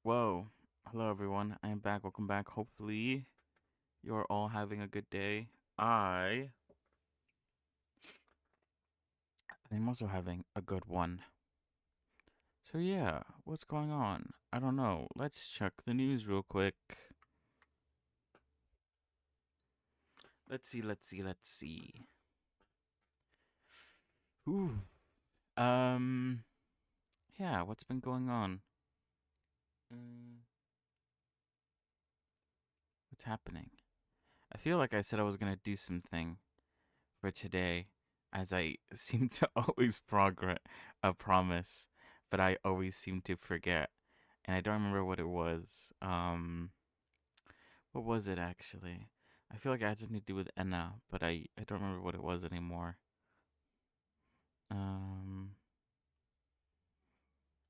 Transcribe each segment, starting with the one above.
Whoa. Hello, everyone. I am back. Welcome back. Hopefully, you're all having a good day. I am also having a good one. So, yeah, what's going on? I don't know. Let's check the news real quick. Let's see. Ooh. Um, yeah, what's been going on? Mm, what's happening? I feel like I said I was gonna do something for today, as I seem to always promise, but I always seem to forget, and I don't remember what it was. What was it actually? I feel like I had something to do with ENA, but I don't remember what it was anymore. Um,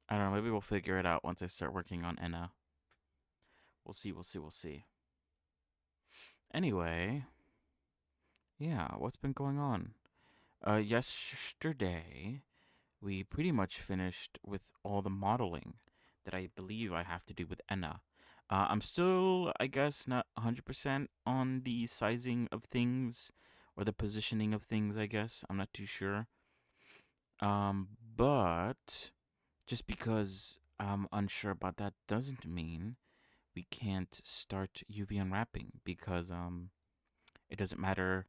I don't know. Maybe we'll figure it out once I start working on ENA. We'll see. Anyway, yeah, what's been going on? Yesterday we pretty much finished with all the modeling that I believe I have to do with ENA. I'm still, I guess, not 100% on the sizing of things or the positioning of things, I guess. I'm not too sure. But just because I'm unsure about that doesn't mean we can't start UV unwrapping because it doesn't matter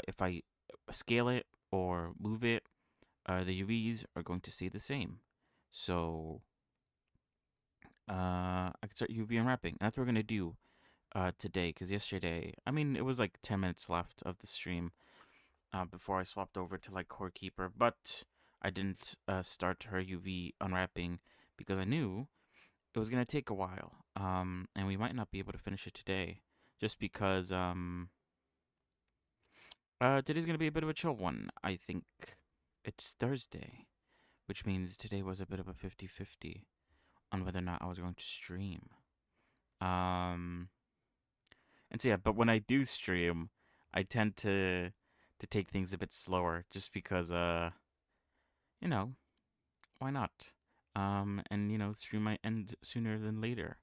if I scale it or move it, the UVs are going to stay the same. So I can start UV unwrapping. That's what we're gonna do today. Because yesterday, I mean, it was like 10 minutes left of the stream before I swapped over to like Core Keeper, but I didn't start her UV unwrapping because I knew it was gonna take a while. And we might not be able to finish it today, just because today's gonna be a bit of a chill one. I think it's Thursday, which means today was a bit of a 50-50 on whether or not I was going to stream. Um, and so yeah, but when I do stream, I tend to take things a bit slower, just because you know, why not? And stream might end sooner than later,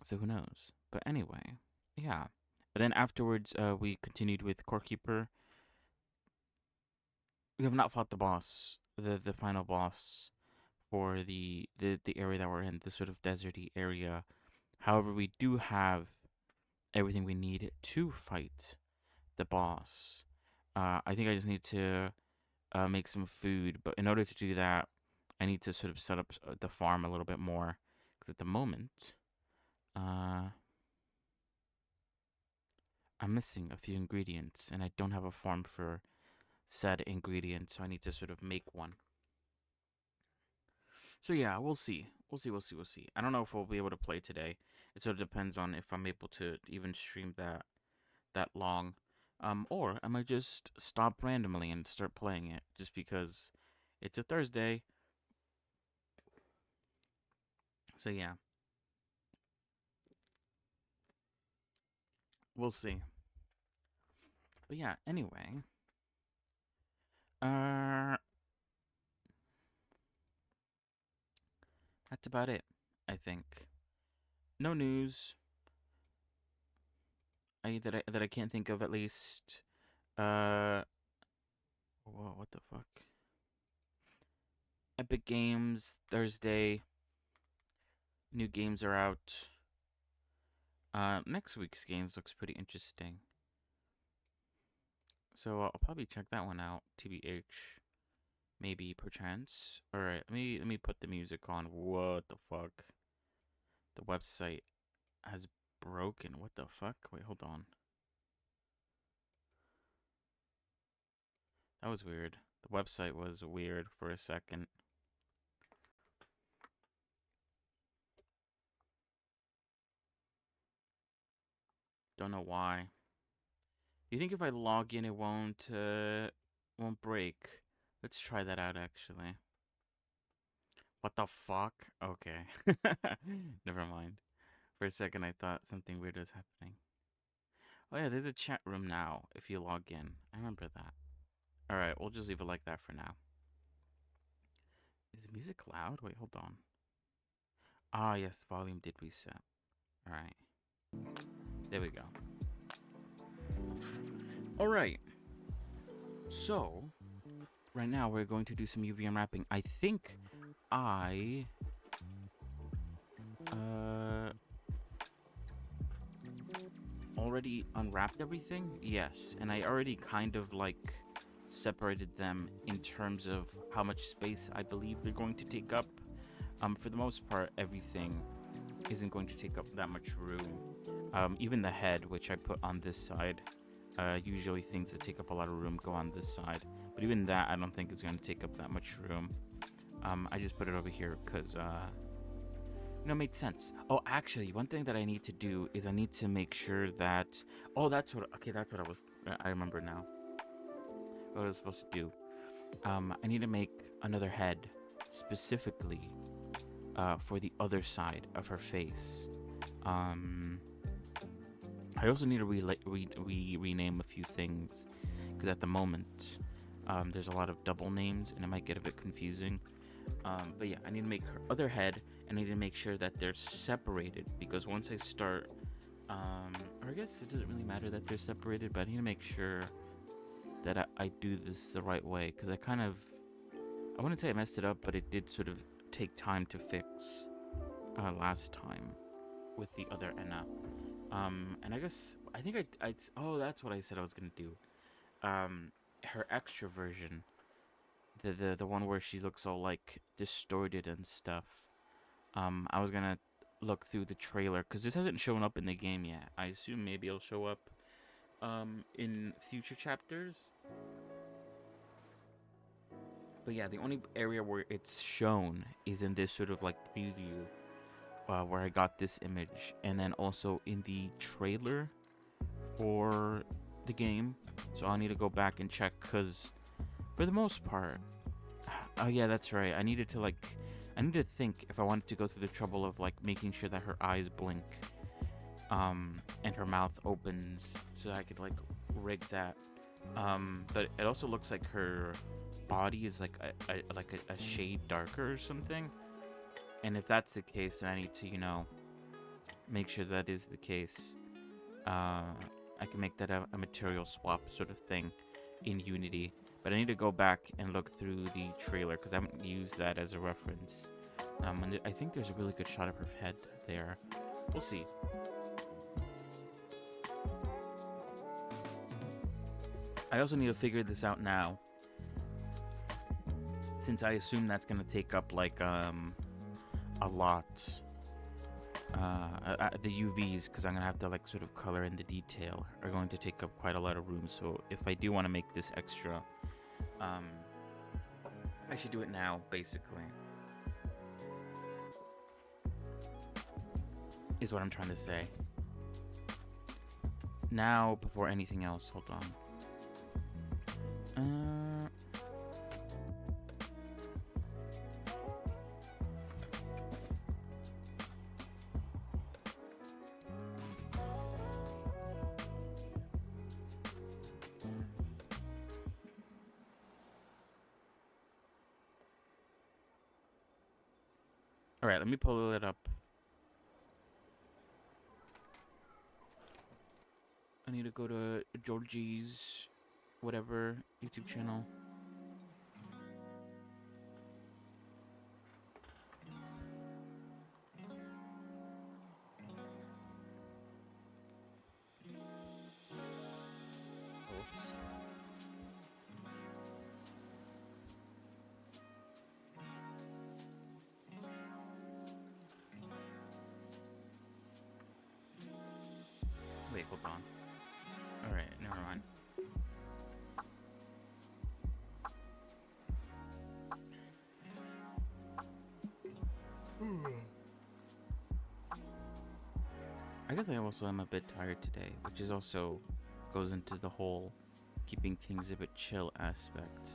so who knows? But anyway, yeah. And then afterwards, we continued with Core Keeper. We have not fought the boss, the final boss for the area that we're in, the sort of deserty area. However, we do have everything we need to fight the boss. I think I just need to make some food, but in order to do that, I need to sort of set up the farm a little bit more. Because at the moment, uh, I'm missing a few ingredients, and I don't have a farm for said ingredients, so I need to sort of make one. So yeah, we'll see. We'll see. I don't know if we'll be able to play today. It sort of depends on if I'm able to even stream that long. Or I might just stop randomly and start playing it just because it's a Thursday. So yeah, we'll see. But yeah, anyway, uh, that's about it. I think no news. That I can't think of at least. Uh, whoa, what the fuck? Epic Games Thursday. New games are out. Next week's games looks pretty interesting. So I'll probably check that one out. TBH, maybe perchance. All right, let me put the music on. What the fuck? The website has broken. What the fuck? Wait, hold on. That was weird. The website was weird for a second. Don't know why. You think if I log in, it won't break? Let's try that out actually. What the fuck? Okay. Never mind. For a second, I thought something weird was happening. Oh yeah, there's a chat room now if you log in. I remember that. All right, we'll just leave it like that for now. Is the music loud? Wait, hold on. Ah, yes, volume did reset. All right. There we go. All right. So, right now we're going to do some UV unwrapping. I think I uh already unwrapped everything. Yes, and I already kind of like separated them in terms of how much space I believe they're going to take up. For the most part, everything isn't going to take up that much room. Even the head, which I put on this side, usually things that take up a lot of room go on this side. But even that, I don't think it's going to take up that much room. I just put it over here because, it made sense. Oh, actually, one thing that I need to do is I need to make sure that... Oh, that's what... Okay, that's what I remember now. What I was supposed to do. I need to make another head specifically for the other side of her face. I also need to rename a few things because at the moment there's a lot of double names and it might get a bit confusing. But yeah, I need to make her other head and I need to make sure that they're separated because once I start, or I guess it doesn't really matter that they're separated, but I need to make sure that I do this the right way because I wouldn't say I messed it up, but it did sort of take time to fix last time with the other ENA. And I think oh, that's what I said I was gonna do. Her extra version, the one where she looks all like distorted and stuff. I was gonna look through the trailer because this hasn't shown up in the game yet. I assume maybe it'll show up, in future chapters. But yeah, the only area where it's shown is in this sort of like preview, where I got this image, and then also in the trailer for the game. So I'll need to go back and check because for the most part, oh yeah, that's right. I need to think if I wanted to go through the trouble of like making sure that her eyes blink, and her mouth opens so I could like rig that. But it also looks like her body is like a shade darker or something. And if that's the case, then I need to, make sure that is the case. I can make that a material swap sort of thing in Unity. But I need to go back and look through the trailer because I haven't used that as a reference. And I think there's a really good shot of her head there. We'll see. I also need to figure this out now, since I assume that's going to take up like a lot. The UVs, because I'm going to have to like sort of color in the detail, are going to take up quite a lot of room. So if I do want to make this extra, I should do it now, basically. Is what I'm trying to say. Now, before anything else, hold on. Alright, let me pull it up. I need to go to Georgie's whatever YouTube channel. Wait, hold on. Alright, never mind. I guess I also am a bit tired today, which is also goes into the whole keeping things a bit chill aspect.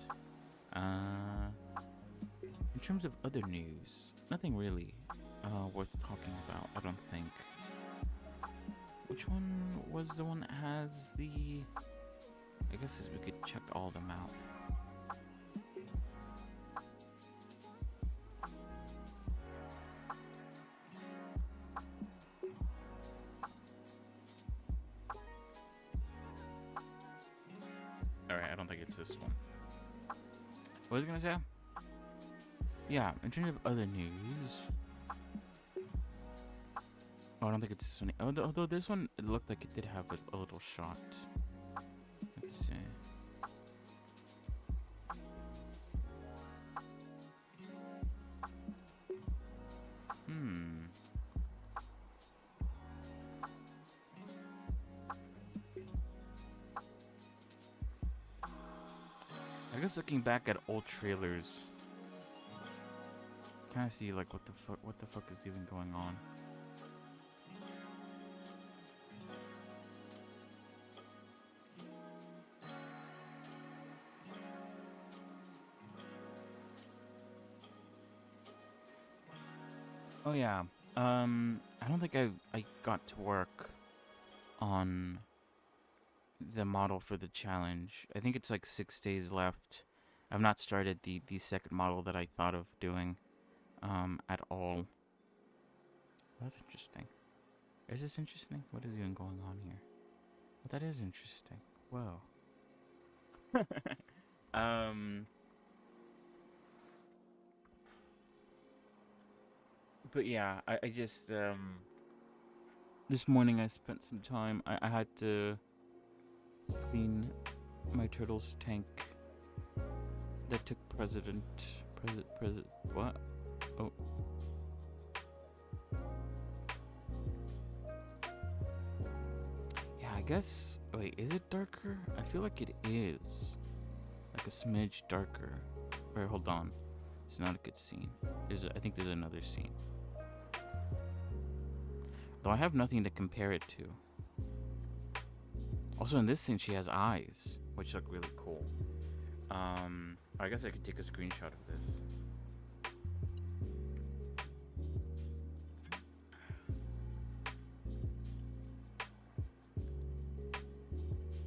In terms of other news, nothing really worth talking about, I don't think. Which one was the one that has the... I guess we could check all of them out. Alright, I don't think it's this one. What was I gonna say? Yeah, in terms of other news... Oh, I don't think it's this one. Although this one, it looked like it did have a little shot. Let's see. I guess looking back at old trailers, kind of see like what the fuck is even going on. Oh yeah. I don't think I got to work on the model for the challenge. I think it's like 6 days left. I've not started the second model that I thought of doing at all. That's interesting. Is this interesting? What is even going on here? Well, that is interesting. Whoa. But yeah, I just this morning I spent some time. I had to clean my turtle's tank that took president what? Oh. Yeah, I guess. Wait, is it darker? I feel like it is. Like a smidge darker. Wait, hold on. It's not a good scene. I think there's another scene. Though I have nothing to compare it to. Also, in this scene, she has eyes, which look really cool. I guess I could take a screenshot of this.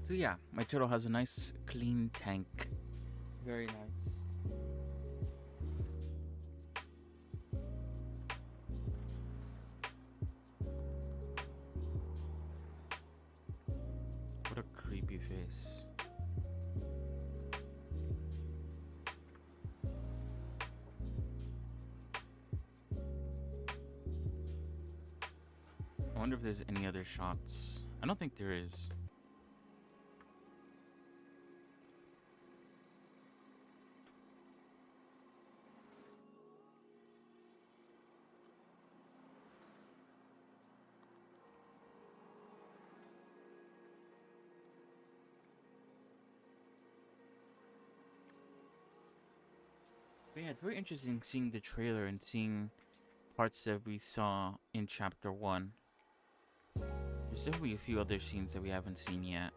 So yeah, my turtle has a nice, clean tank. Very nice. What a creepy face. I wonder if there's any other shots. I don't think there is. But yeah, it's very interesting seeing the trailer and seeing parts that we saw in Chapter 1. There's definitely a few other scenes that we haven't seen yet.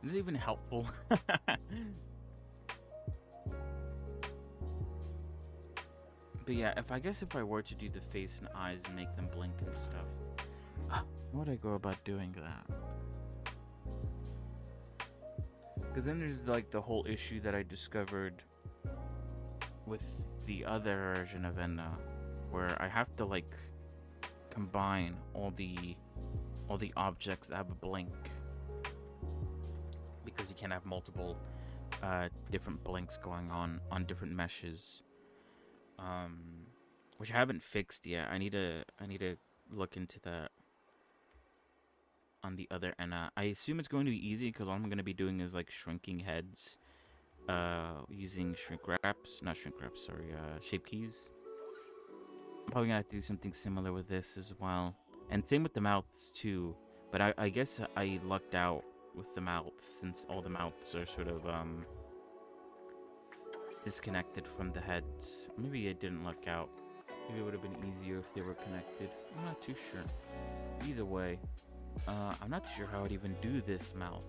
Is it even helpful? But yeah, if I were to do the face and eyes and make them blink and stuff, how would I go about doing that? Because then there's like the whole issue that I discovered with the other version of ENA, where I have to like combine all the objects that have a blink, because you can't have multiple different blinks going on different meshes. Which I haven't fixed yet. I need to look into that on the other ENA. I assume it's going to be easy because all I'm going to be doing is like shrinking heads, using shape keys. I'm probably gonna have to do something similar with this as well, and same with the mouths too. But I guess I lucked out with the mouths, since all the mouths are sort of disconnected from the heads. Maybe it didn't luck out. Maybe it would have been easier if they were connected. I'm not too sure. Either way, I'm not sure how I'd even do this mouth.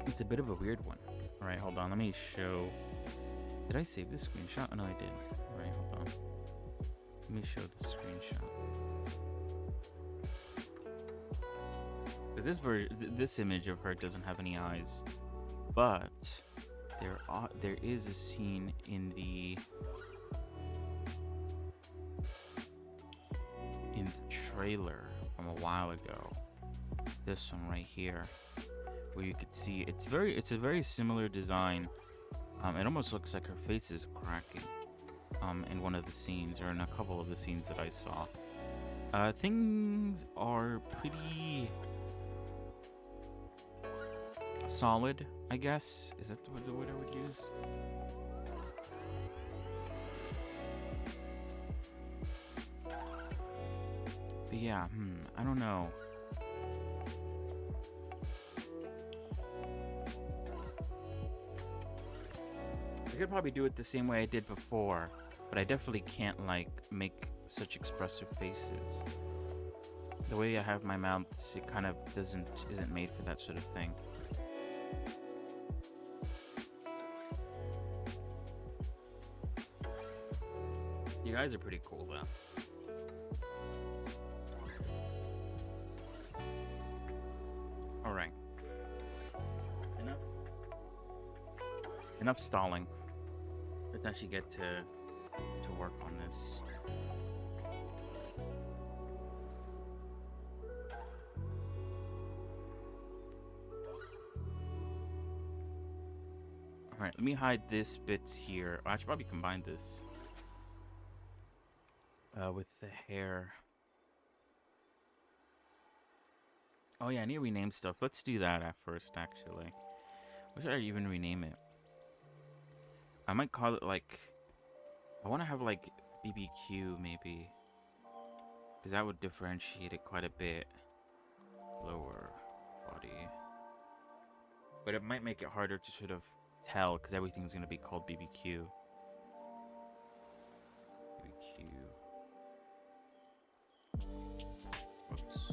It's a bit of a weird one. Alright, hold on. Let me show... Did I save this screenshot? Oh, no, I did. Alright, hold on. Let me show the screenshot. This image of her doesn't have any eyes. But there is a scene in the trailer from a while ago. This one right here, where you could see it's a very similar design. It almost looks like her face is cracking. In one of the scenes, or in a couple of the scenes that I saw. Things are pretty solid, I guess. Is that the word I would use? But yeah, I don't know. I could probably do it the same way I did before, but I definitely can't, like, make such expressive faces. The way I have my mouth, it kind of isn't made for that sort of thing. You guys are pretty cool, though. Alright. Enough stalling. Let's actually get to work on this. Alright, let me hide this bits here. I should probably combine this with the hair. Oh yeah, I need to rename stuff. Let's do that at first, actually. What should I even rename it? I might call it, like... I want to have, like, BBQ, maybe. Because that would differentiate it quite a bit. Lower body. But it might make it harder to sort of tell, because everything's going to be called BBQ. BBQ. Whoops.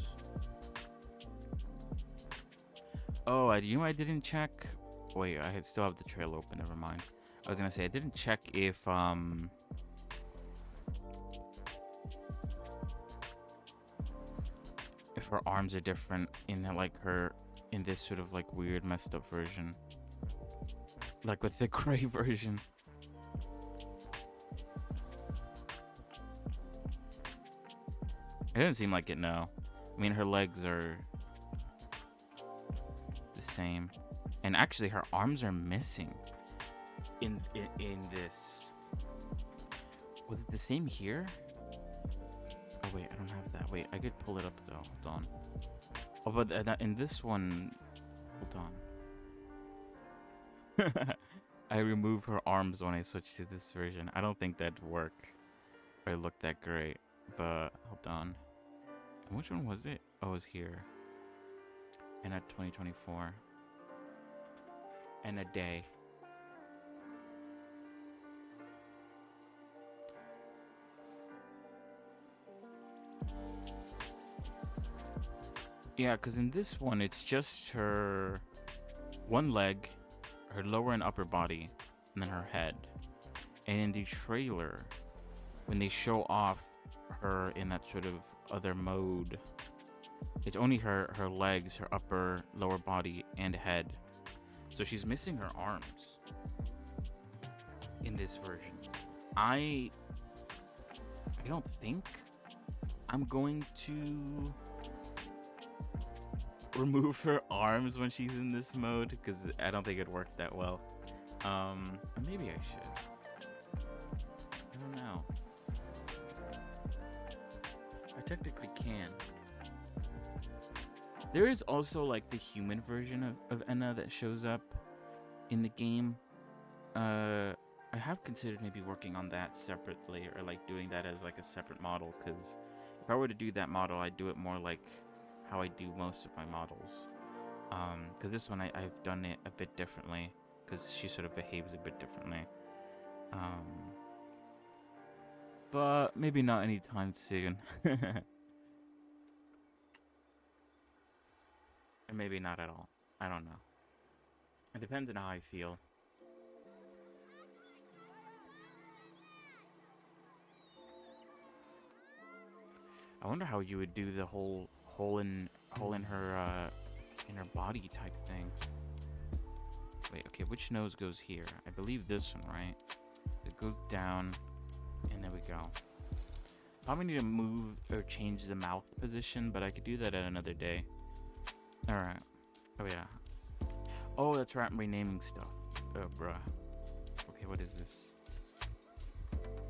Oh, you know I didn't check? Wait, I still have the trail open, never mind. I was going to say, I didn't check if her arms are different in, like, in this sort of, like, weird messed up version. Like with the gray version. It doesn't seem like it, no. I mean, her legs are the same. And actually, her arms are missing in this. Was it the same here? Oh, wait, I don't have that. Wait, I could pull it up, though. Hold on. Oh, but in this one... Hold on. I remove her arms when I switch to this version. I don't think that'd work. Or look that great. But, hold on. And which one was it? Oh, it was here. And at 2024. And a day. Yeah, because in this one, it's just her one leg, her lower and upper body, and then her head. And in the trailer, when they show off her in that sort of other mode, it's only her legs, her upper, lower body, and head. So she's missing her arms in this version. I don't think I'm going to remove her arms when she's in this mode, because I don't think it'd work that well. Maybe I should. I don't know. I technically can. There is also, like, the human version of ENA that shows up in the game. I have considered maybe working on that separately, or, like, doing that as, like, a separate model, because if I were to do that model, I'd do it more like how I do most of my models. Because this one, I've done it a bit differently, because she sort of behaves a bit differently. But maybe not anytime soon. Or maybe not at all. I don't know. It depends on how I feel. I wonder how you would do the whole hole in her body type thing. Wait, okay, which nose goes here? I believe this one, right? It goes down, and there we go. Probably need to move or change the mouth position, but I could do that at another day. Alright. Oh, yeah. Oh, that's right, I'm renaming stuff. Oh, bruh. Okay, what is this?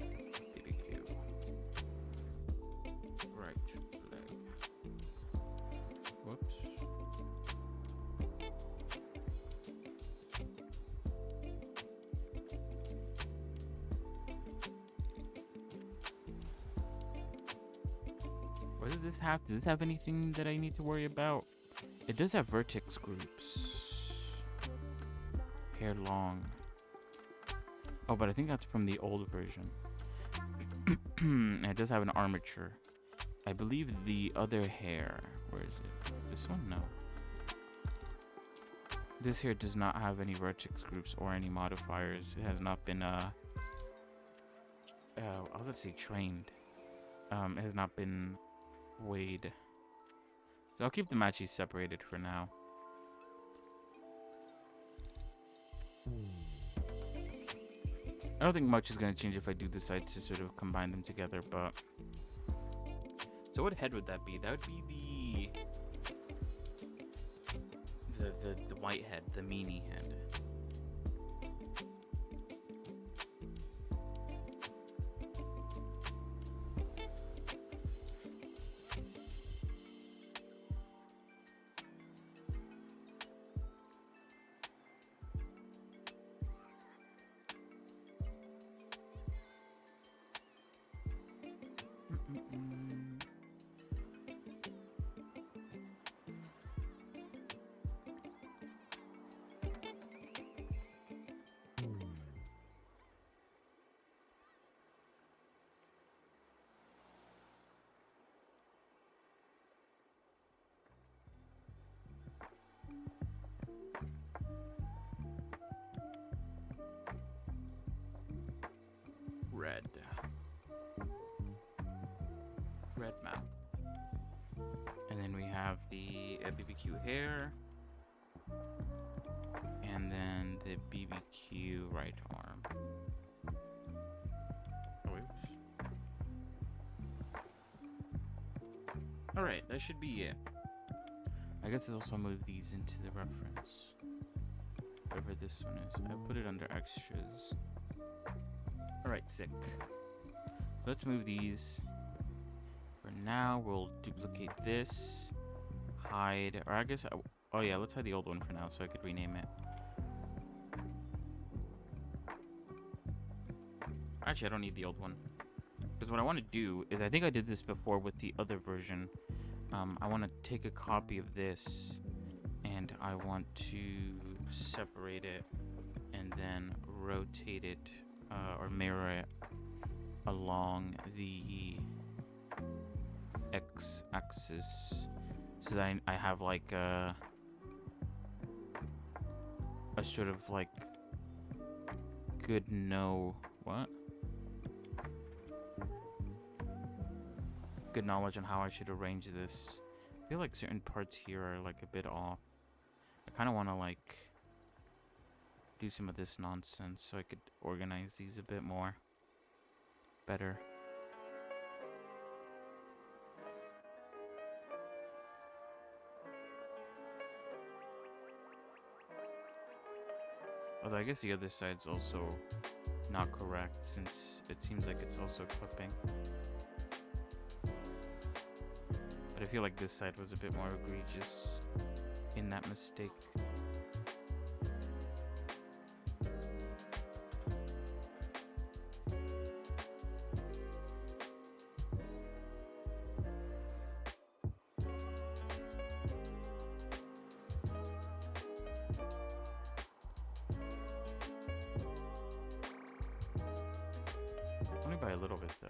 BBQ. Right leg. Whoops. What does this have? Does this have anything that I need to worry about? It does have vertex groups. Hair long. Oh, but I think that's from the old version. It does have an armature. I believe the other hair. Where is it? This one? No. This hair does not have any vertex groups or any modifiers. It has not been let's say trained. It has not been weighed. So I'll keep the matchies separated for now. I don't think much is going to change if I do decide to sort of combine them together, but... So what head would that be? That would be the white head, the meanie head. Red mouth. And then we have the BBQ hair. And then the BBQ right arm. Oh, oops. Alright, that should be it. I guess I'll also move these into the reference. Whatever this one is. I put it under extras. Alright, sick. So let's move these. For now, we'll duplicate this. Hide. Or I guess... oh yeah, let's hide the old one for now so I could rename it. Actually, I don't need the old one. Because what I want to do is... I think I did this before with the other version. I want to take a copy of this. And I want to separate it. And then rotate it. Or mirror it along the x-axis so that I have like a sort of like good good knowledge on how I should arrange this. I feel like certain parts here are like a bit off. I kind of want to like do some of this nonsense so I could organize these a bit more better. Although I guess the other side's also not correct since it seems like it's also clipping. But I feel like this side was a bit more egregious in that mistake. Only by a little bit though.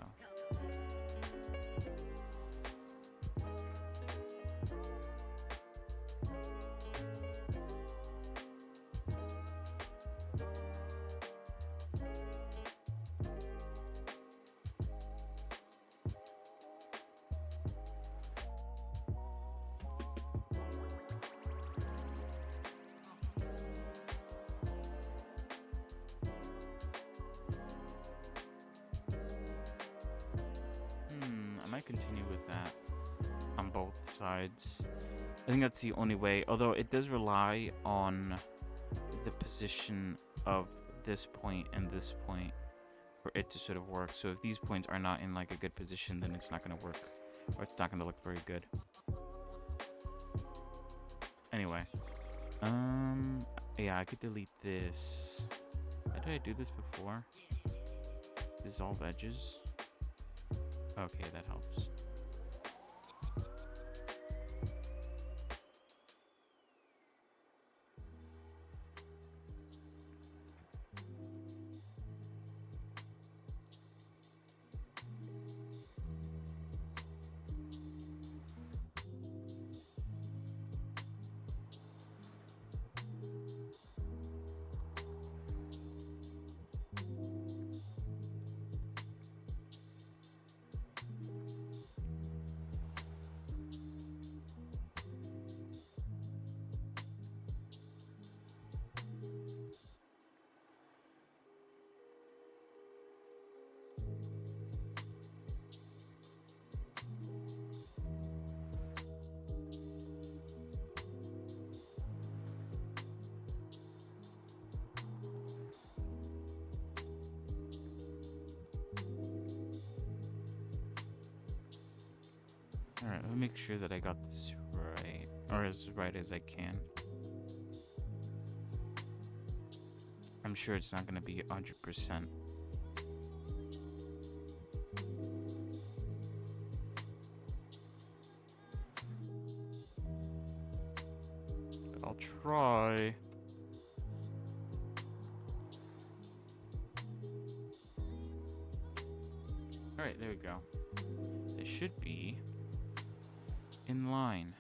sides. I think that's the only way, although it does rely on the position of this point and this point for it to sort of work. So if these points are not in like a good position, then it's not going to work, or it's not going to look very good. Anyway, yeah, I could delete this. How did I do this before? Dissolve edges. Okay, that helps. Alright, let me make sure that I got this right, or as right as I can. I'm sure it's not going to be 100%. But I'll try. Alright, there we go. They should be in line.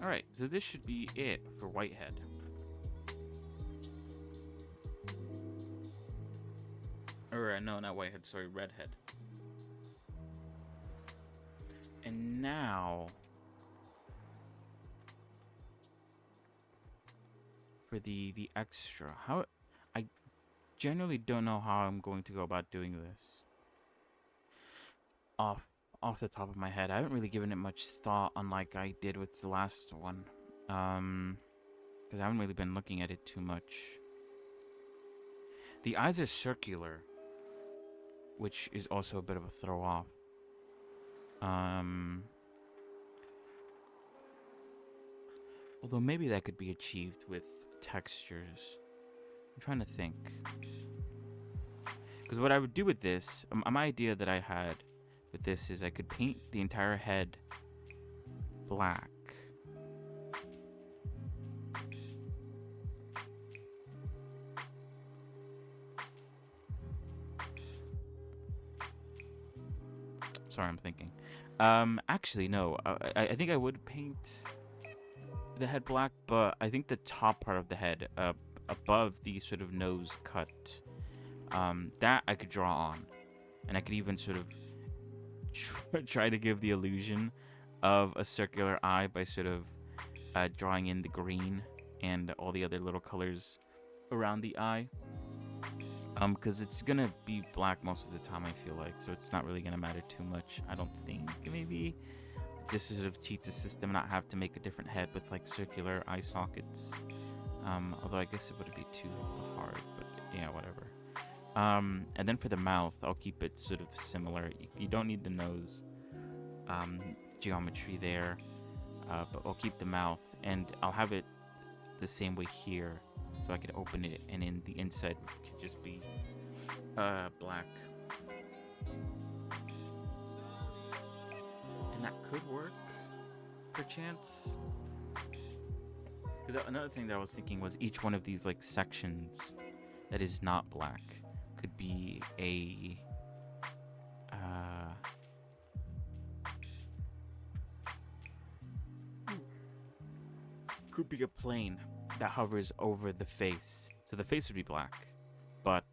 Alright, so this should be it for Whitehead. Or, no, not Whitehead, sorry, Redhead. And now, for the extra. How, I generally don't know how I'm going to go about doing this. Off the top of my head, I haven't really given it much thought, unlike I did with the last one. Because I haven't really been looking at it too much. The eyes are circular, which is also a bit of a throw off. Although maybe that could be achieved with textures. I'm trying to think. Because what I would do with this, my idea that I had with this is I could paint the entire head black. Sorry, I'm thinking. Actually, no. I think I would paint the head black, but I think the top part of the head, above the sort of nose cut, that I could draw on. And I could even sort of try to give the illusion of a circular eye by sort of drawing in the green and all the other little colors around the eye. Because it's gonna be black most of the time, I feel like, so it's not really gonna matter too much. I don't think. Maybe this sort of cheat the system and not have to make a different head with like circular eye sockets. Although I guess it wouldn't be too hard, but yeah, whatever. And then for the mouth, I'll keep it sort of similar. You don't need the nose geometry there, but I'll keep the mouth, and I'll have it the same way here, so I could open it, and in the inside could just be black. And that could work, perchance. Because another thing that I was thinking was each one of these like sections that is not black could be a plane that hovers over the face. So the face would be black, but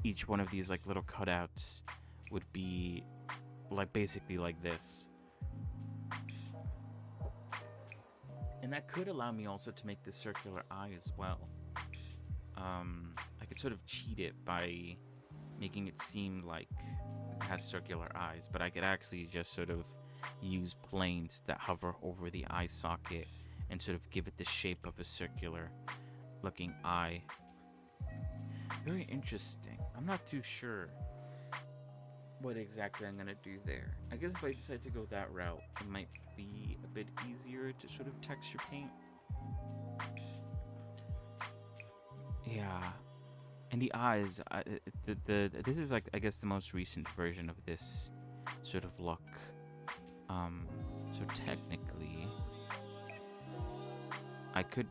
each one of these like little cutouts would be like basically like this. And that could allow me also to make the circular eye as well. I I could sort of cheat it by making it seem like it has circular eyes, but I could actually just sort of use planes that hover over the eye socket and sort of give it the shape of a circular looking eye. Very interesting. I'm not too sure what exactly I'm gonna do there. I guess if I decide to go that route, it might be a bit easier to sort of texture paint. Yeah, and the eyes. The this is like, I guess, the most recent version of this sort of look. Um, so technically, I could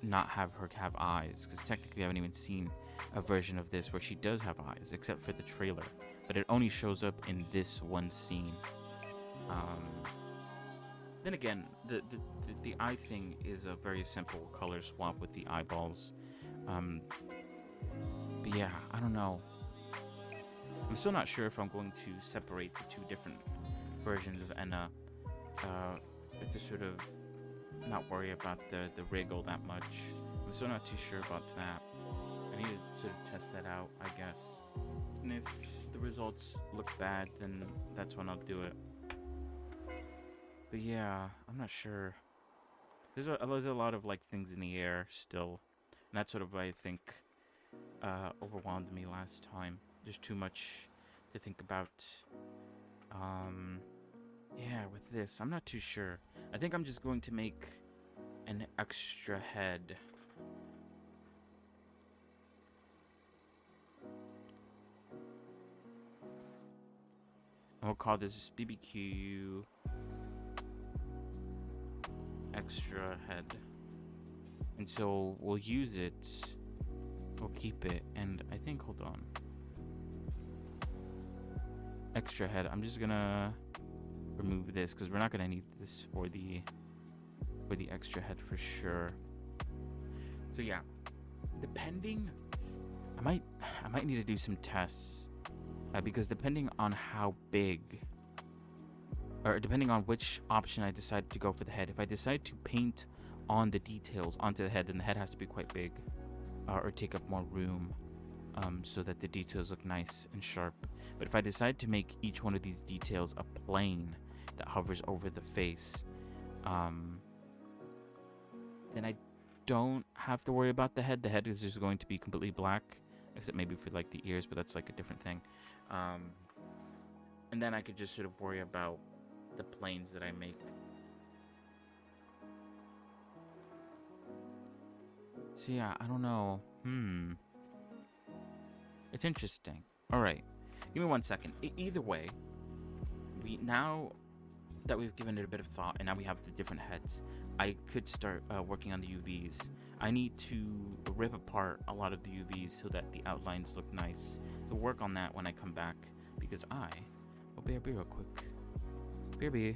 not have her have eyes, because technically I haven't even seen a version of this where she does have eyes, except for the trailer. But it only shows up in this one scene. Um, then again, the eye thing is a very simple color swap with the eyeballs. Um, but yeah, I don't know. I'm still not sure if I'm going to separate the two different versions of ENA, to sort of not worry about the wriggle that much. I'm still not too sure about that. I need to sort of test that out, I guess. And if the results look bad, then that's when I'll do it. But yeah, I'm not sure. There's a lot of like things in the air still, and that's sort of what I think overwhelmed me last time. There's too much to think about. Yeah, with this, I'm not too sure. I think I'm just going to make an extra head. And we'll call this BBQ extra head. And so we'll use it. We'll keep it. And I think, hold on. Extra head. I'm just gonna remove this because we're not gonna need this for the extra head for sure. So yeah, depending, I might need to do some tests because depending on how big, or depending on which option I decide to go for the head, if I decide to paint on the details onto the head, then the head has to be quite big, or take up more room, so that the details look nice and sharp. But if I decide to make each one of these details a plane that hovers over the face, then I don't have to worry about the head. The head is just going to be completely black, except maybe for like the ears, but that's like a different thing. And then I could just sort of worry about the planes that I make. So yeah, I don't know. It's interesting. All right, give me 1 second. Either way, now that we've given it a bit of thought, and now we have the different heads, I could start working on the UVs. I need to rip apart a lot of the UVs so that the outlines look nice. So work on that when I come back, because I will BRB real quick. BRB.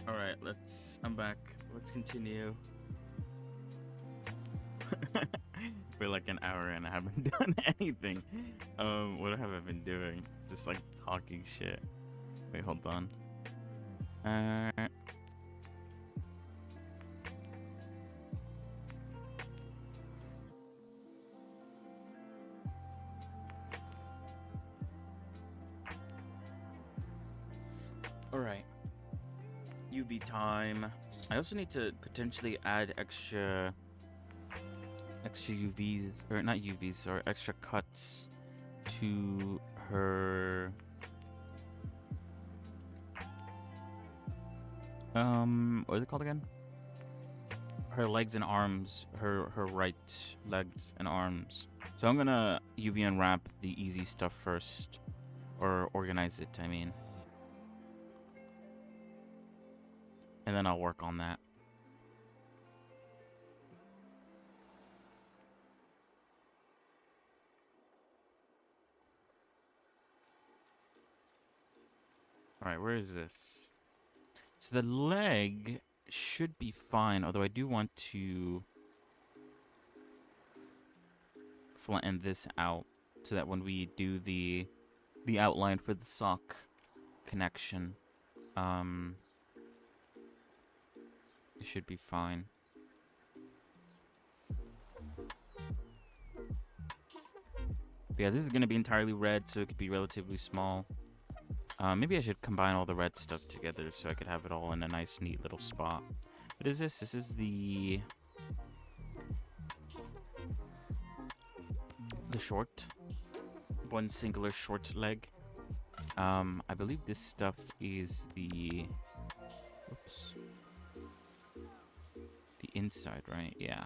All right, I'm back. Let's continue. For like an hour and I haven't done anything. What have I been doing? Just like talking shit. Wait, hold on. Uh, all right. UV time. I also need to potentially add extra UVs, or not UVs, or extra cuts to her what is it called again? Her legs and arms, her right legs and arms. So I'm gonna UV unwrap the easy stuff first, or organize it, I mean. And then I'll work on that. Alright, where is this? So the leg should be fine, although I do want to flatten this out so that when we do the outline for the sock connection, it should be fine. But yeah, this is going to be entirely red, so it could be relatively small. Maybe I should combine all the red stuff together so I could have it all in a nice, neat little spot. What is this? This is the short. One singular short leg. I believe this stuff is the... Oops. The inside, right? Yeah.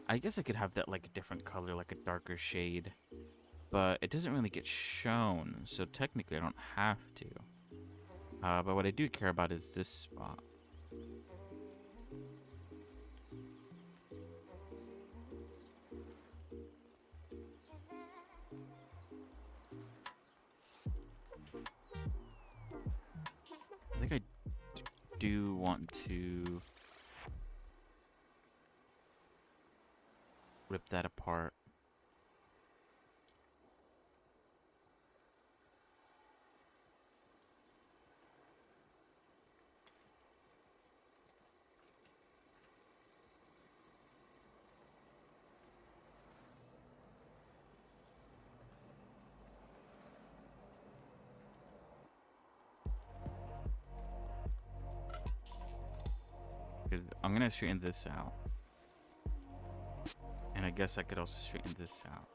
I guess I could have that like a different color, like a darker shade. But it doesn't really get shown, so technically I don't have to. But what I do care about is this spot. I think I do want to rip that apart. Because I'm going to straighten this out. And I guess I could also straighten this out.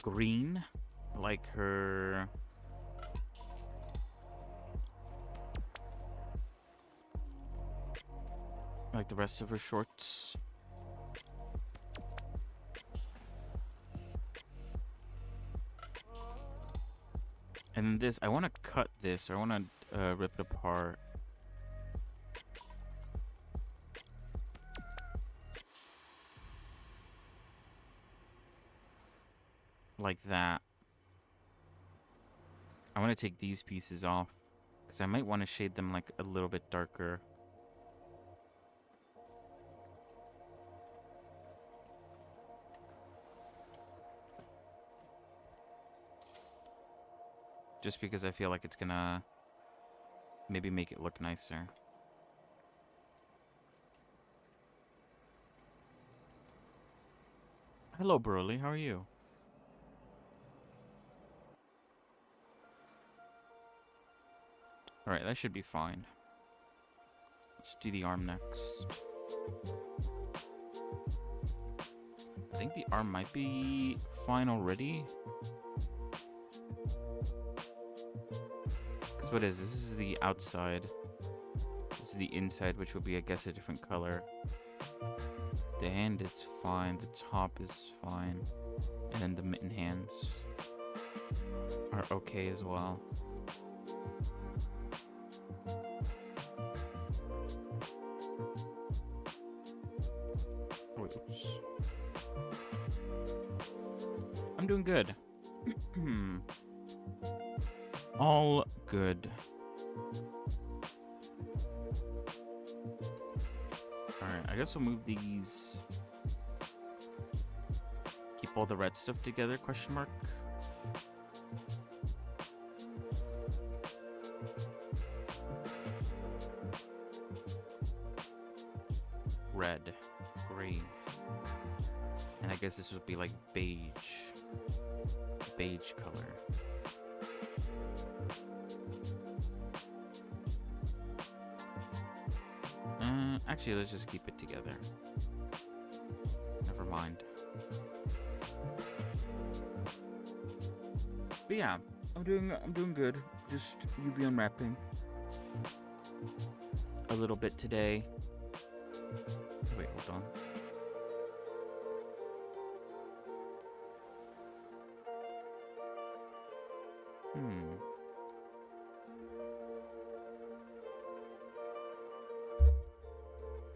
Green, like her... like the rest of her shorts. And then this, I want to cut this, or I want to rip it apart. Like that. I want to take these pieces off, because I might want to shade them like a little bit darker. Just because I feel like it's gonna maybe make it look nicer. Hello, Broly. How are you? Alright, that should be fine. Let's do the arm next. I think the arm might be fine already. Because what is this? This is the outside. This is the inside, which will be, I guess, a different color. The hand is fine. The top is fine. And then the mitten hands are okay as well. doing good. All good. Alright, I guess we'll move these. Keep all the red stuff together, question mark. Red, green. And I guess this would be like beige. Beige color. Actually, let's just keep it together. Never mind. But yeah, I'm doing good. Just UV unwrapping a little bit today. Wait, hold on.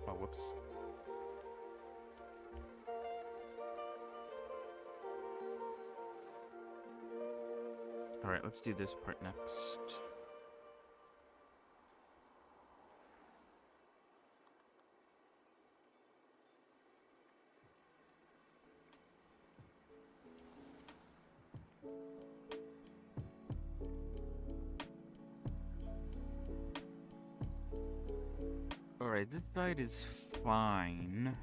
Oh, whoops. Alright, let's do this part next. Alright, this side is fine.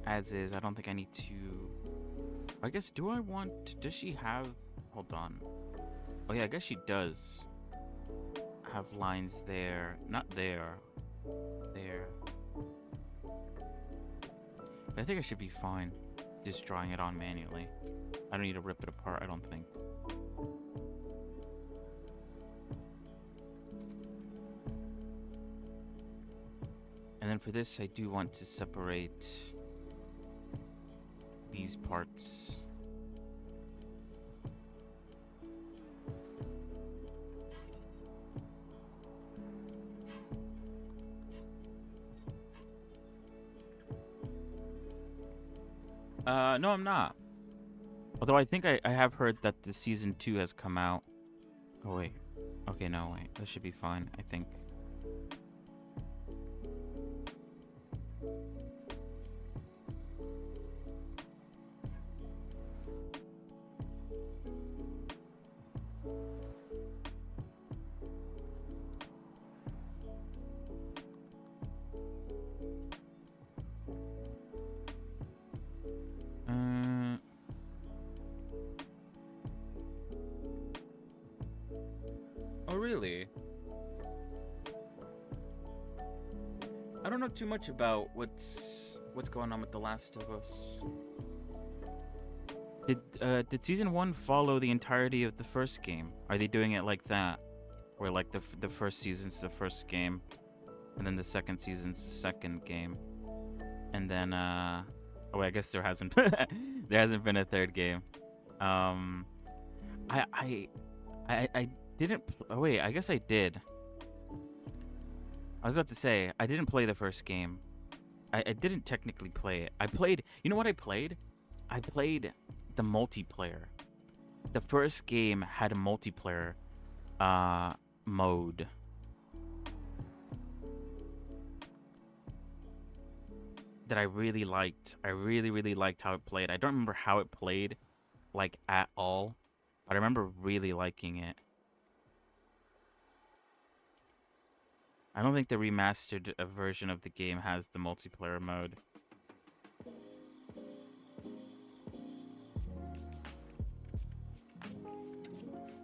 As is, I don't think I need to... I guess, do I want... Does she have... Hold on. Oh yeah, I guess she does have lines there. Not there. There. But I think I should be fine just drawing it on manually. I don't need to rip it apart, I don't think. And then for this, I do want to separate these parts. No, I'm not. Although I think I have heard that the season 2 has come out. Oh, wait. Okay, no, wait. That should be fine, I think. Oh, really? I don't know too much about what's going on with The Last of Us. Did season 1 follow the entirety of the first game? Are they doing it like that, where like the first season's the first game, and then the second season's the second game, and then oh, I guess there hasn't there hasn't been a third game. I didn't. Oh wait, I guess I did. I was about to say I didn't play the first game. I didn't technically play it. I played. You know what I played? I played the multiplayer. The first game had a multiplayer mode. That I really liked. I really liked how it played. I don't remember how it played, like at all, but I remember really liking it. I don't think the remastered version of the game has the multiplayer mode.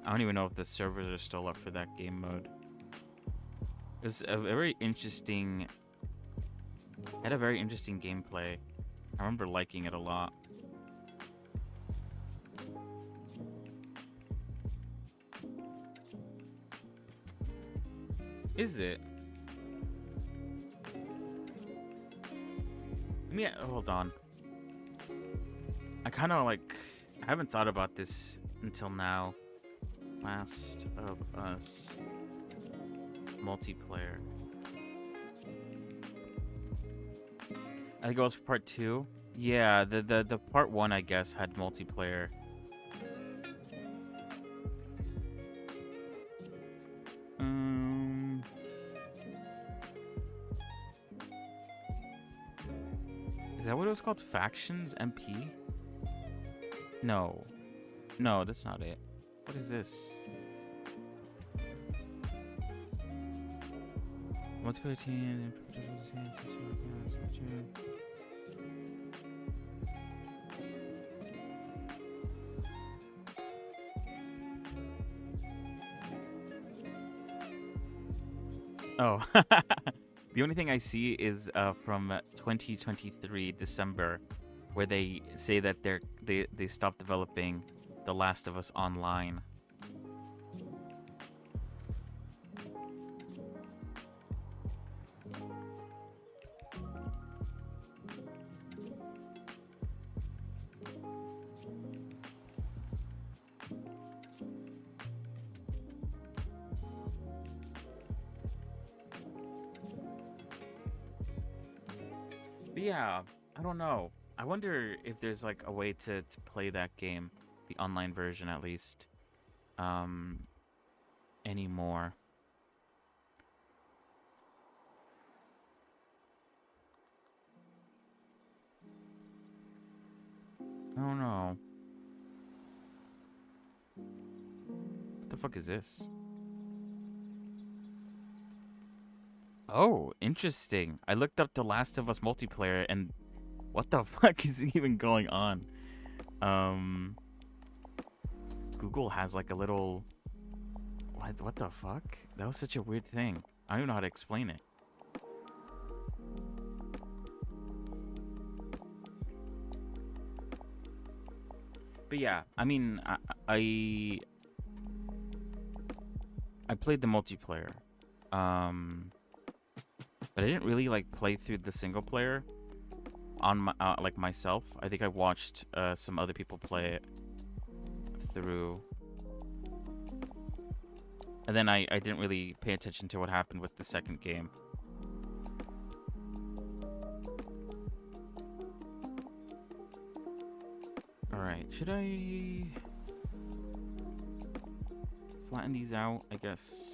I don't even know if the servers are still up for that game mode. It's a very interesting... It had a very interesting gameplay. I remember liking it a lot. Is it? Hold on. I kind of like... I haven't thought about this until now. Last of Us multiplayer. I think it goes for part 2. Yeah, the part one, I guess, had multiplayer. Um, is that what it was called? Factions MP? No, no, that's not it. What is this? Multiplayer team. Oh, the only thing I see is from 2023 December, where they say that they stopped developing The Last of Us Online. But yeah, I don't know. I wonder if there's like a way to play that game, the online version at least, um, anymore. I don't know. What the fuck is this? Oh, interesting. I looked up The Last of Us multiplayer and what the fuck is even going on? Um, Google has like a little. What the fuck? That was such a weird thing. I don't even know how to explain it. But yeah, I mean, I I played the multiplayer, um, but I didn't really like play through the single player on my like myself. I think I watched some other people play it through, and then I didn't really pay attention to what happened with the second game. All right, should I flatten these out? I guess.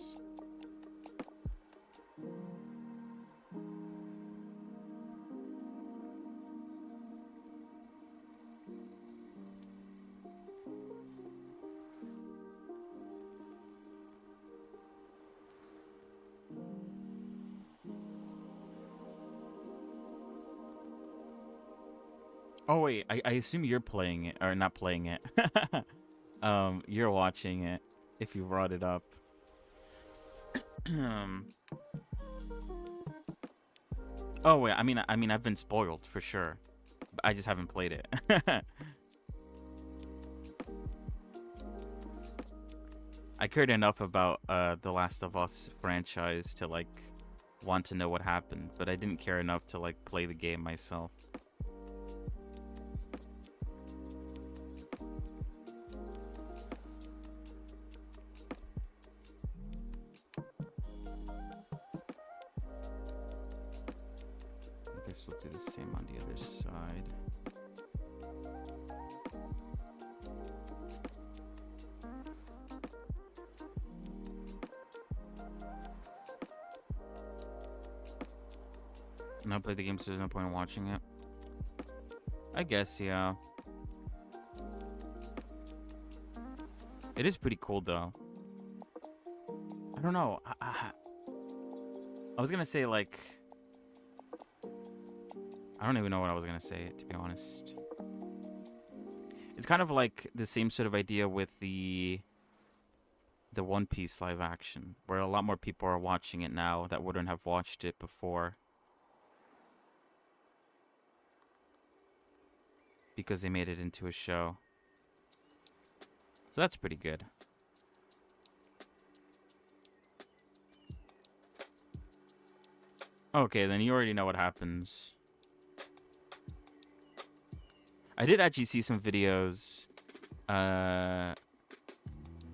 Oh wait, I assume you're playing it or not playing it. You're watching it if you brought it up. Oh wait, I mean I've been spoiled for sure. But I just haven't played it. I cared enough about the Last of Us franchise to like want to know what happened, but I didn't care enough to like play the game myself. I guess we'll do the same on the other side. Not play the game, so there's no point in watching it. I guess, yeah. It is pretty cool, though. I don't know. I was gonna say, like... I don't even know what I was gonna say, to be honest. It's kind of like the same sort of idea with the One Piece live action, where a lot more people are watching it now that wouldn't have watched it before. Because they made it into a show. So that's pretty good. Okay, then you already know what happens. I did actually see some videos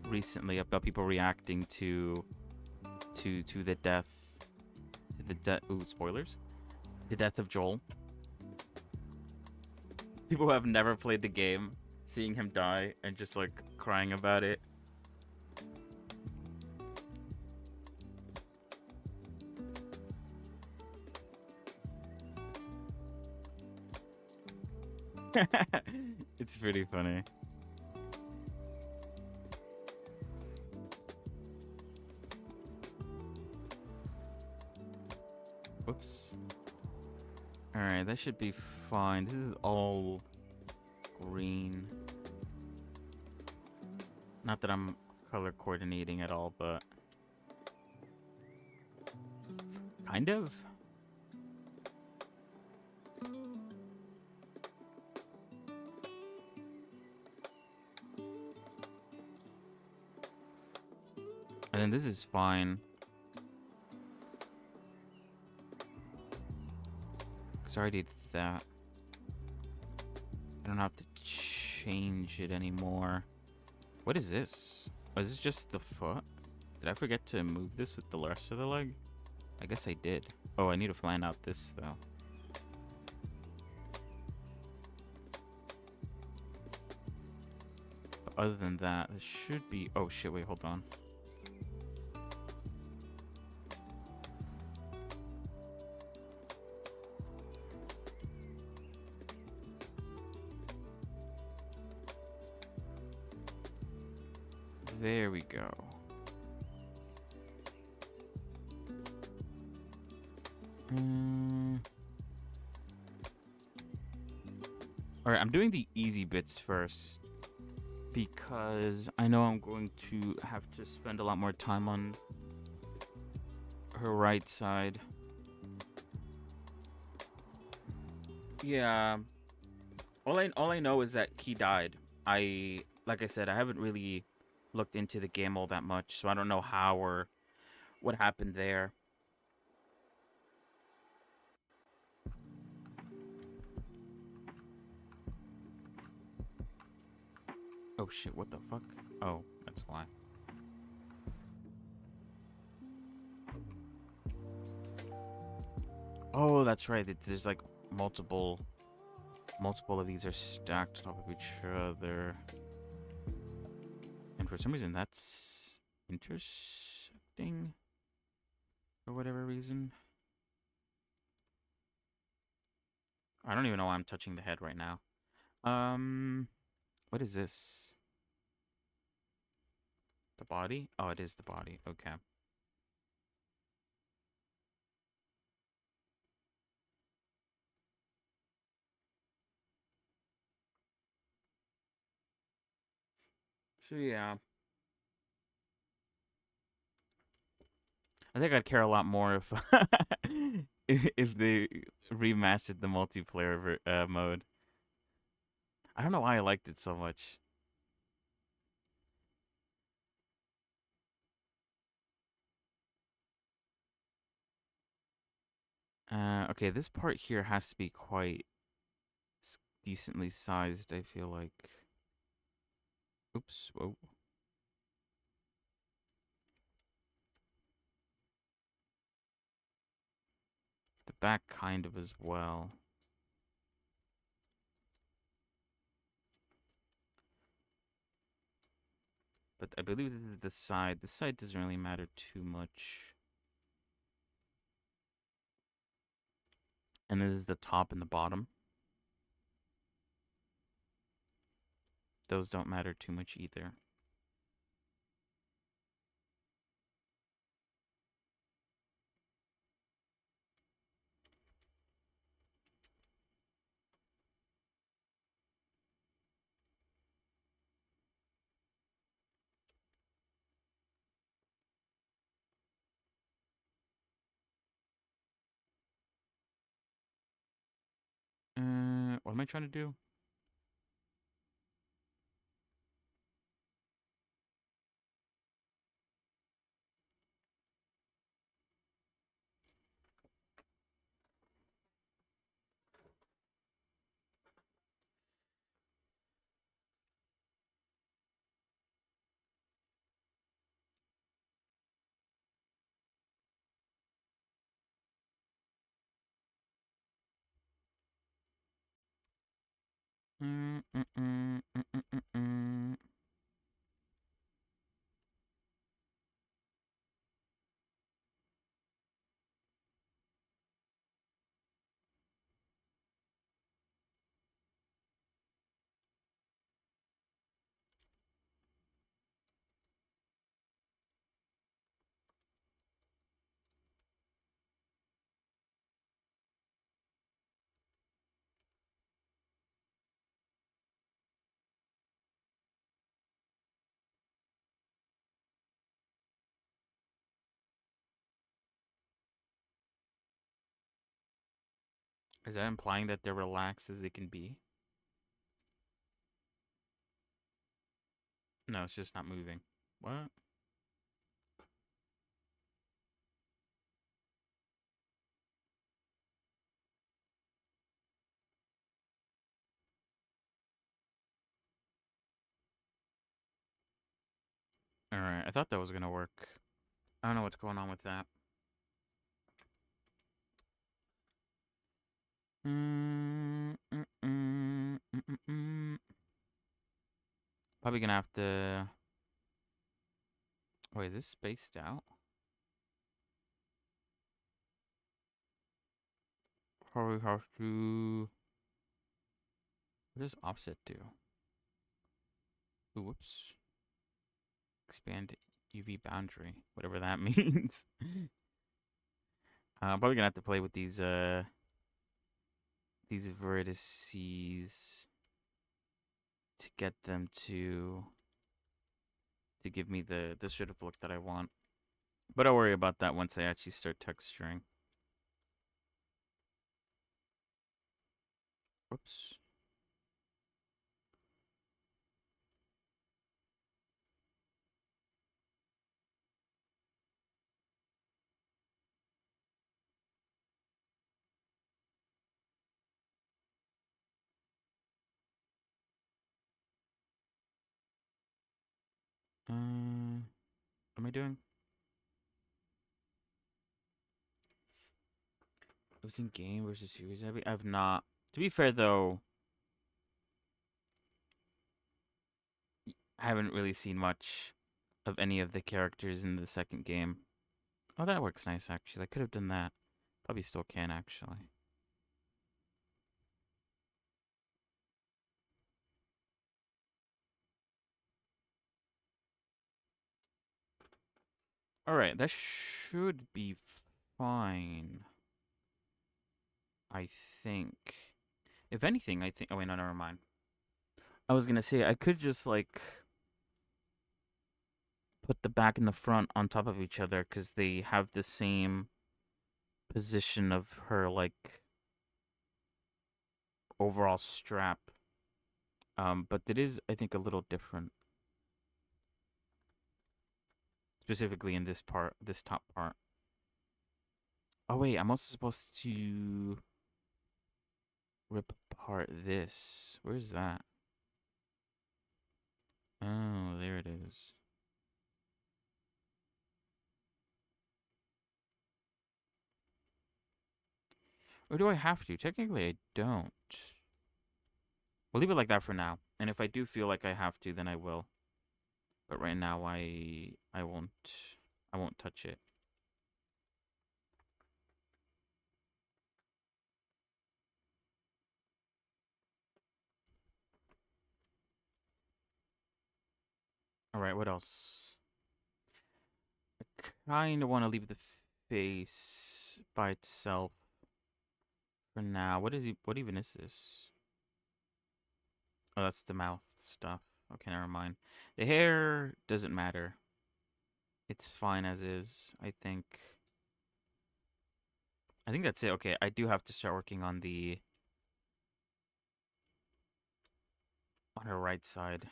recently about people reacting to the death ooh, spoilers. The death of Joel. People who have never played the game, seeing him die and just like crying about it. It's pretty funny. Whoops. Alright, that should be fine. This is all green. Not that I'm color coordinating at all, but kind of. And then this is fine. Because I already did that. I don't have to change it anymore. What is this? Oh, is this just the foot? Did I forget to move this with the rest of the leg? I guess I did. Oh, I need to plan out this, though. But other than that, this should be... Oh, shit, wait, hold on. There we go. Alright, I'm doing the easy bits first. Because I know I'm going to have to spend a lot more time on her right side. Yeah. All I know is that he died. Like I said, I haven't really looked into the game all that much, so I don't know how or what happened there. Oh shit, what the fuck? Oh, that's why. Oh, that's right. There's like multiple of these are stacked on top of each other. And for some reason that's intersecting for whatever reason. I don't even know why I'm touching the head right now. What is this? The body? Oh, it is the body. Okay. So yeah. I think I'd care a lot more if if they remastered the multiplayer mode. I don't know why I liked it so much. Okay, this part here has to be quite decently sized, I feel like. Oops, whoa. The back kind of as well. But I believe this is the side. The side doesn't really matter too much. And this is the top and the bottom. Those don't matter too much either. What am I trying to do? Mm, mm, mm, mm, mm, mm, mm. Is that implying that they're relaxed as they can be? No, it's just not moving. What? Alright, I thought that was gonna work. I don't know what's going on with that. Mm, mm, mm, mm, mm, mm. Probably gonna have to. Wait, is this spaced out? Probably have to. What does offset do? Ooh, whoops. Expand UV boundary, whatever that means. I'm probably gonna have to play with these vertices to get them to give me the sort of look that I want. But I'll worry about that once I actually start texturing. Whoops. What am I doing? It was in game versus series. I've not. To be fair though, I haven't really seen much of any of the characters in the second game. Oh, that works nice actually. I could have done that. Probably still can actually. All right, that should be fine. I think. If anything, I think. Oh wait, no, never mind. I was gonna say I could just like put the back and the front on top of each other because they have the same position of her like overall strap. But it is, I think, a little different, specifically in this part, this top part. Oh wait, I'm also supposed to rip apart this. Where's that? Oh, there it is. Or do I have to? Technically, I don't. We'll leave it like that for now. And if I do feel like I have to, then I will. But right now, I won't. I won't touch it. All right. What else? I kind of want to leave the face by itself for now. What is he? What even is this? Oh, that's the mouth stuff. Okay, never mind. The hair doesn't matter. It's fine as is, I think. I think that's it. Okay, I do have to start working on the on her right side.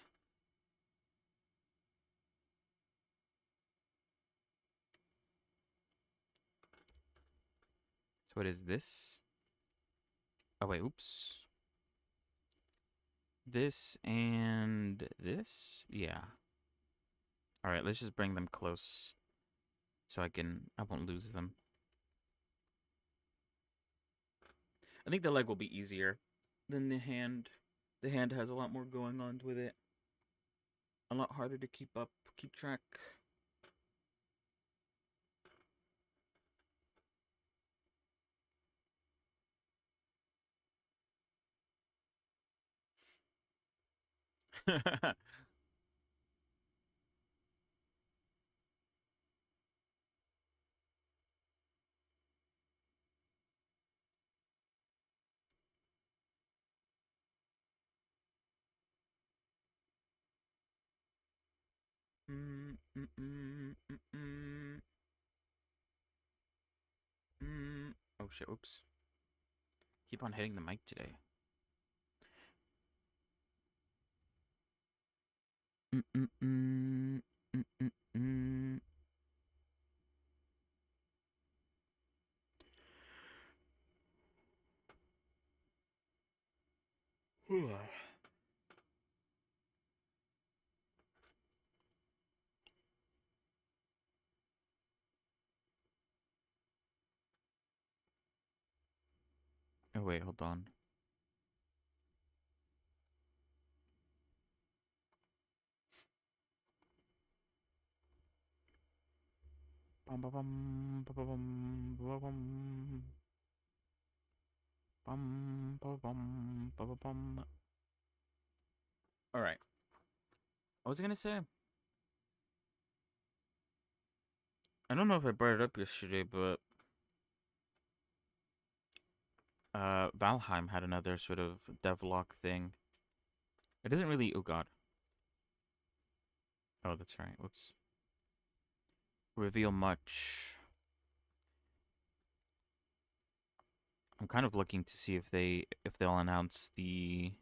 So what is this? Oh wait, oops. This and this? Yeah. All right, let's just bring them close so I won't lose them. I think the leg will be easier than the hand. The hand has a lot more going on with it. A lot harder to keep track. Mm, mm, mm, mm, mm, mm. Oh shit, oops. Keep on hitting the mic today. Mm, mm, mm, mm, mm, mm. Oh wait, hold on. Bum, ba, bum, ba, ba, bum, ba, bum. Bum, ba, bum, ba, ba, bum. All right. What was I gonna say? I don't know if I brought it up yesterday, but Valheim had another sort of devlog thing. It doesn't really. Oh god. Oh, that's right. Whoops. Reveal much. I'm kind of looking to see if they'll announce a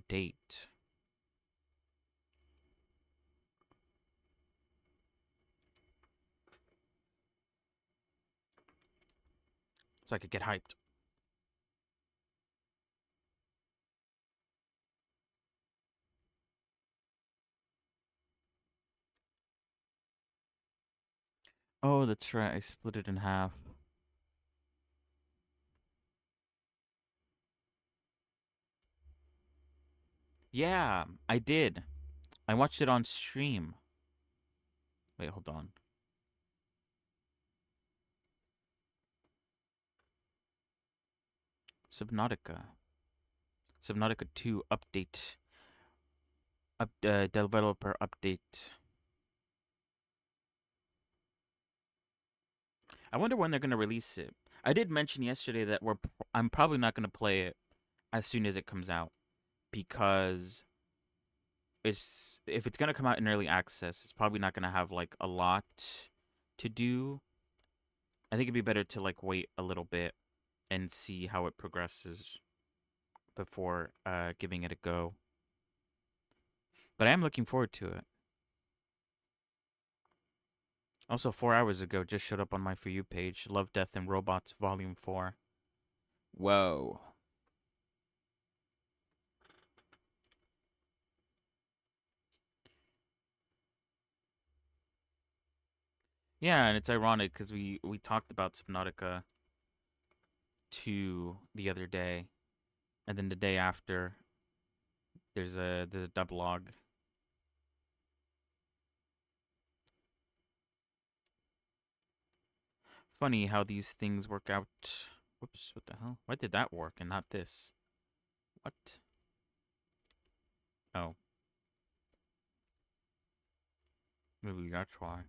date. So I could get hyped. Oh, that's right. I split it in half. Yeah, I did. I watched it on stream. Wait, hold on. Subnautica. Subnautica 2 update. Developer update. I wonder when they're gonna release it. I did mention yesterday that I'm probably not gonna play it as soon as it comes out because if it's gonna come out in early access, it's probably not gonna have like a lot to do. I think it'd be better to like wait a little bit and see how it progresses before giving it a go. But I am looking forward to it. Also, 4 hours ago, just showed up on my For You page. Love, Death, and Robots, Volume 4. Whoa. Yeah, and it's ironic because we talked about Subnautica 2 the other day, and then the day after, there's a dublog. Funny how these things work out. Whoops, what the hell? Why did that work and not this? What? Oh, maybe that's why.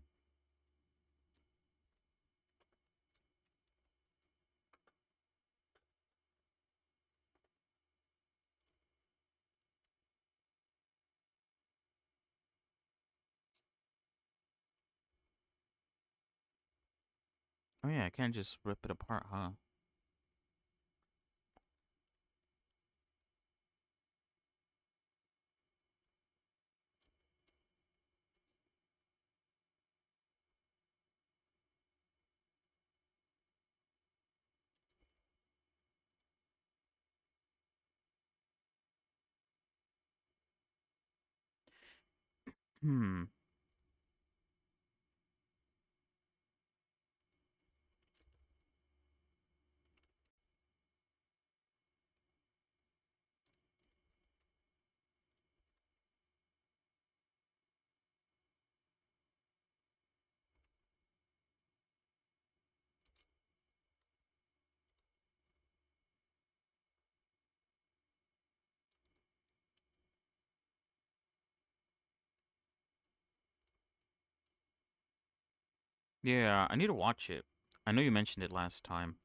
Oh yeah, I can't just rip it apart, huh? Hmm. Yeah, I need to watch it. I know you mentioned it last time.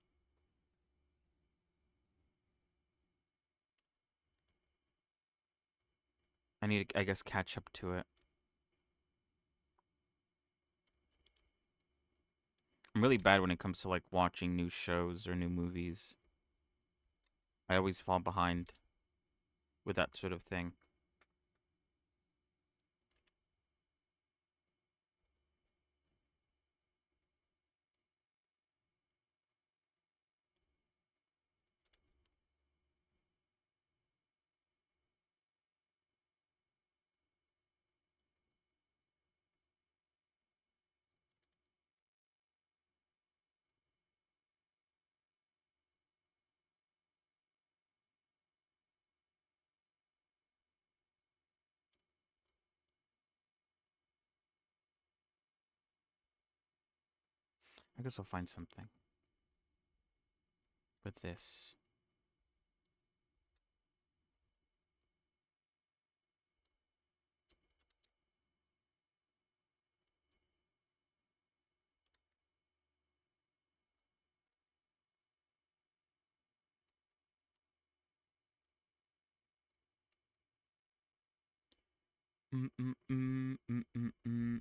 I need to, I guess, catch up to it. I'm really bad when it comes to like watching new shows or new movies. I always fall behind with that sort of thing. I guess I'll find something with this. Mm mm mm mm mm mm.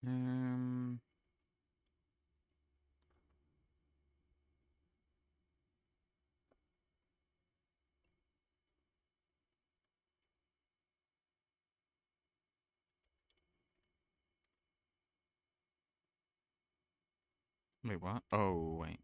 Um, wait, what? Oh, wait.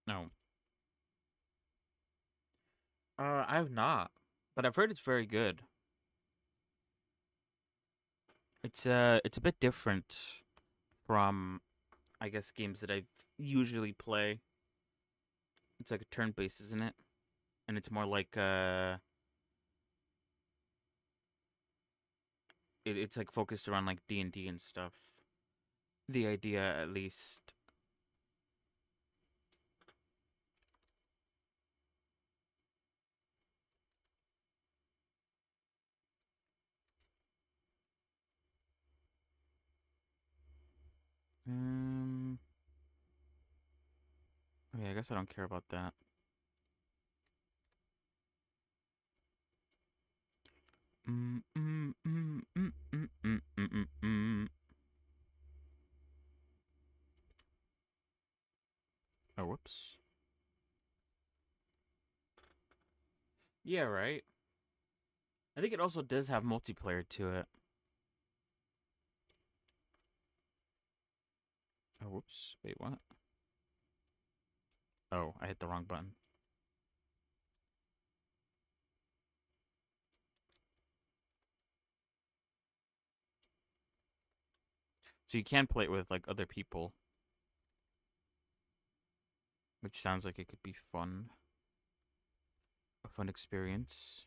No. I have not, but I've heard it's very good. It's a bit different from, I guess, games that I usually play. It's like a turn-based, isn't it? And it's more like it's like focused around like D&D and stuff. The idea, at least. Um. Okay, I guess I don't care about that. Mm, mm, mm, mm, mm, mm, mm, mm, mm. Oh, whoops. Yeah, right. I think it also does have multiplayer to it. Oh, whoops. Wait, what? Oh, I hit the wrong button. So you can play it with like other people, which sounds like it could be fun. A fun experience.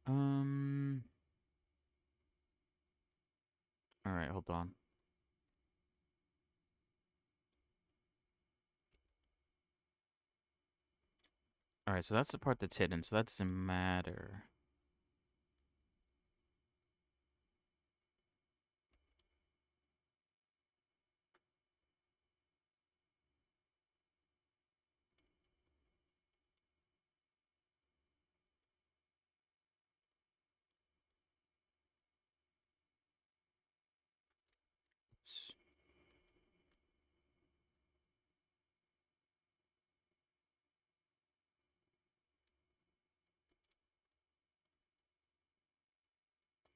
Um. All right, hold on. All right, so that's the part that's hidden, so that doesn't matter. Oops.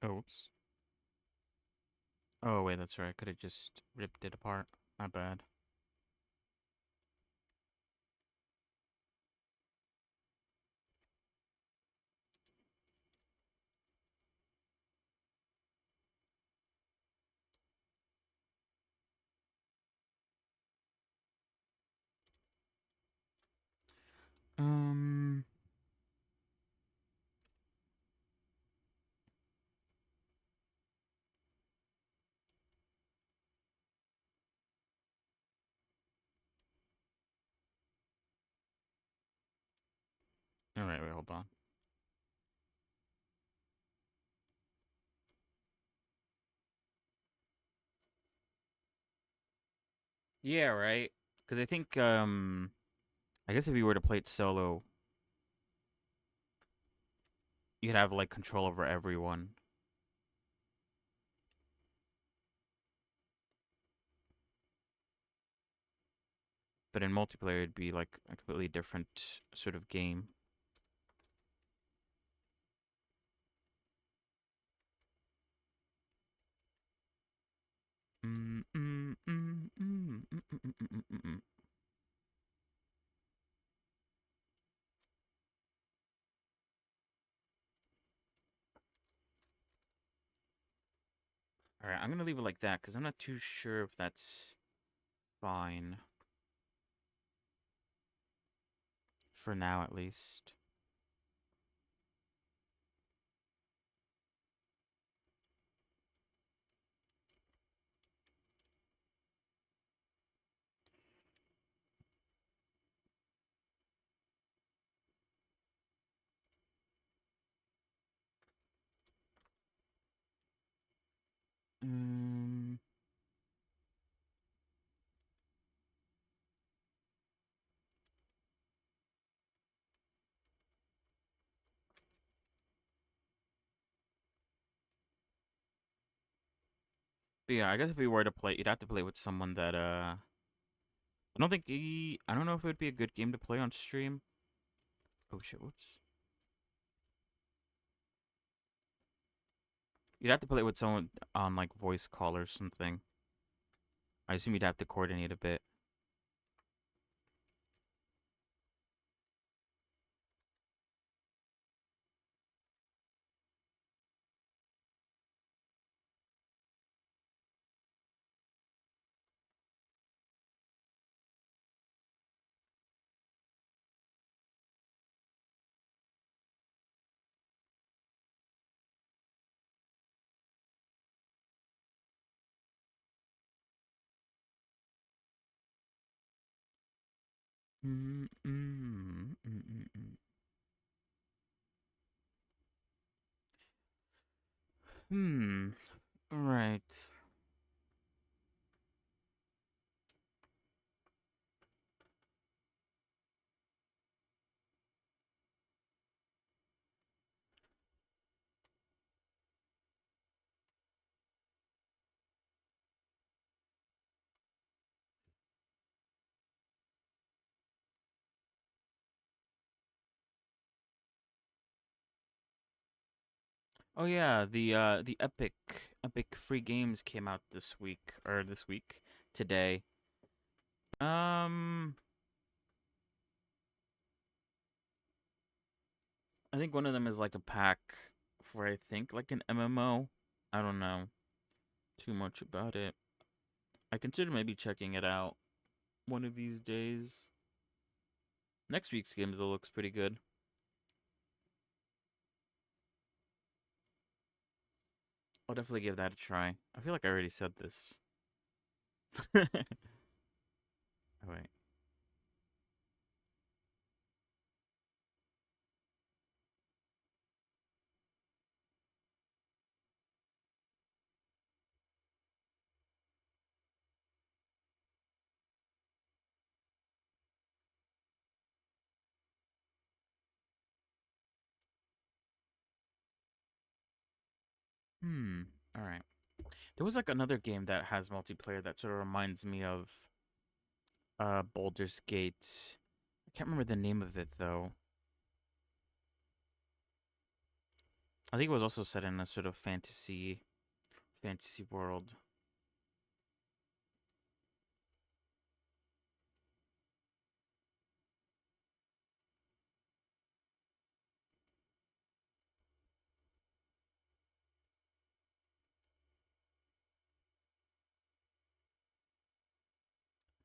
Oops. Oh, wait, that's right. I could have just ripped it apart. My bad. Um. All right, wait, hold on. Yeah, right. Because I think I guess if you were to play it solo, you'd have like control over everyone. But in multiplayer, it'd be like a completely different sort of game. Mm, mm, mm, mm, mm, mm, mm, mm, mm, mm. All right, I'm gonna leave it like that because I'm not too sure if that's fine for now, at least. Um, but yeah, I guess if we were to play, you'd have to play with someone that I don't think I don't know if it would be a good game to play on stream. Oh shit! Whoops. You'd have to play with someone on like voice call or something. I assume you'd have to coordinate a bit. Mm, mm, mm, mm, mm. Hmm. Right. Oh yeah, the Epic free games came out this week today. Um, I think one of them is like a pack for I think like an MMO. I don't know too much about it. I consider maybe checking it out one of these days. Next week's game though looks pretty good. I'll definitely give that a try. I feel like I already said this. Oh wait. Hmm. All right. There was like another game that has multiplayer that sort of reminds me of Baldur's Gate. I can't remember the name of it though. I think it was also set in a sort of fantasy world.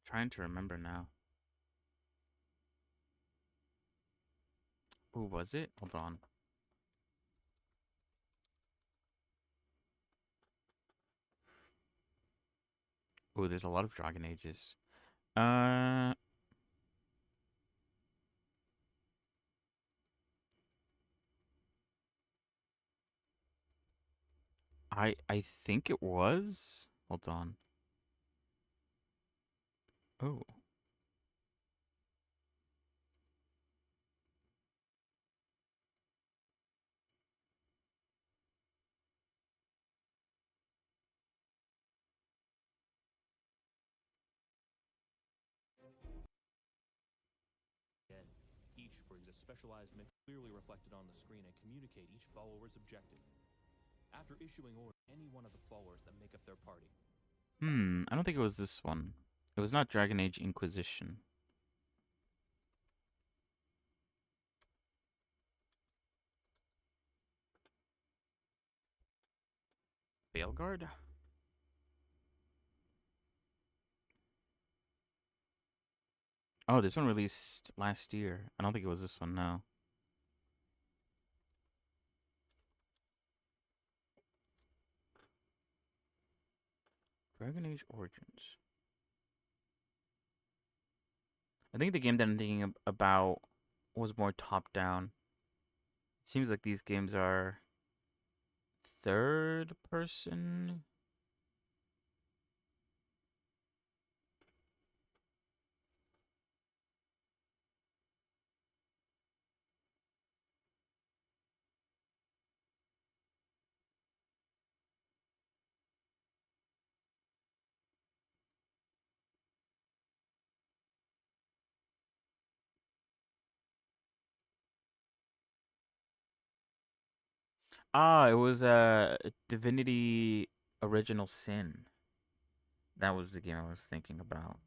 Trying to remember now. Who was it? Hold on. Oh, there's a lot of Dragon Ages. Uh, I think it was. Hold on. Oh, Again, each brings a specialized mission clearly reflected on the screen and communicate each follower's objective. After issuing order, any one of the followers that make up their party. I don't think it was this one. It was not Dragon Age Inquisition. Veilguard? Oh, this one released last year. I don't think it was this one, no. Dragon Age Origins. I think the game that I'm thinking about was more top down. It seems like these games are third person. Ah, it was Divinity Original Sin. That was the game I was thinking about.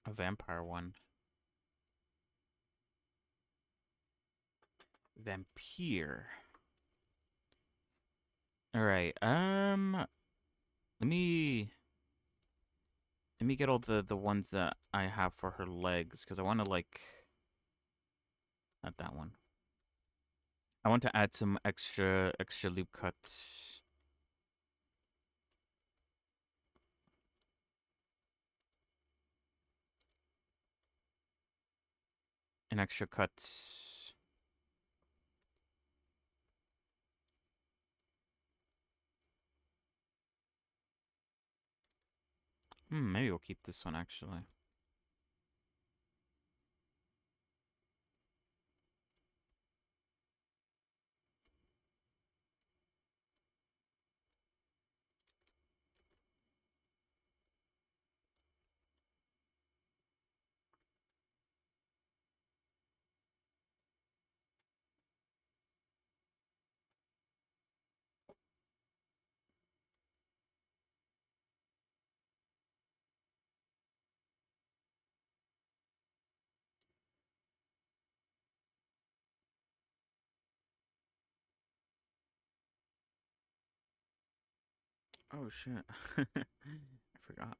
A vampire one. Vampire. All right. Let me get all the ones that I have for her legs because I want to like not that one. I want to add some extra loop cuts and extra cuts. Maybe we'll keep this one actually. Oh shit. I forgot.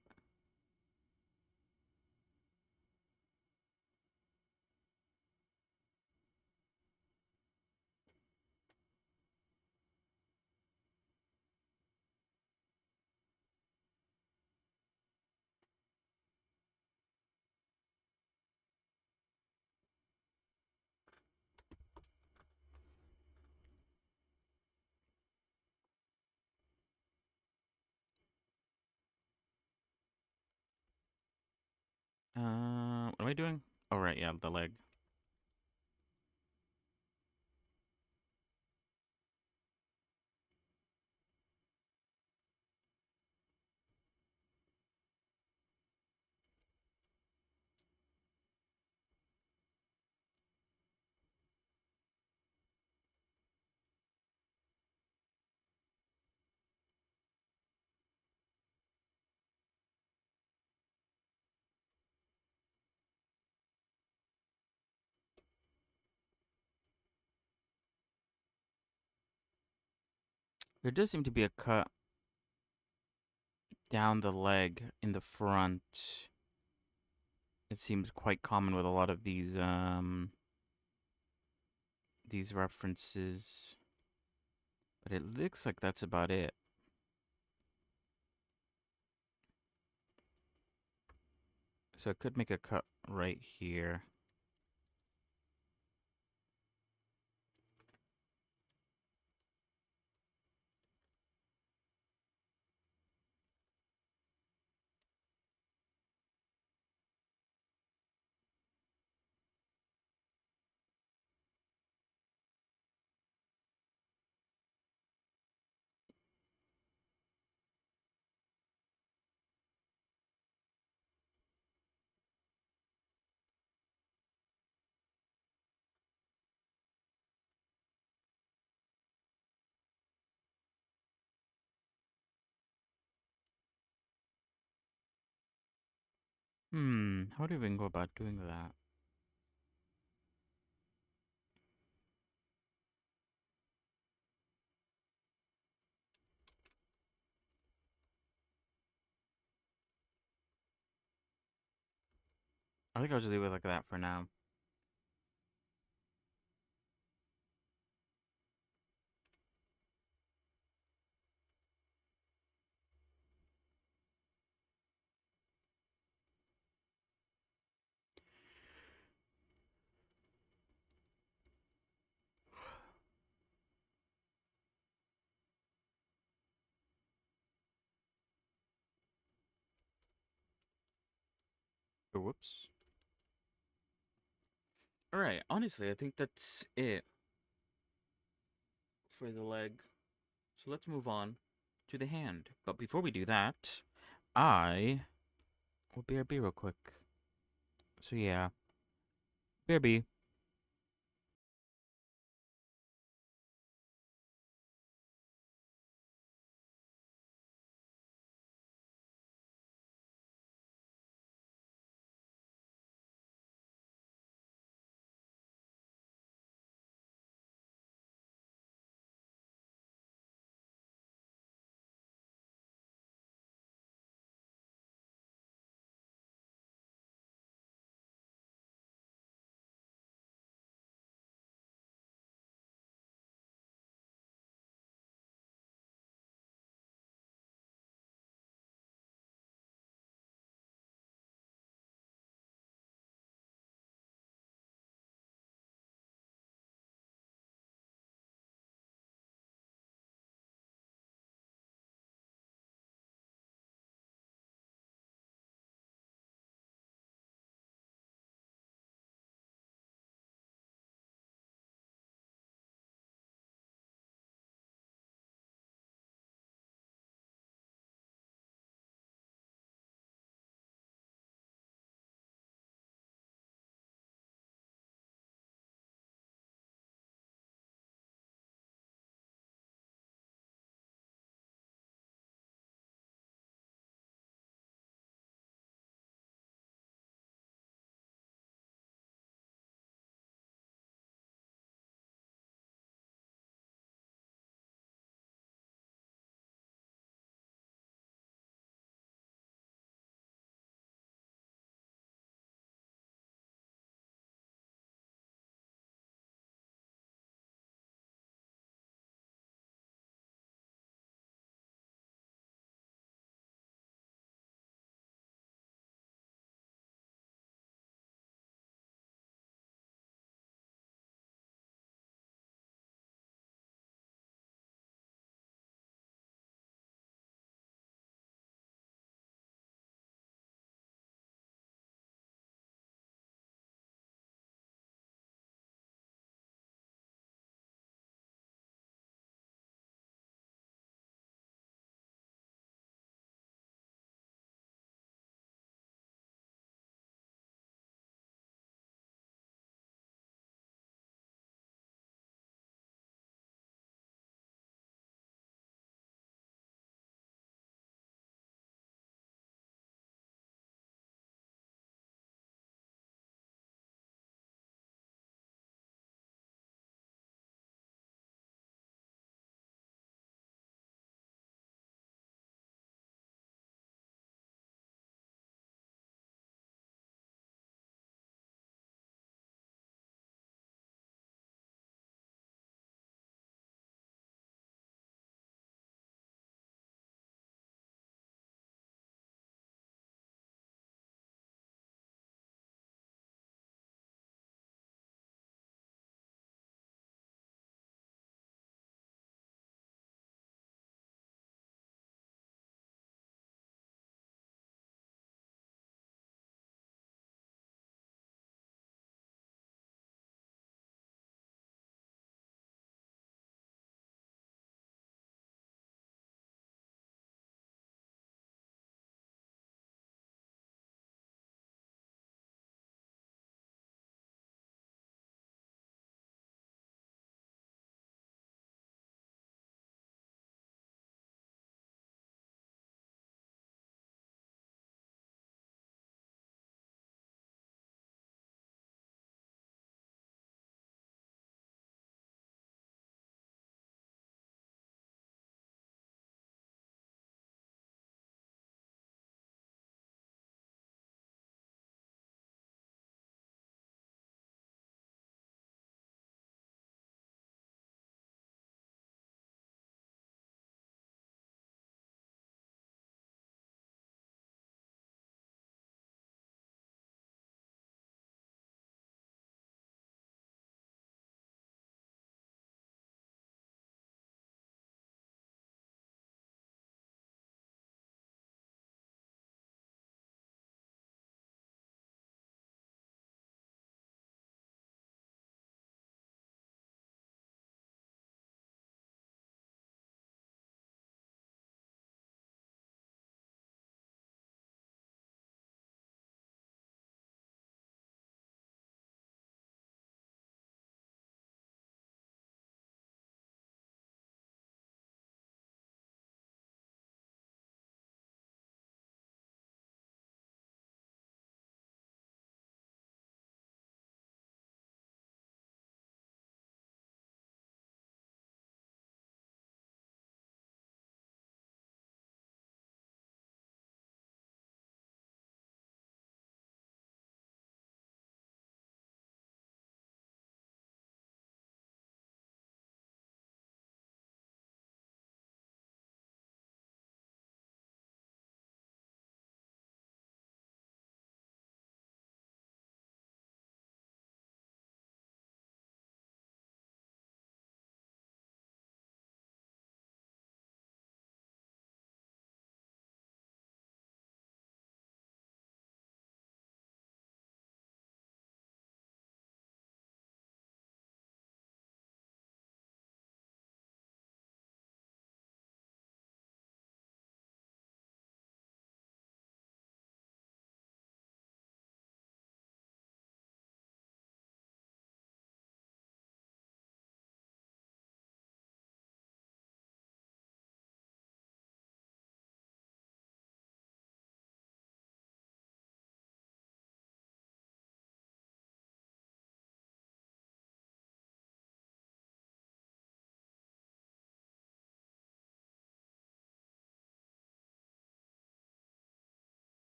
What am I doing? Oh, right, yeah, the leg. There does seem to be a cut down the leg in the front. It seems quite common with a lot of these references. But it looks like that's about it. So I could make a cut right here. How do we even go about doing that? I think I'll just leave it like that for now. Oh, whoops. Alright, honestly, I think that's it for the leg. So let's move on to the hand. But before we do that, I will BRB real quick. So yeah, BRB.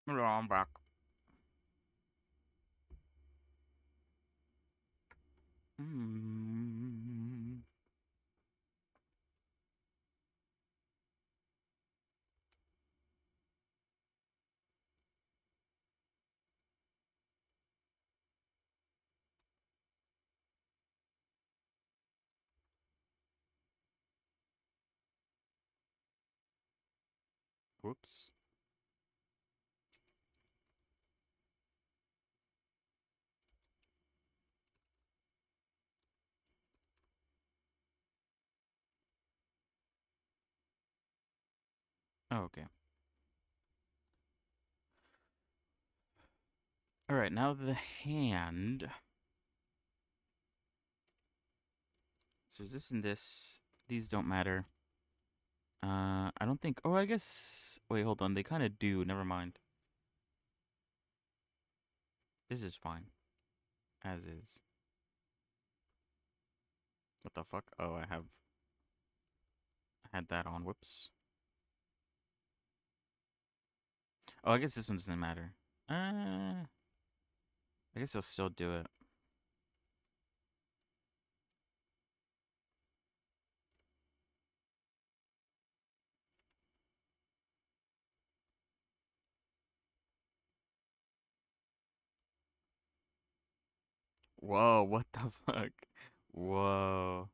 Hello, I'm back. Mm. Whoops. Oh, okay. All right, now the hand. So is this and this? These don't matter. I don't think. Oh, I guess. Wait, hold on. They kind of do. Never mind. This is fine, as is. What the fuck? Oh, I had that on. Whoops. Oh, I guess this one doesn't matter. I guess I'll still do it. Whoa, what the fuck? Whoa.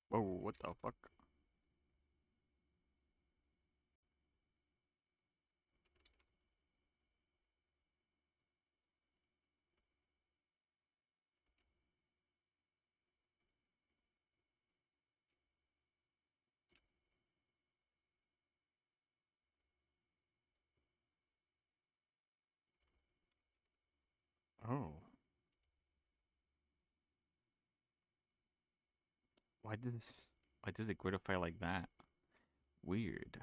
Whoa, what the fuck? Oh. Why does this why does it gridify like that? Weird.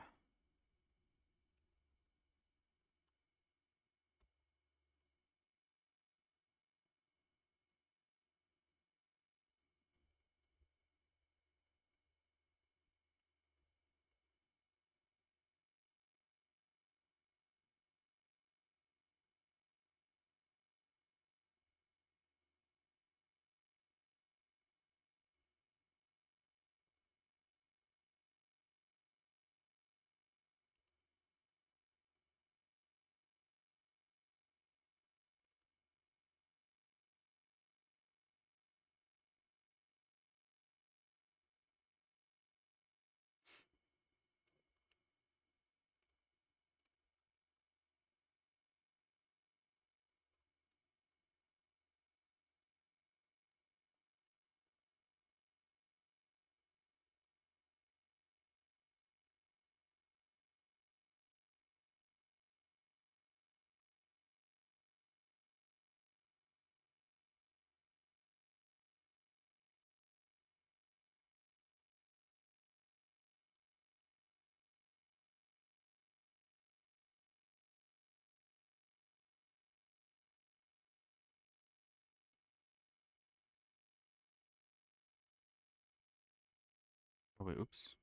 Oh wait, oops.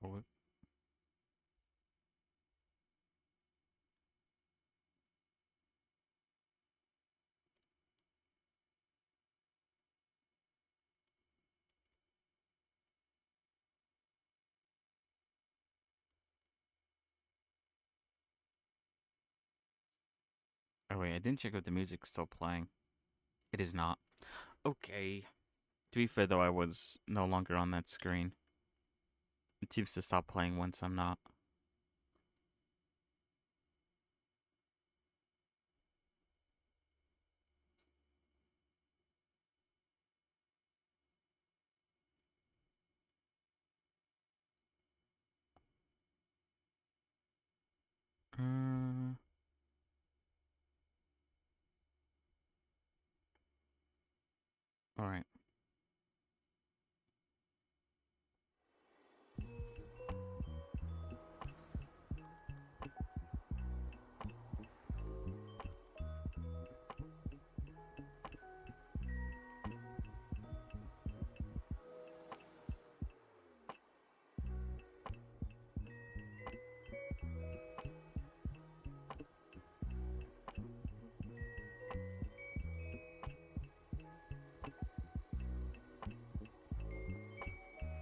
Oh, oh wait, I didn't check if the music's still playing. It is not. Okay. To be fair though, I was no longer on that screen. It seems to stop playing once I'm not. Uh, Alright.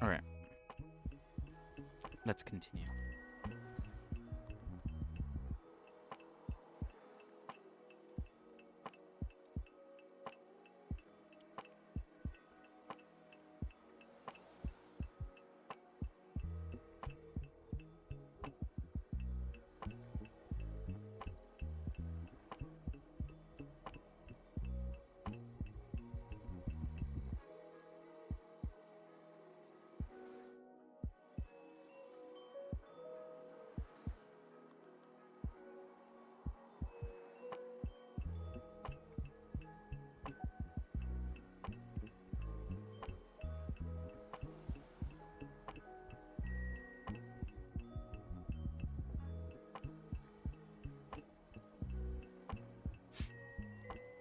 Alright. Let's continue.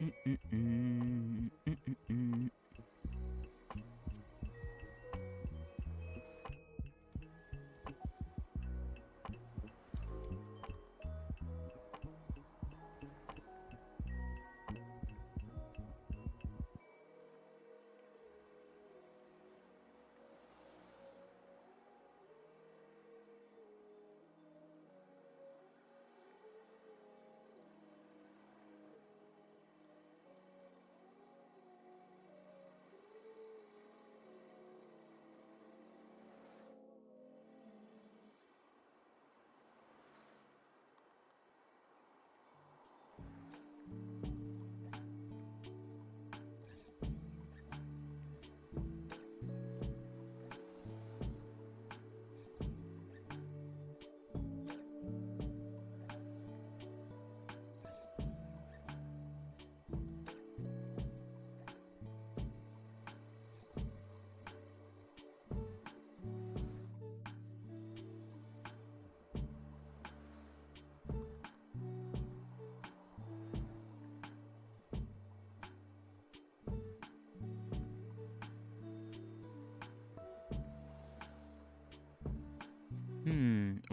Mm-mm-mm, mm-mm-mm.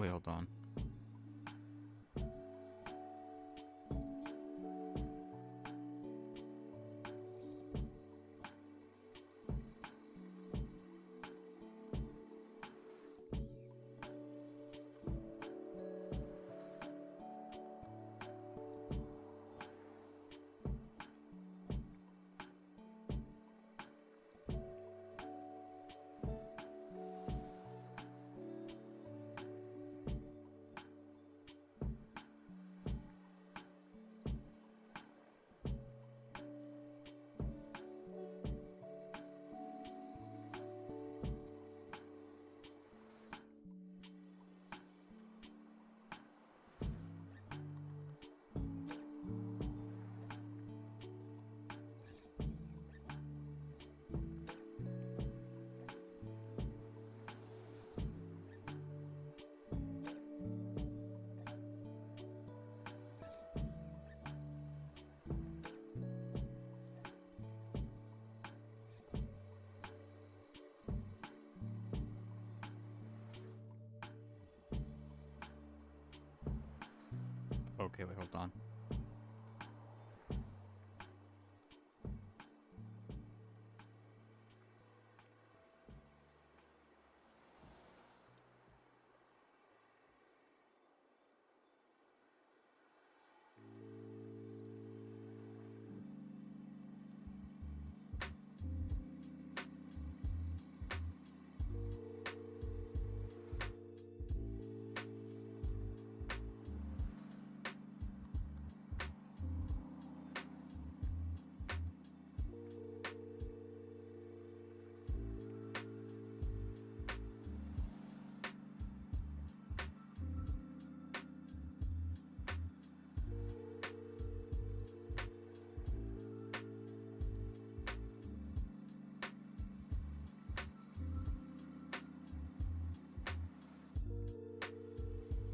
Wait, hold on. Okay, wait, hold on.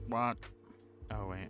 What? Oh, wait.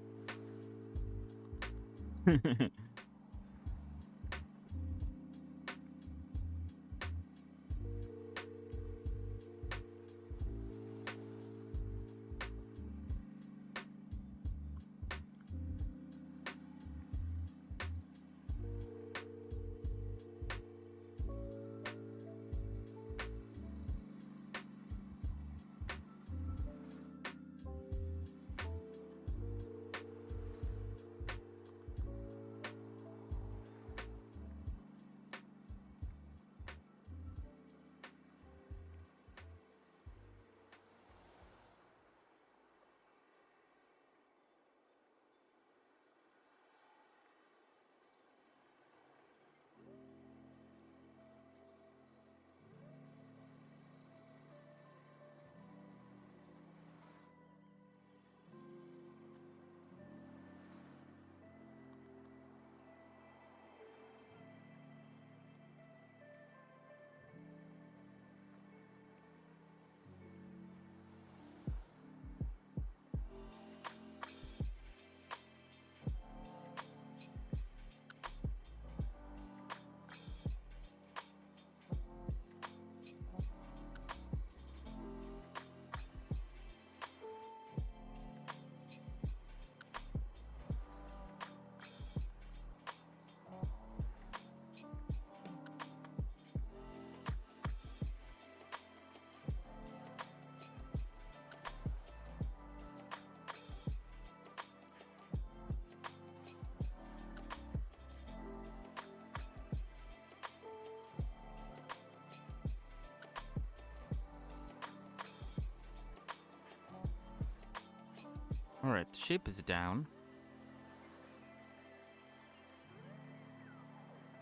Alright, the shape is down.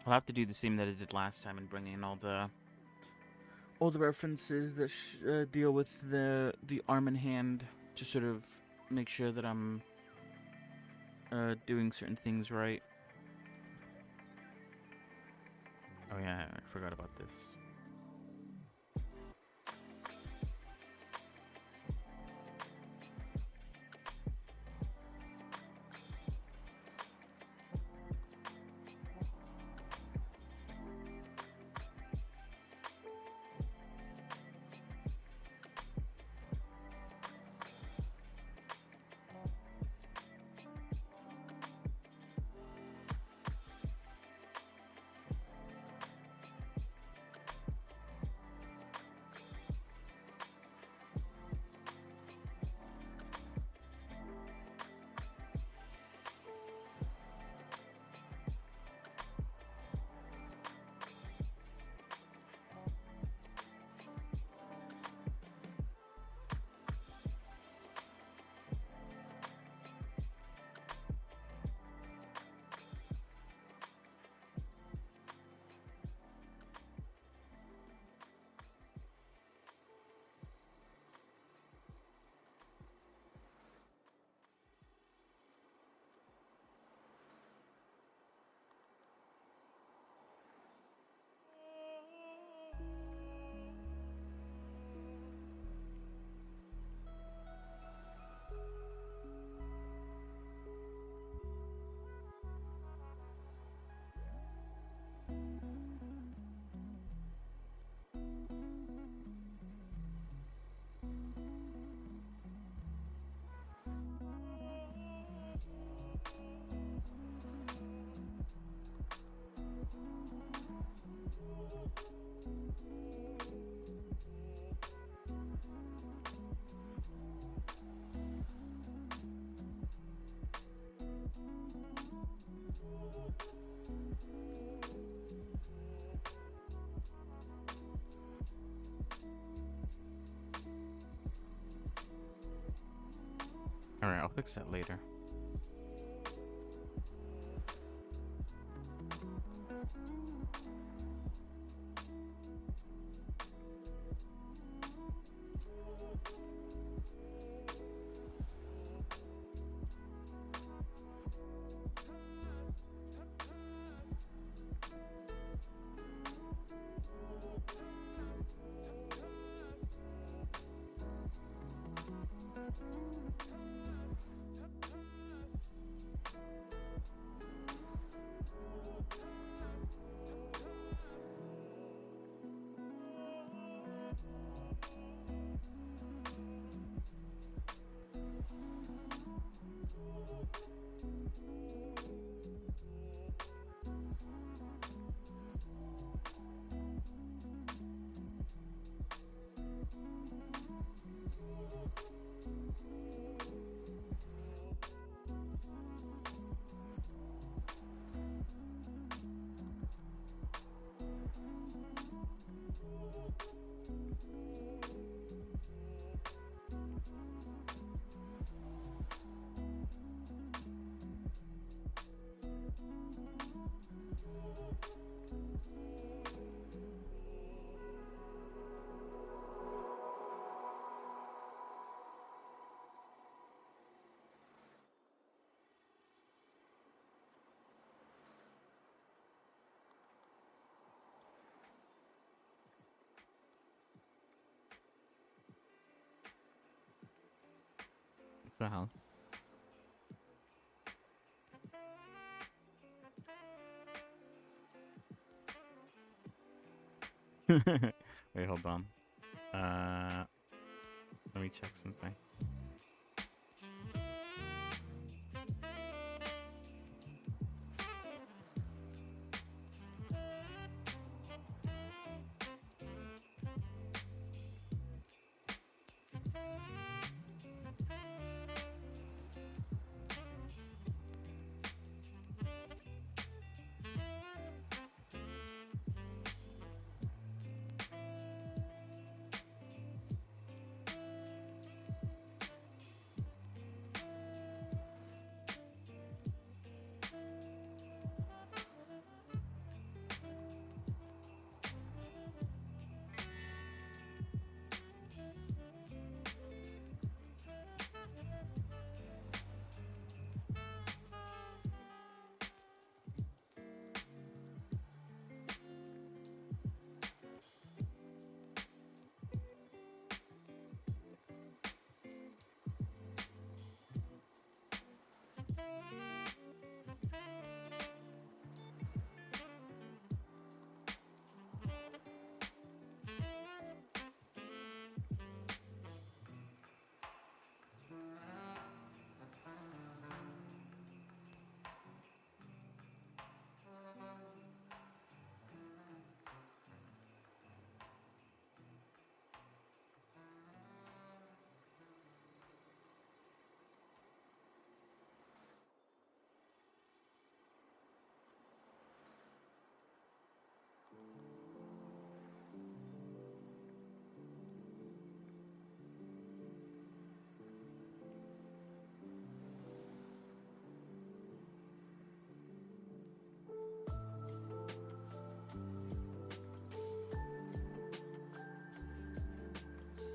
I'll have to do the same that I did last time and bring in all the references that deal with the arm and hand to sort of make sure that I'm doing certain things right. Oh yeah, I forgot about this. Alright, I'll fix that later. What the hell? Wait, hold on. Let me check something.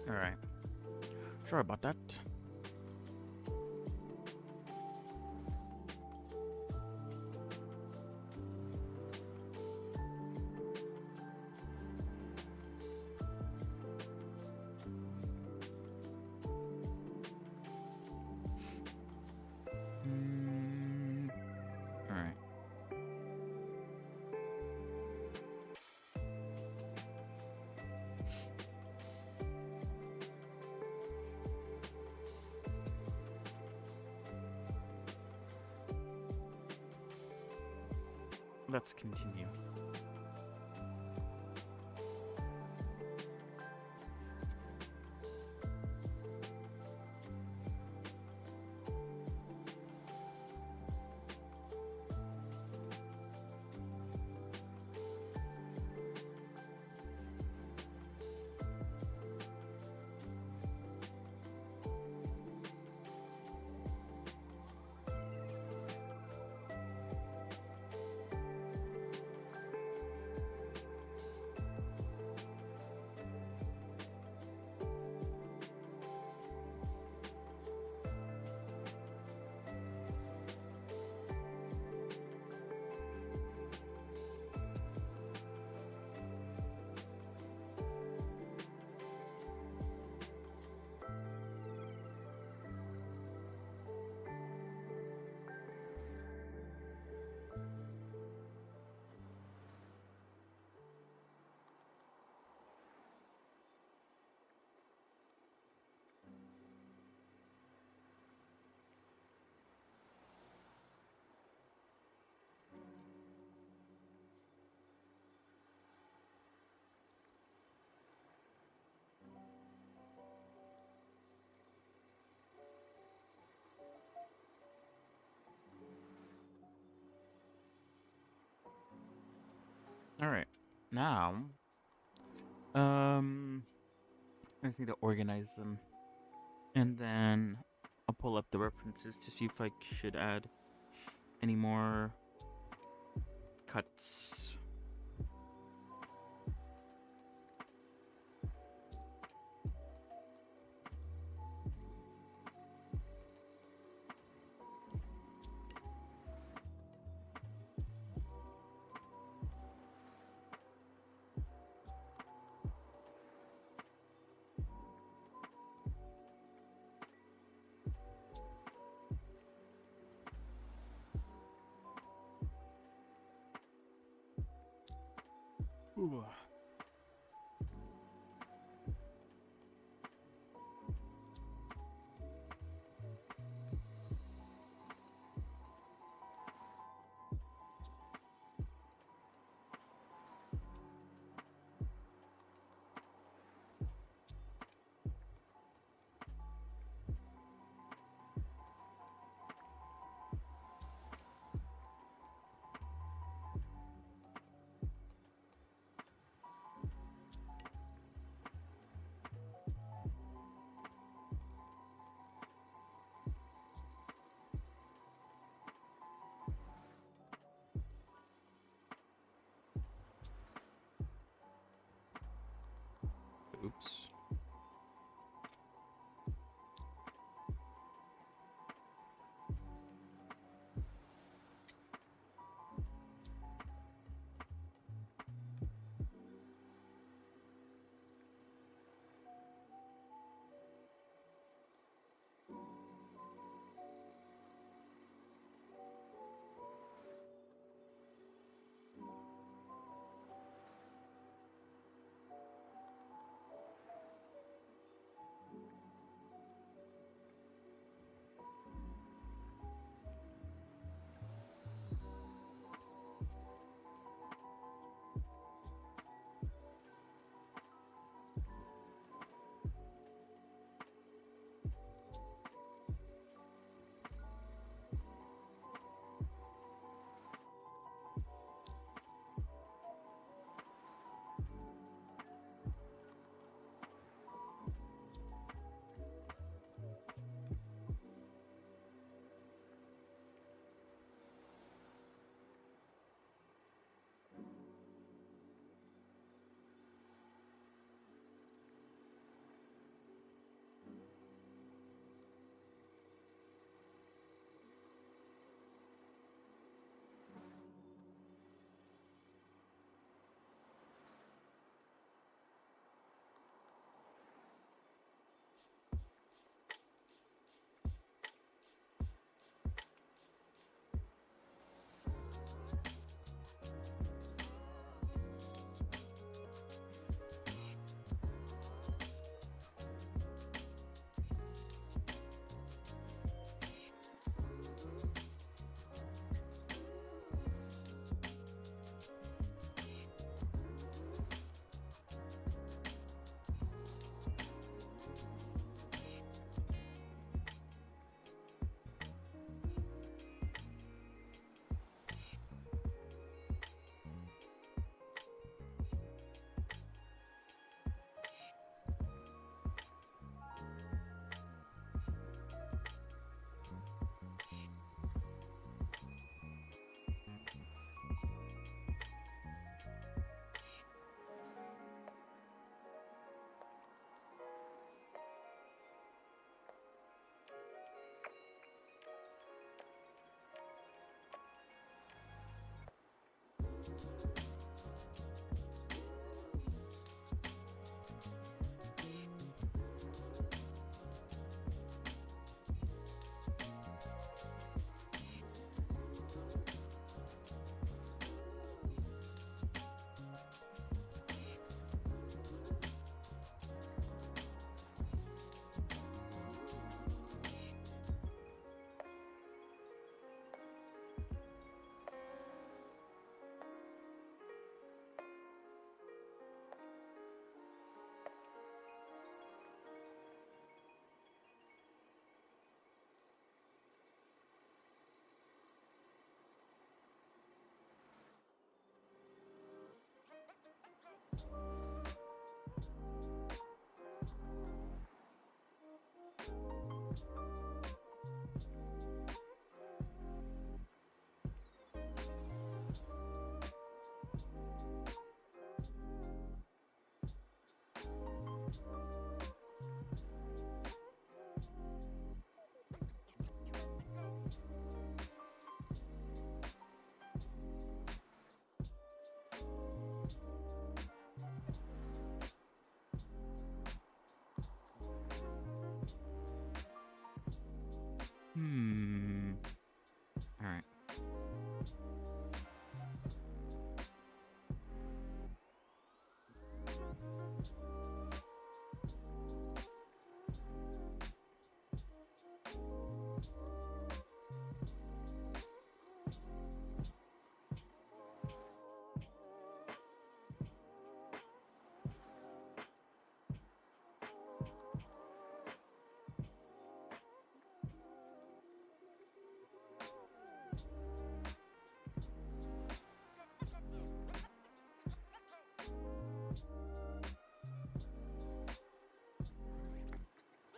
Alright. Sorry about that. Alright. Let's continue. All right. Now, um, I just need to organize them, and then I'll pull up the references to see if I should add any more cuts. Ooh. Oops.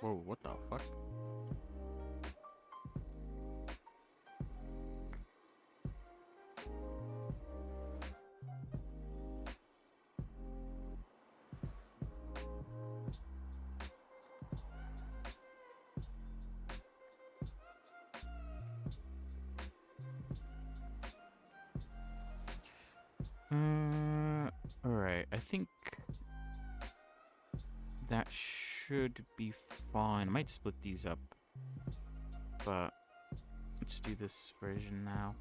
Whoa, what the fuck? Alright, I think that should be fine. I might split these up, but let's do this version now.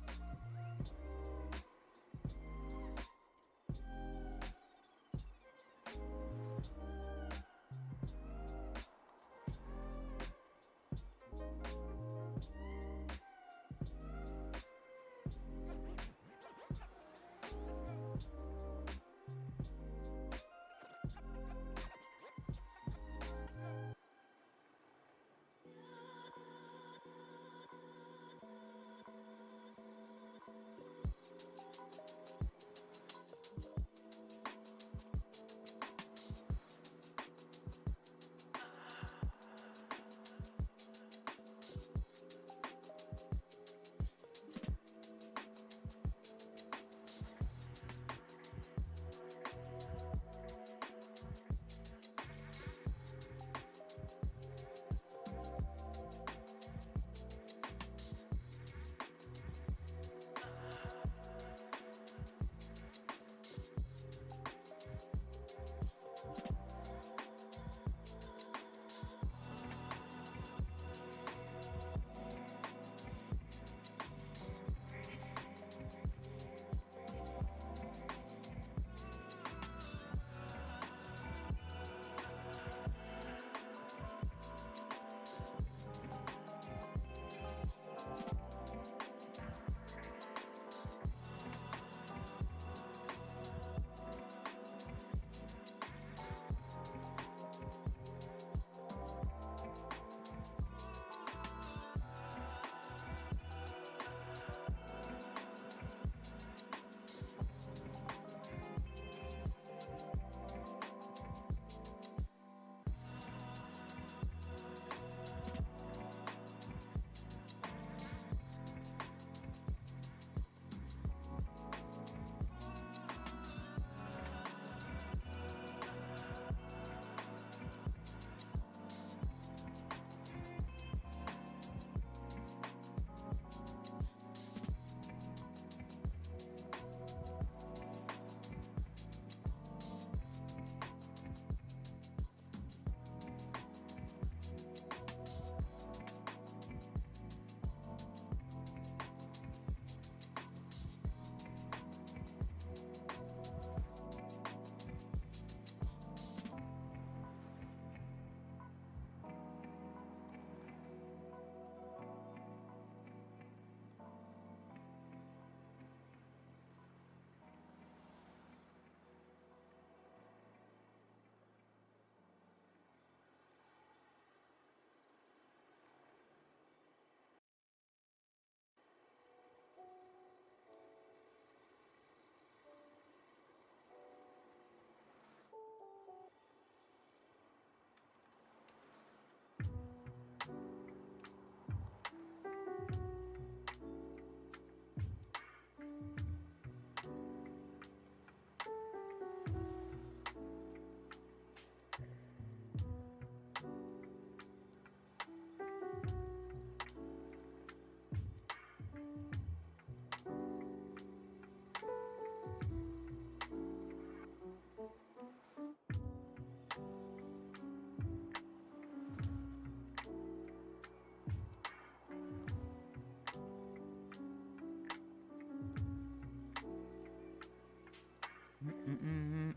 Mm-mm-mm.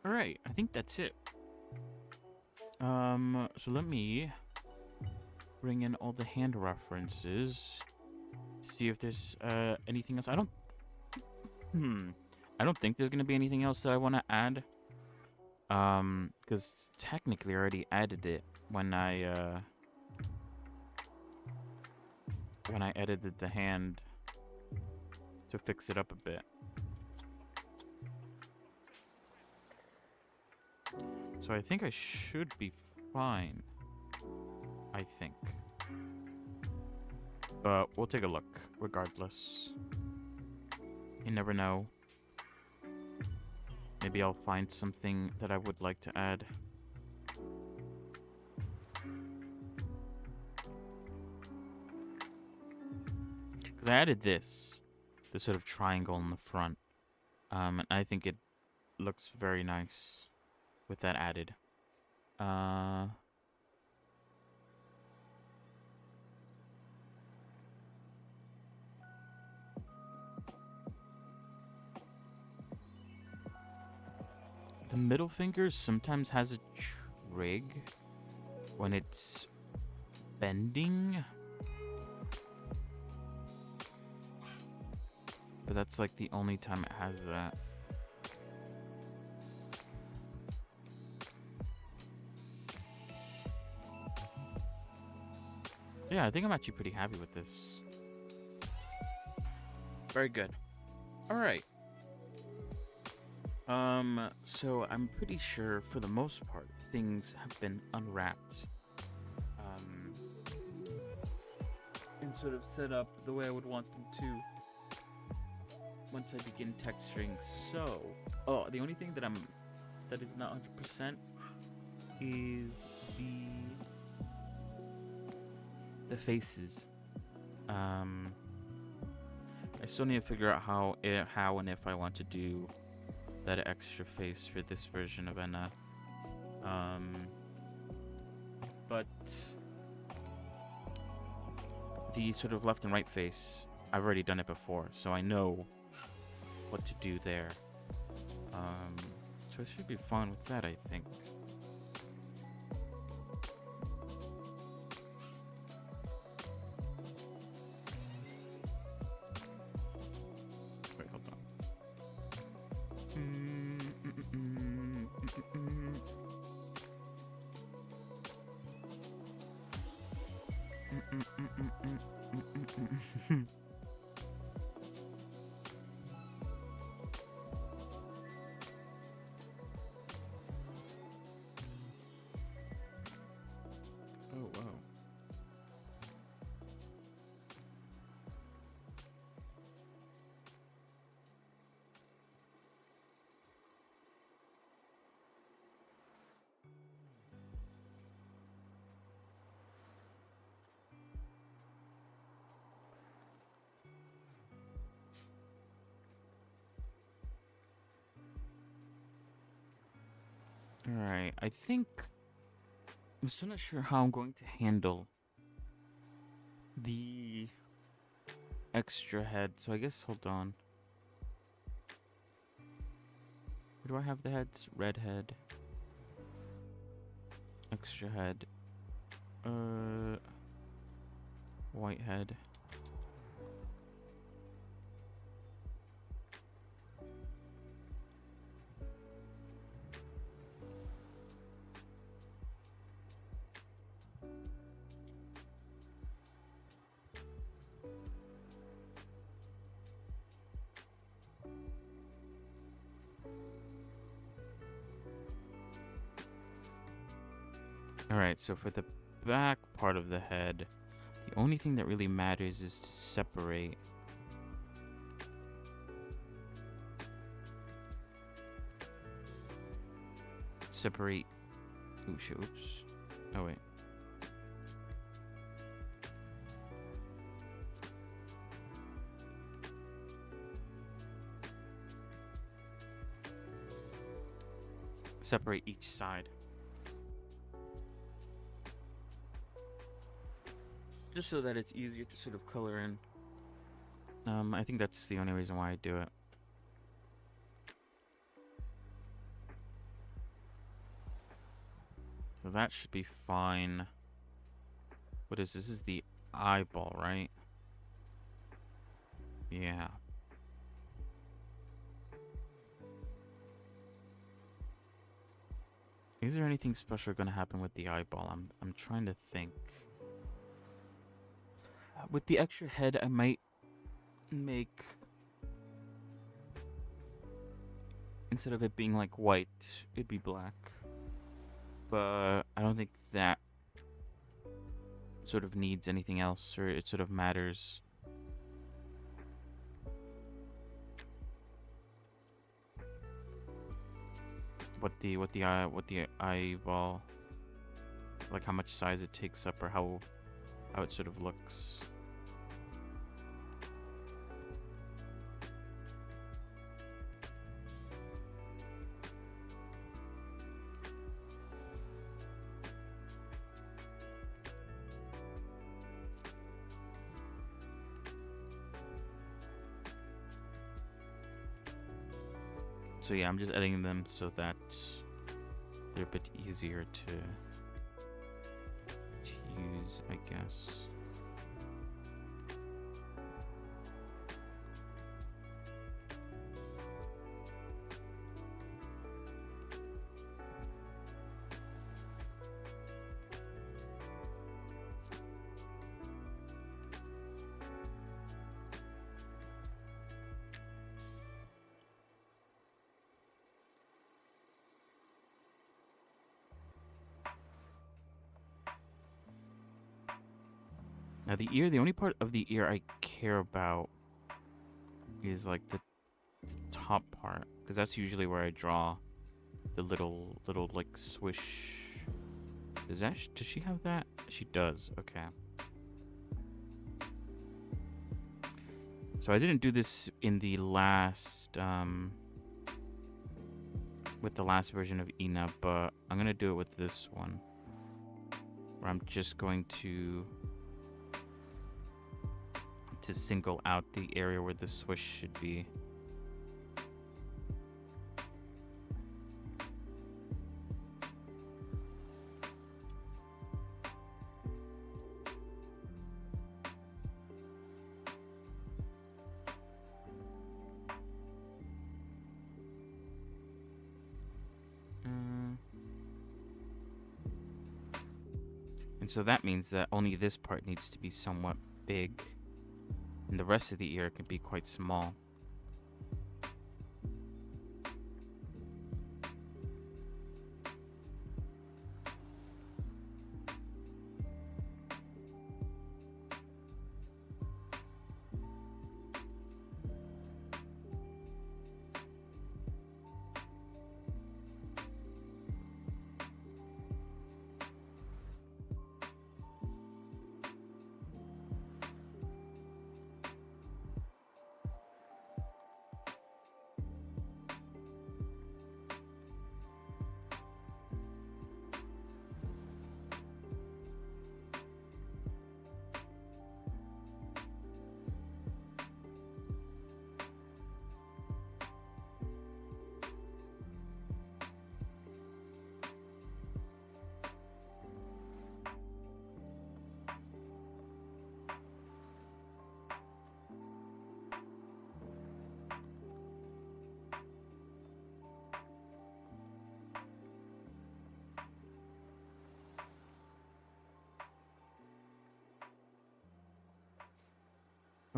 Alright, I think that's it. So let me bring in all the hand references to see if there's anything else. I don't think there's gonna be anything else that I want to add. Because technically I already added it when I edited the hand to fix it up a bit. So I think I should be fine. I think. But we'll take a look, regardless. You never know. Maybe I'll find something that I would like to add. Because I added this sort of triangle in the front. And I think it looks very nice with that added. The middle finger sometimes has a trig when it's bending. But that's like the only time it has that. Yeah, I think I'm actually pretty happy with this. Very good. Alright. So I'm pretty sure for the most part things have been unwrapped. And sort of set up the way I would want them to once I begin texturing. So, the only thing that is not 100% is the faces. I still need to figure out how and if I want to do that extra face for this version of ENA. But the sort of left and right face, I've already done it before, so I know what to do there. So I should be fine with that, I think. Wait, hold on. Oh, wow. Alright, I think I'm still not sure how I'm going to handle the extra head, so I guess, hold on. Where do I have the heads? Red head. Extra head. White head. Alright, so for the back part of the head, the only thing that really matters is to separate oops. Oh wait. Separate each side. Just so that it's easier to sort of color in. I think that's the only reason why I do it. So that should be fine. What is this? This is the eyeball, right? Yeah. Is there anything special gonna happen with the eyeball? I'm trying to think. With the extra head, I might make, instead of it being like white, it'd be black. But I don't think that sort of needs anything else, or it sort of matters. What the eyeball, like how much size it takes up, or how it sort of looks. So yeah, I'm just editing them so that they're a bit easier to use, I guess. Now the ear, the only part of the ear I care about is like the top part, because that's usually where I draw the little like swish. Does she have that? She does. Okay. So I didn't do this in the last with the last version of ENA, but I'm gonna do it with this one, where I'm just going to single out the area where the swish should be. And so that means that only this part needs to be somewhat big, and the rest of the ear can be quite small.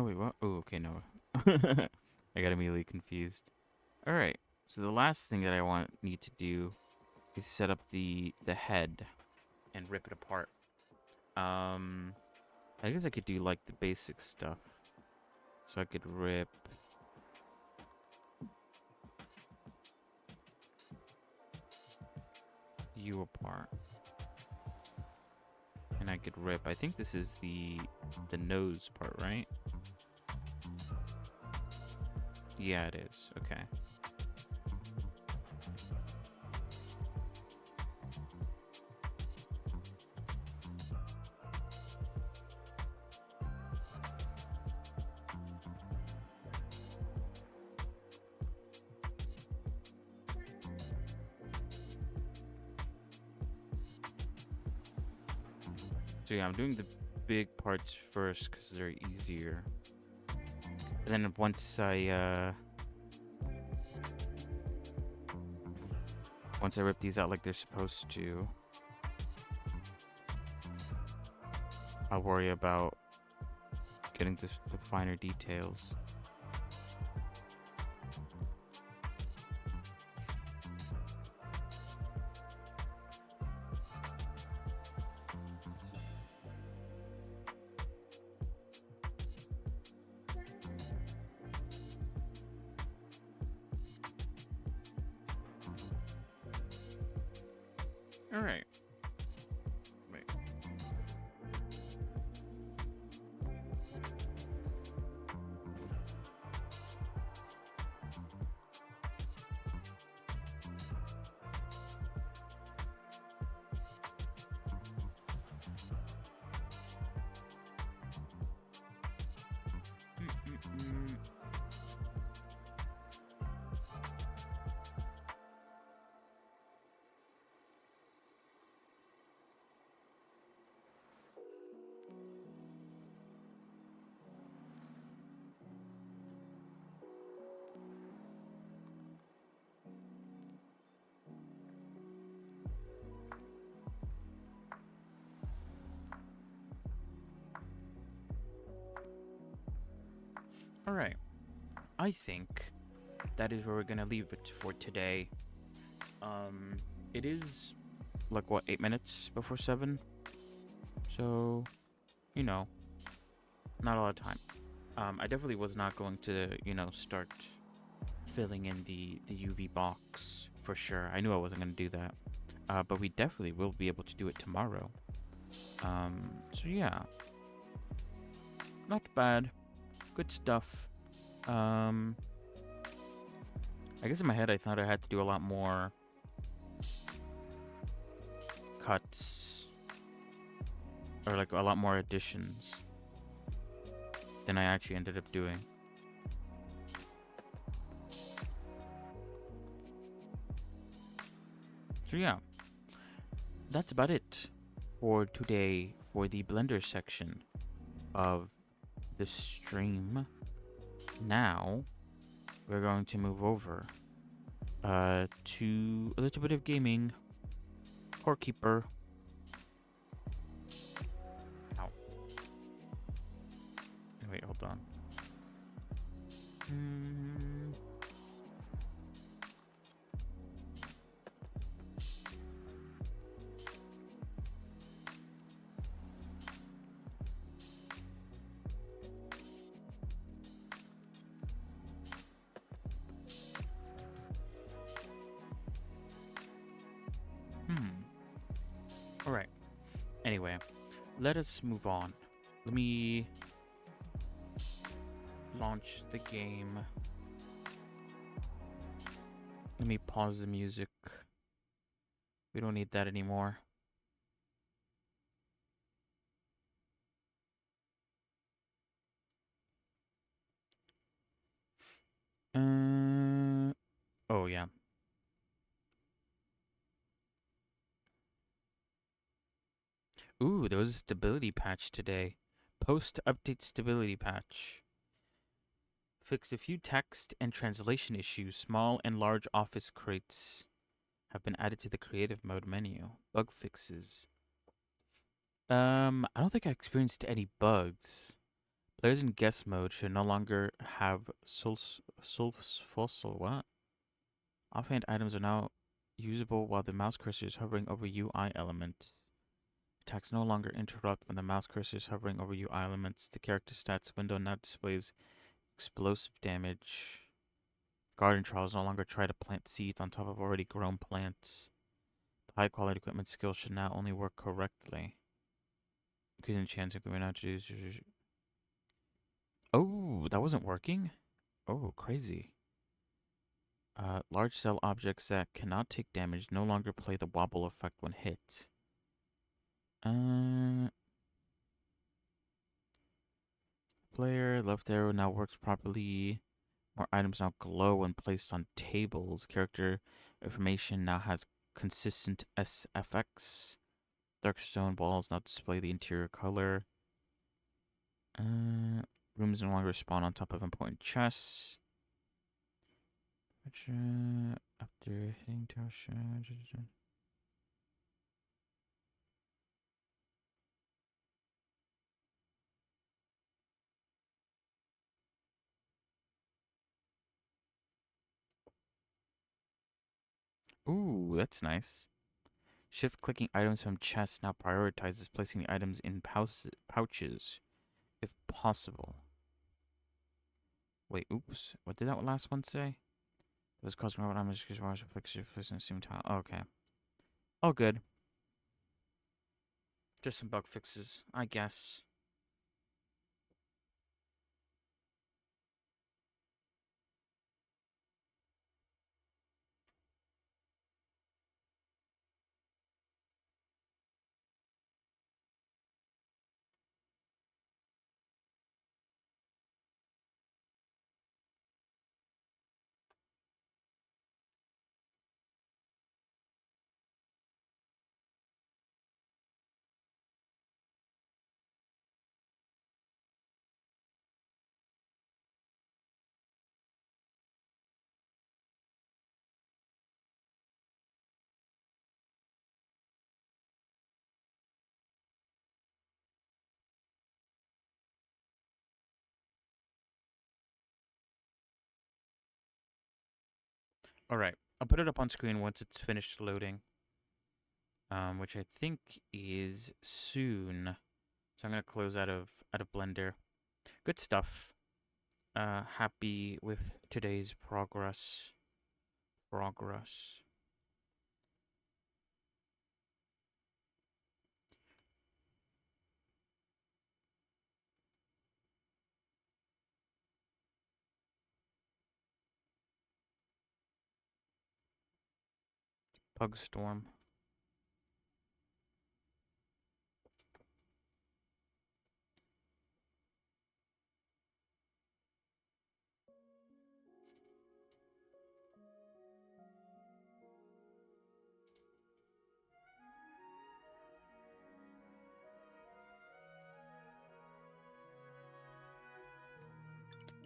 Oh wait, what? Oh, okay, no. I got immediately confused. All right. So the last thing that I need to do is set up the head and rip it apart. I guess I could do like the basic stuff. So I could rip you apart. And I could rip, I think this is the nose part, right? Yeah, it is. Okay. So yeah, I'm doing the big parts first because they're easier. And then once I rip these out like they're supposed to, I'll worry about getting the finer details. All right. Wait. Mm-mm-mm. All right. I think that is where we're gonna leave it for today. It is like what 8 minutes before 7, so you know, not a lot of time. I definitely was not going to start filling in the UV box for sure. I knew I wasn't gonna do that. But we definitely will be able to do it tomorrow. So yeah, not bad, good stuff. Um, I guess in my head I thought I had to do a lot more cuts or like a lot more additions than I actually ended up doing. So yeah, that's about it for today for the Blender section of the stream. Now we're going to move over to a little bit of gaming. Core Keeper. Ow. Wait, hold on. Hmm. All right. Anyway, let us move on. Let me launch the game. Let me pause the music. We don't need that anymore. Oh yeah. Ooh, there was a stability patch today. Post-update stability patch. Fixed a few text and translation issues. Small and large office crates have been added to the creative mode menu. Bug fixes. I don't think I experienced any bugs. Players in guest mode should no longer have fossil what? Offhand items are now usable while the mouse cursor is hovering over UI elements. Attacks no longer interrupt when the mouse cursor is hovering over UI elements. The character stats window now displays explosive damage. Garden trolls no longer try to plant seeds on top of already grown plants. The high quality equipment skill should now only work correctly. Increasing chance of going out to use. Oh, that wasn't working? Oh, crazy. Large cell objects that cannot take damage no longer play the wobble effect when hit. Player left arrow now works properly. More items now glow when placed on tables. Character information now has consistent SFX. Dark stone balls not display the interior color. Rooms no longer spawn on top of important chests. After hitting tower. Ooh, that's nice. Shift clicking items from chests now prioritizes placing the items in pouches, if possible. Wait, oops. What did that last one say? It was causing more damage because wires are placed in the same tile. Oh, okay. All good. Just some bug fixes, I guess. All right. I'll put it up on screen once it's finished loading, which I think is soon. So I'm gonna close out of Blender. Good stuff. Happy with today's progress. Progress. Pug storm.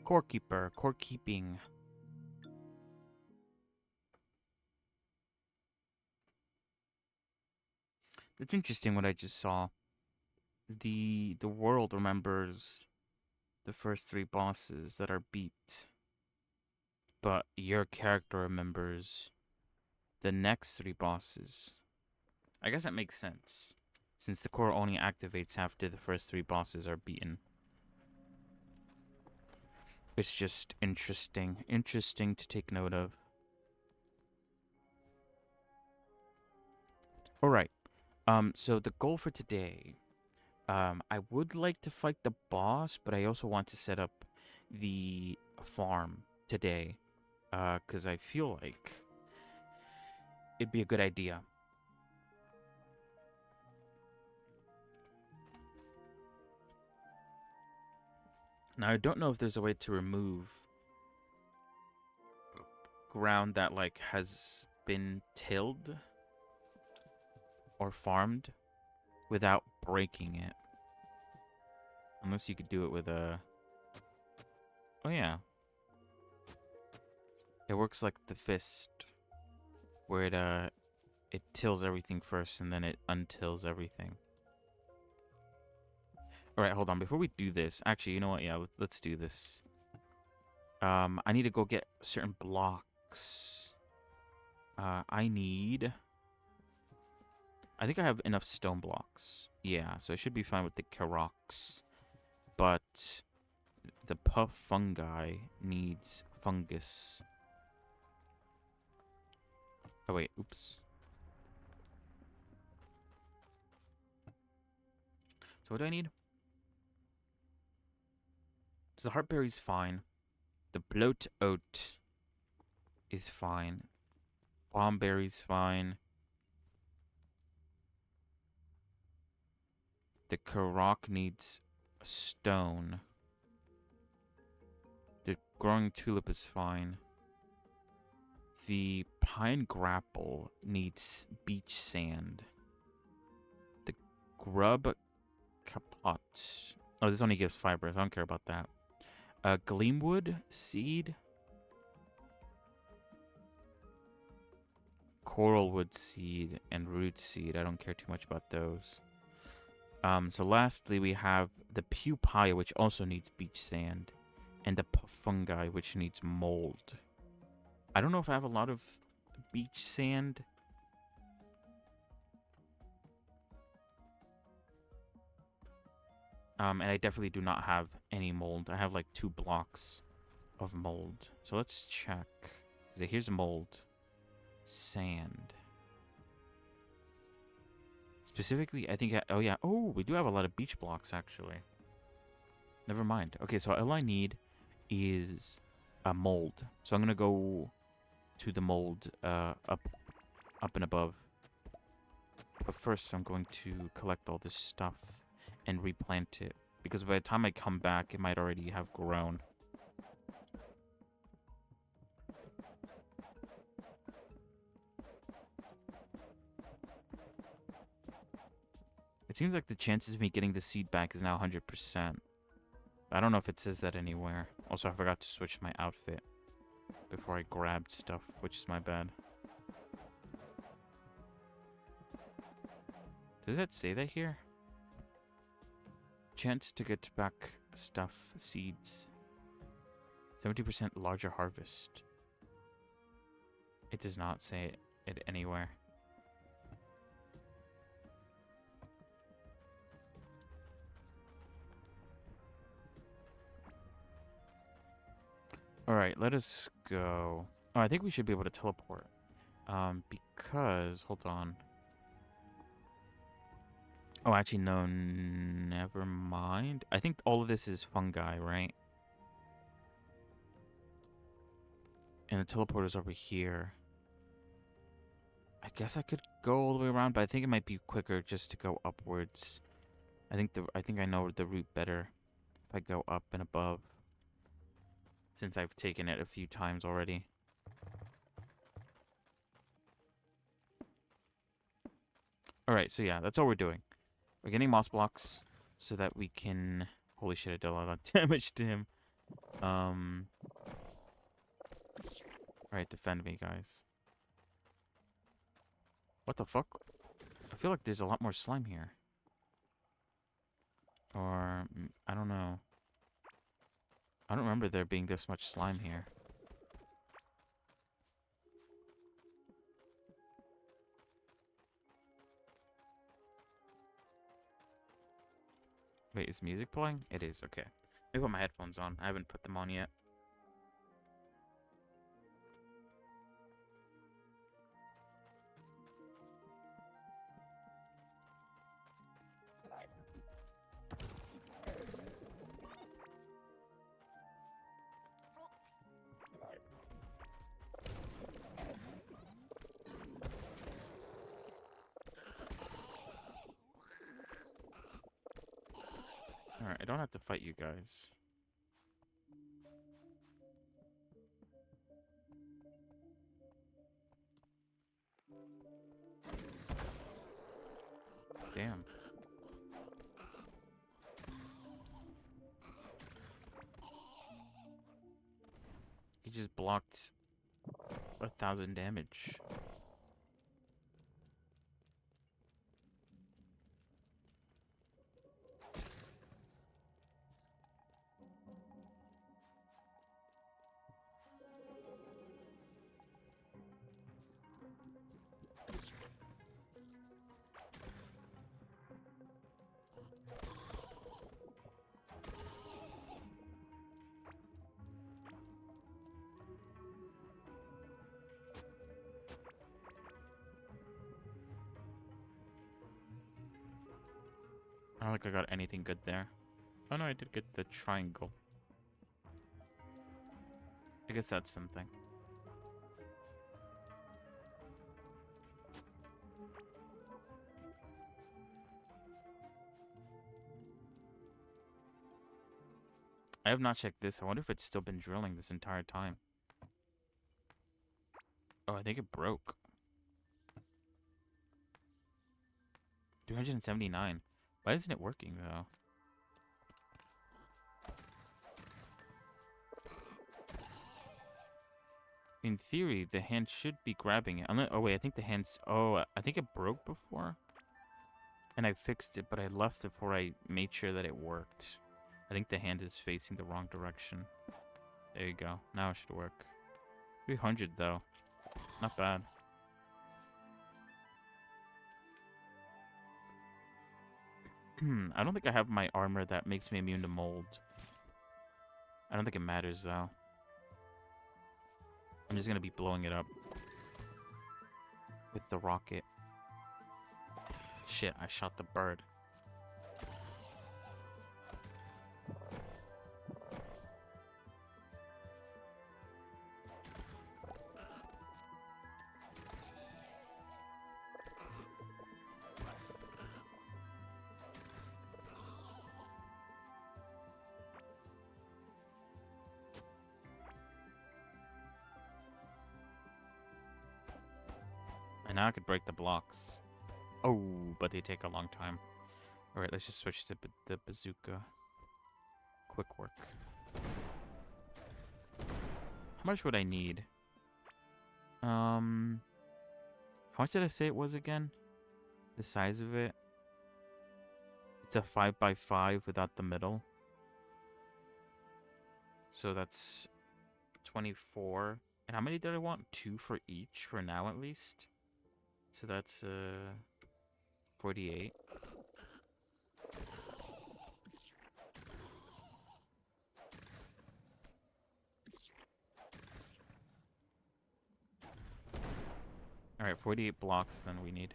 Core keeper. Core keeping. It's interesting what I just saw. The world remembers the first three bosses that are beat, but your character remembers the next three bosses. I guess that makes sense, since the core only activates after the first three bosses are beaten. It's just interesting. Interesting to take note of. Alright. So the goal for today, I would like to fight the boss, but I also want to set up the farm today. Because I feel like it'd be a good idea. Now, I don't know if there's a way to remove ground that, like, has been tilled or farmed without breaking it. Unless you could do it with a... Oh, yeah. It works like the fist, where it tills everything first and then it untills everything. Alright, hold on. Before we do this... Actually, you know what? Yeah, let's do this. I need to go get certain blocks. I need... I think I have enough stone blocks. Yeah, so I should be fine with the Karoks. But the puff fungi needs fungus. Oh, wait. Oops. So what do I need? So the heartberry's fine. The bloat oat is fine. Bombberry's fine. The Karok needs a stone. The growing tulip is fine. The pine grapple needs beach sand. The Grub kapot. Oh, this only gives fibers. I don't care about that. Gleamwood seed. Coralwood seed and root seed. I don't care too much about those. So lastly, we have the pupaea, which also needs beach sand, and the fungi, which needs mold. I don't know if I have a lot of beach sand. And I definitely do not have any mold. I have like 2 blocks of mold. So let's check. So here's mold. Sand. Specifically, I think... oh, yeah. Oh, we do have a lot of beach blocks, actually. Never mind. Okay, so all I need is a mold. So I'm going to go to the mold up and above. But first, I'm going to collect all this stuff and replant it. Because by the time I come back, it might already have grown. It seems like the chances of me getting the seed back is now 100%. I don't know if it says that anywhere. Also, I forgot to switch my outfit before I grabbed stuff, which is my bad. Does that say that here? Chance to get back stuff, seeds. 70% larger harvest. It does not say it anywhere. Alright, let us go. Oh, I think we should be able to teleport. Because... hold on. Oh, actually, no, never mind. I think all of this is fungi, right? And the teleporter's over here. I guess I could go all the way around, but I think it might be quicker just to go upwards. I think I know the route better if I go up and above. Since I've taken it a few times already. Alright, so yeah, that's all we're doing. We're getting moss blocks so that we can... Holy shit, I did a lot of damage to him. Alright, defend me, guys. What the fuck? I feel like there's a lot more slime here. Or... I don't know. I don't remember there being this much slime here. Wait, is music playing? It is, okay. Let me put my headphones on. I haven't put them on yet. Alright, I don't have to fight you guys. Damn. He just blocked 1,000 damage. I don't think I got anything good there. Oh no, I did get the triangle. I guess that's something. I have not checked this. I wonder if it's still been drilling this entire time. Oh, I think it broke. 379. Why isn't it working, though? In theory, the hand should be grabbing it. Unless, oh, wait, I think the hand's... Oh, I think it broke before. And I fixed it, but I left it before I made sure that it worked. I think the hand is facing the wrong direction. There you go. Now it should work. 300, though. Not bad. I don't think I have my armor that makes me immune to mold. I don't think it matters, though. I'm just gonna be blowing it up with the rocket. Shit, I shot the bird. And now I could break the blocks. Oh, but they take a long time. Alright, let's just switch to the bazooka. Quick work. How much would I need? How much did I say it was again? The size of it? It's a 5x5 without the middle. So that's 24. And how many did I want? 2 for each, for now at least. So that's 48. Alright, 48 blocks then we need.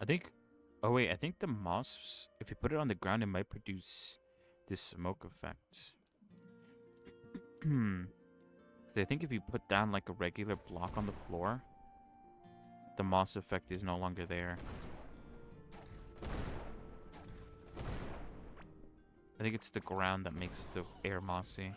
I think... Oh wait, I think the moss, if you put it on the ground, it might produce this smoke effect. Because I think if you put down like a regular block on the floor, the moss effect is no longer there. I think it's the ground that makes the air mossy.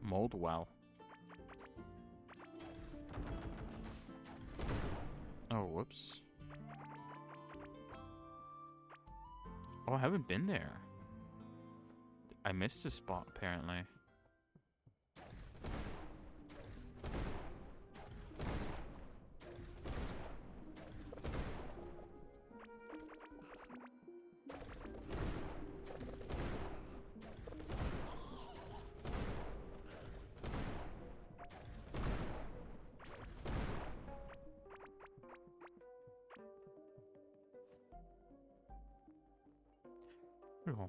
Mold well. Oh, whoops. Oh, I haven't been there. I missed a spot, apparently.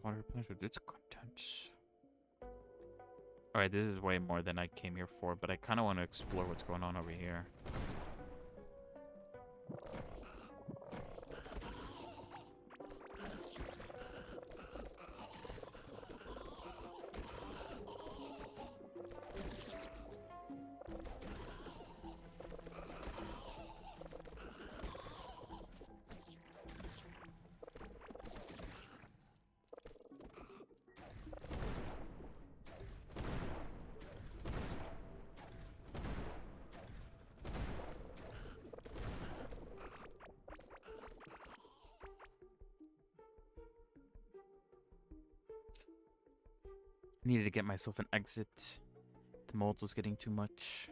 Water replaced with its contents. Alright, this is way more than I came here for, but I kind of want to explore what's going on over here. Needed to get myself an exit. The mold was getting too much.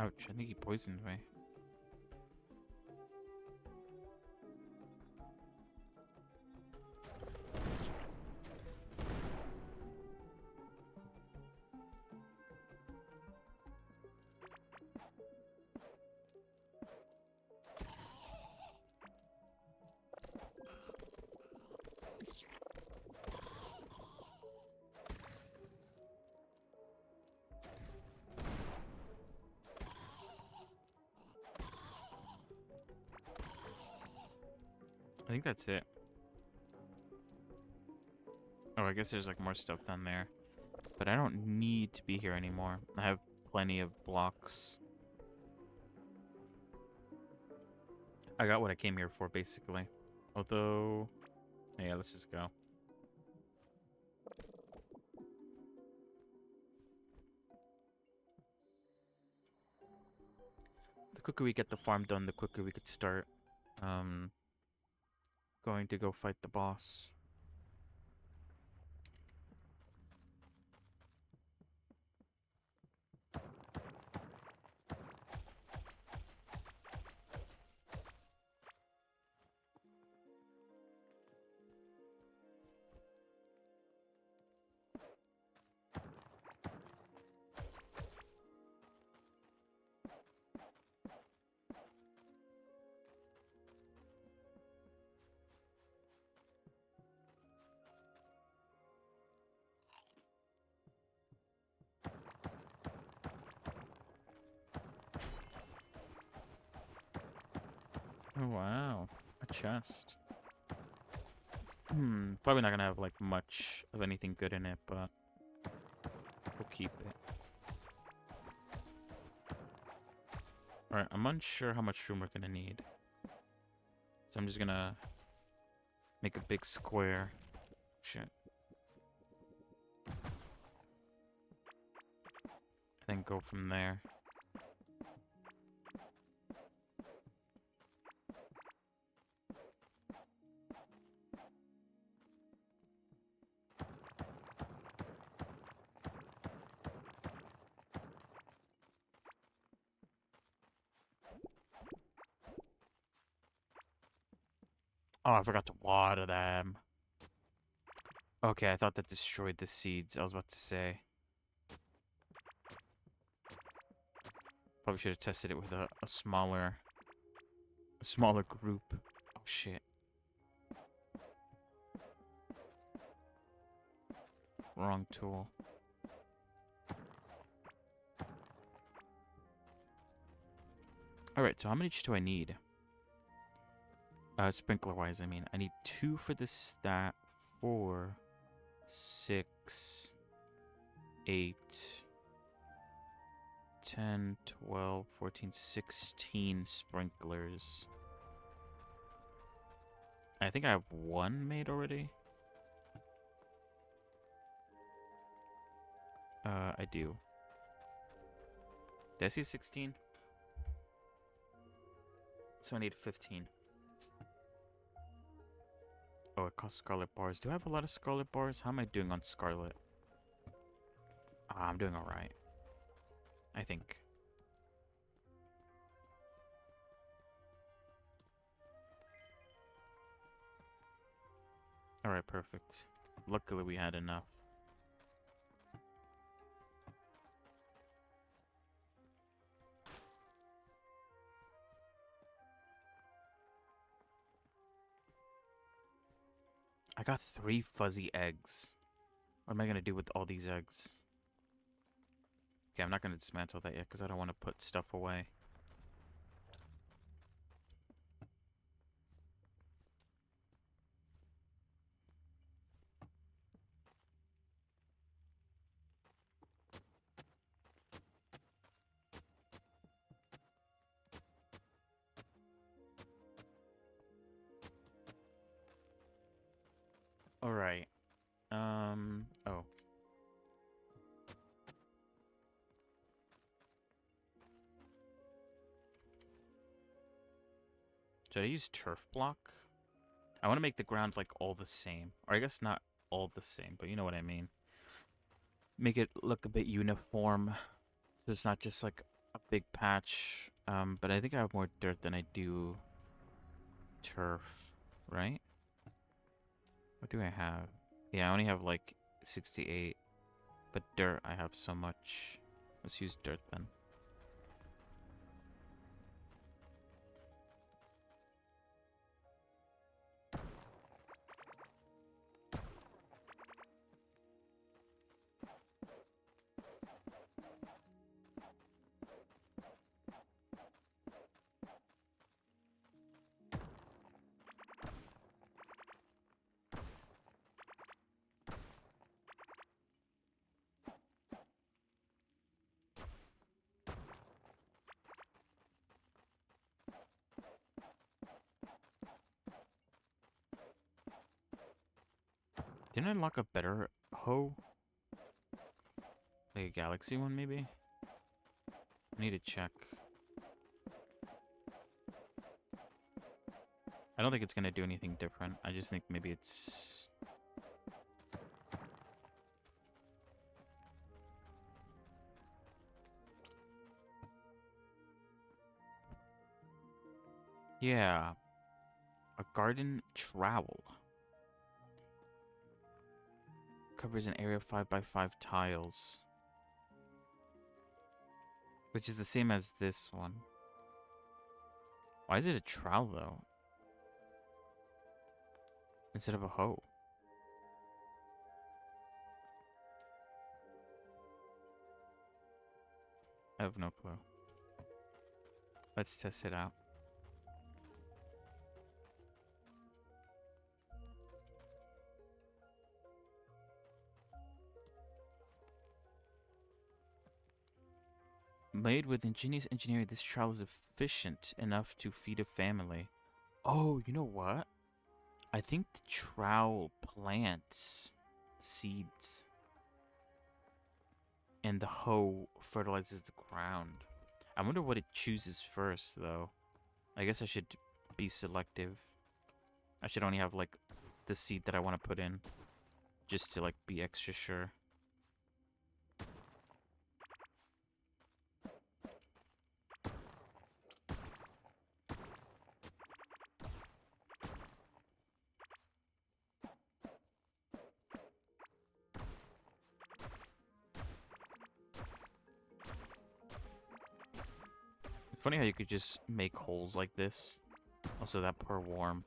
Ouch, I think he poisoned me. I think that's it. Oh, I guess there's like more stuff down there. But I don't need to be here anymore. I have plenty of blocks. I got what I came here for, basically. Although... Yeah, let's just go. The quicker we get the farm done, the quicker we could start going to go fight the boss. Oh, wow. A chest. Probably not gonna have, like, much of anything good in it, but we'll keep it. Alright, I'm unsure how much room we're gonna need. So I'm just gonna make a big square. Shit. Then go from there. Oh, I forgot to water them. Okay, I thought that destroyed the seeds. I was about to say. Probably should have tested it with a smaller group. Oh shit. Wrong tool. Alright, so how much do I need? Sprinkler wise, I mean. I need 2 for this, that, 4, 6, 8, 10, 12, 14, 16 sprinklers. I think I have 1 made already. I do. Did I see 16? So I need 15. Oh, it costs Scarlet bars. Do I have a lot of Scarlet bars? How am I doing on Scarlet? Ah, I'm doing alright. I think. Alright, perfect. Luckily we had enough. I got 3 fuzzy eggs. What am I gonna do with all these eggs? Okay, I'm not gonna dismantle that yet because I don't want to put stuff away. Alright. Oh. Should I use turf block? I want to make the ground like all the same. Or I guess not all the same, but you know what I mean. Make it look a bit uniform. So it's not just like a big patch, but I think I have more dirt than I do turf, right? What do I have? Yeah, I only have like 68, but dirt I have so much. Let's use dirt then. Didn't I unlock a better hoe? Like a galaxy one, maybe? I need to check. I don't think it's gonna do anything different. I just think maybe it's... Yeah. A garden trowel. Covers an area of 5 by 5 tiles. Which is the same as this one. Why is it a trowel, though? Instead of a hoe? I have no clue. Let's test it out. Made with ingenious engineering, this trowel is efficient enough to feed a family. Oh, you know what? I think the trowel plants seeds. And the hoe fertilizes the ground. I wonder what it chooses first, though. I guess I should be selective. I should only have, like, the seed that I want to put in. Just to, like, be extra sure. Funny how you could just make holes like this. Also, that poor worm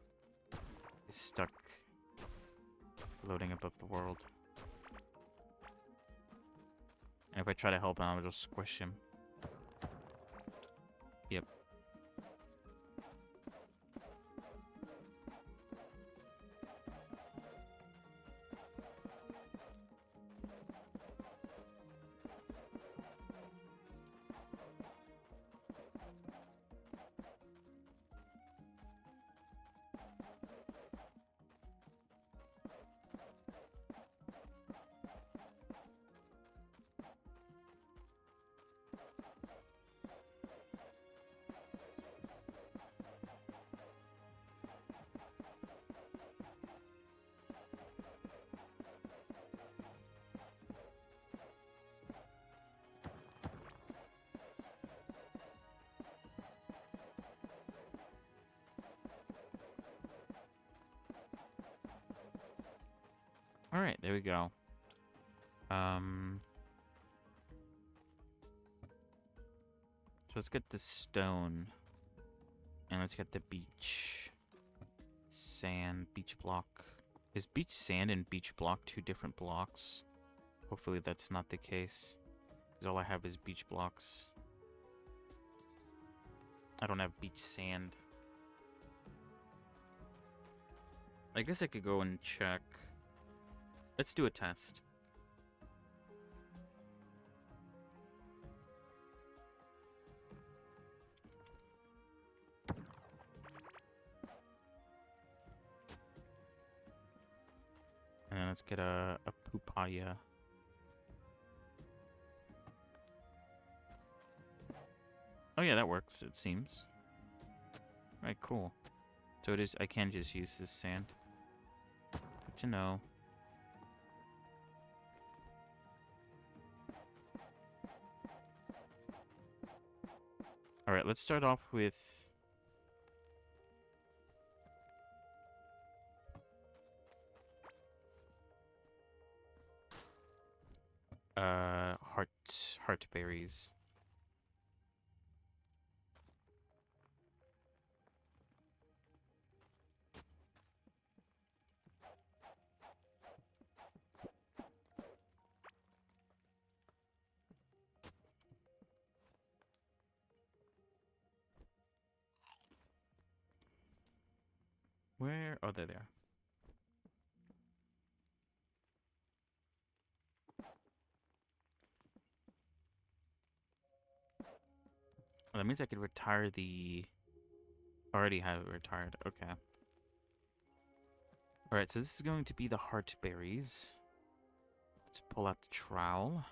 is stuck floating above the world. And if I try to help him, I'll just squish him. Yep. Alright, there we go. So let's get the stone. And let's get the beach. Sand, beach block. Is beach sand and beach block two different blocks? Hopefully that's not the case. Because all I have is beach blocks. I don't have beach sand. I guess I could go and check. Let's do a test. And then let's get a pupaya. Oh yeah, that works, it seems. Alright, cool. So it is, I can just use this sand. Good to know. All right, let's start off with heart berries. Where? Oh, they're there. Oh, that means I could retire the... Already have it retired. Okay. Alright, so this is going to be the heart berries. Let's pull out the trowel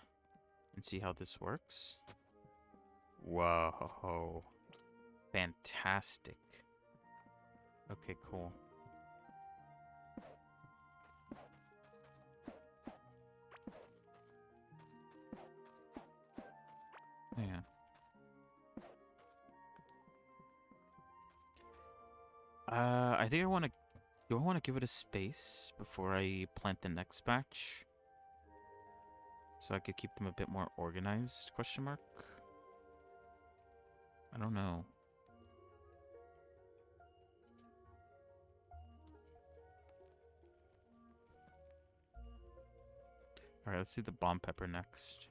and see how this works. Whoa. Fantastic. Okay, cool. Yeah. I think I want to... Do I want to give it a space before I plant the next batch? So I could keep them a bit more organized, question mark? I don't know. Alright, let's do the bomb pepper next.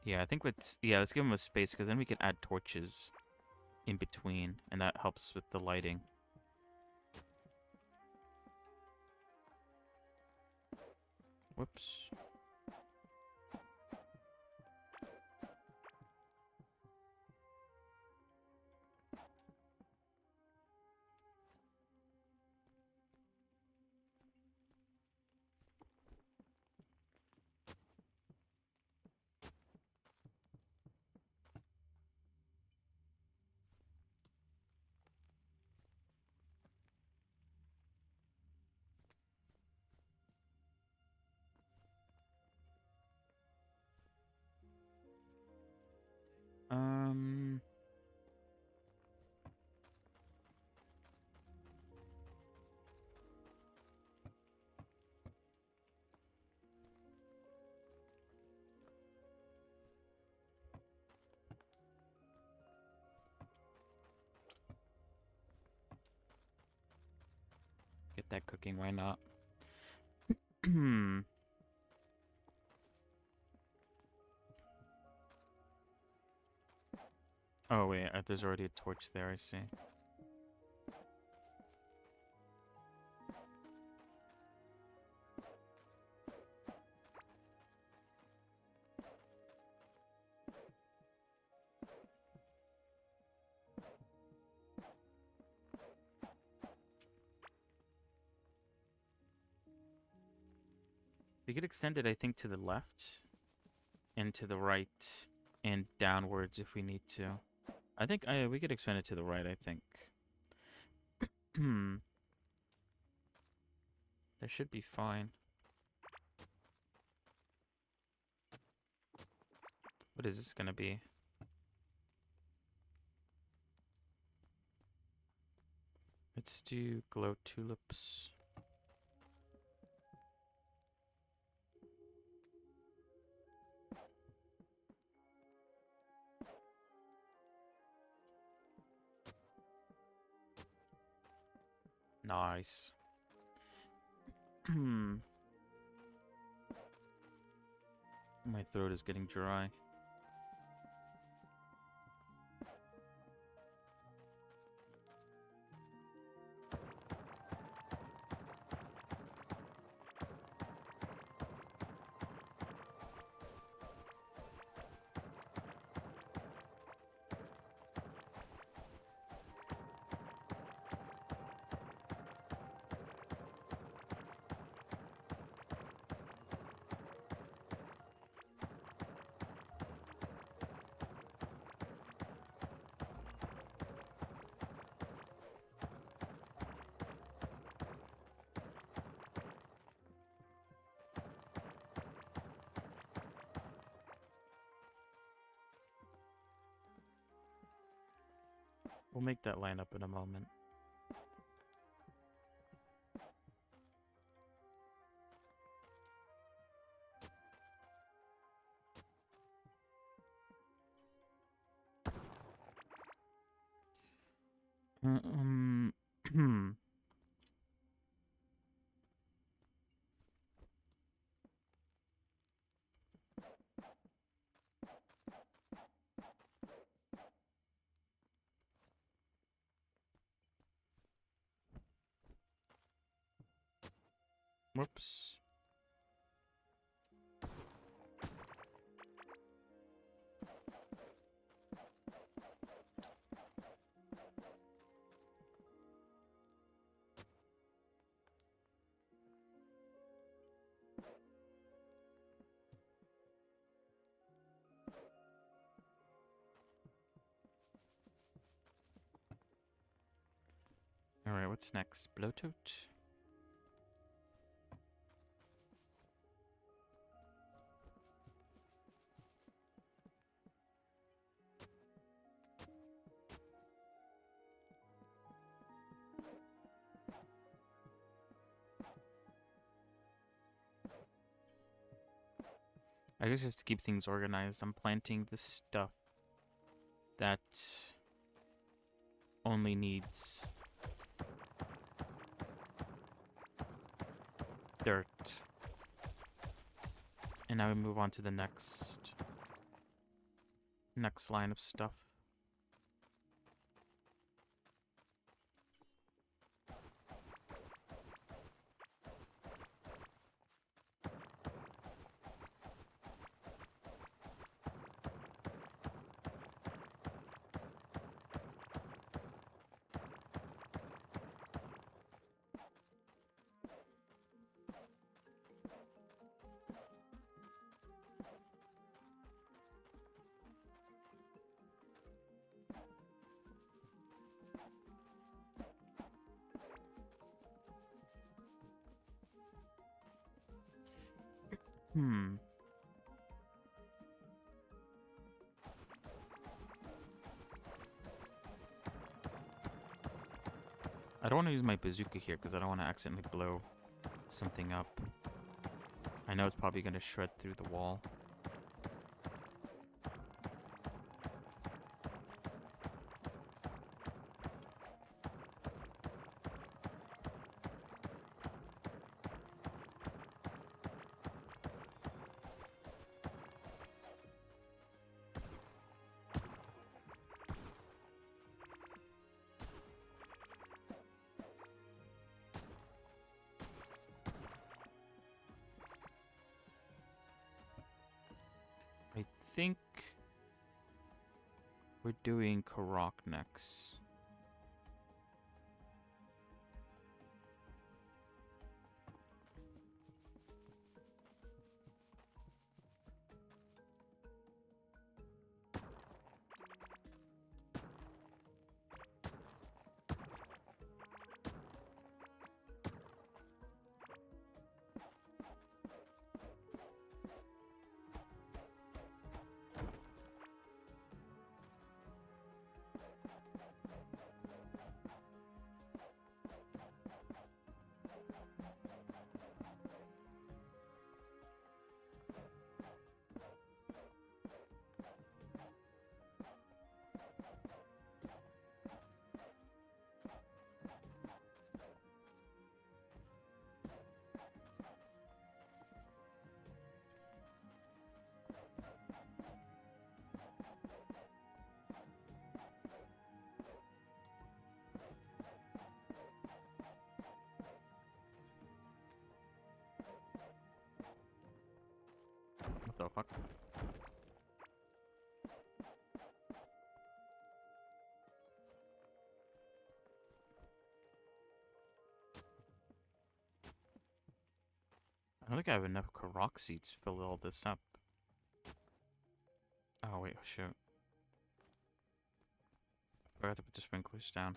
Yeah, I think let's give them a space because then we can add torches in between and that helps with the lighting. Whoops. Um Get that cooking, why not? Oh wait, there's already a torch there, I see. We could extend it, I think, to the left and to the right and downwards if we need to. I think we could expand it to the right, I think. That should be fine. What is this gonna be? Let's do glow tulips. Nice. My throat is getting dry. We'll make that line up in a moment. Hmm. Whoops. Alright, what's next? Blowtote? I guess just to keep things organized, I'm planting the stuff that only needs dirt. And now we move on to the next line of stuff. Hmm. I don't want to use my bazooka here because I don't want to accidentally blow something up. I know it's probably going to shred through the wall. I think we're doing Karok next. What the fuck? I don't think I have enough Karok seeds to fill all this up. Oh wait, shoot. I forgot to put the sprinklers down.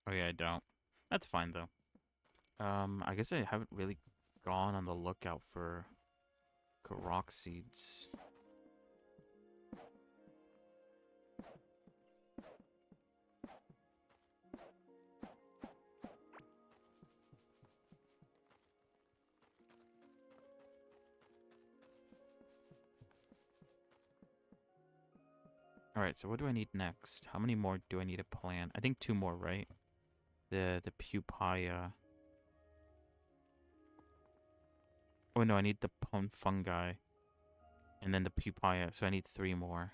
Oh yeah, I don't. That's fine though. I guess I haven't really gone on the lookout for Korok seeds. Alright, so what do I need next? How many more do I need to plant? I think 2 more, right? The pupaya. Oh no, I need the fungi. And then the pupaya, so I need 3 more.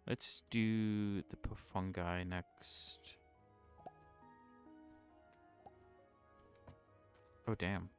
Let's do the fungi next. Oh damn.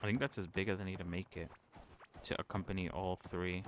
I think that's as big as I need to make it to accompany all 3.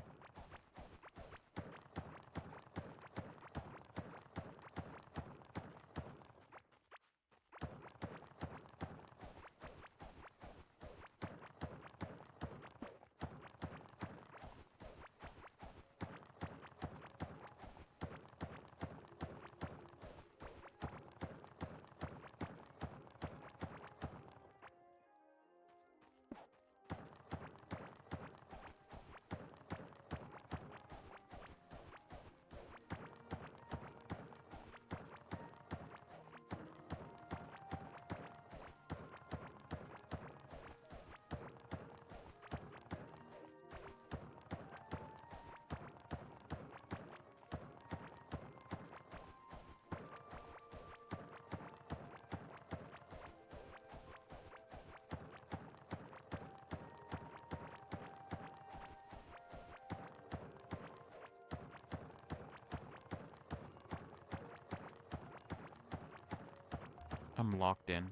I'm locked in.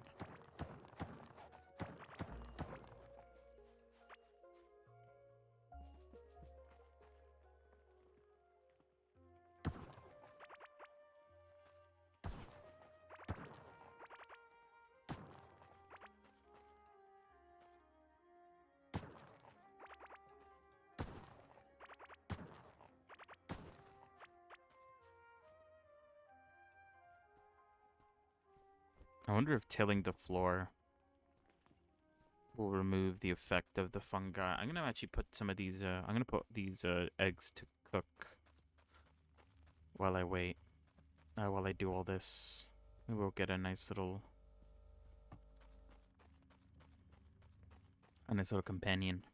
I wonder if tilling the floor will remove the effect of the fungi. I'm gonna actually put some of these, I'm gonna put these eggs to cook while I wait. While I do all this. Maybe we'll get a nice little companion.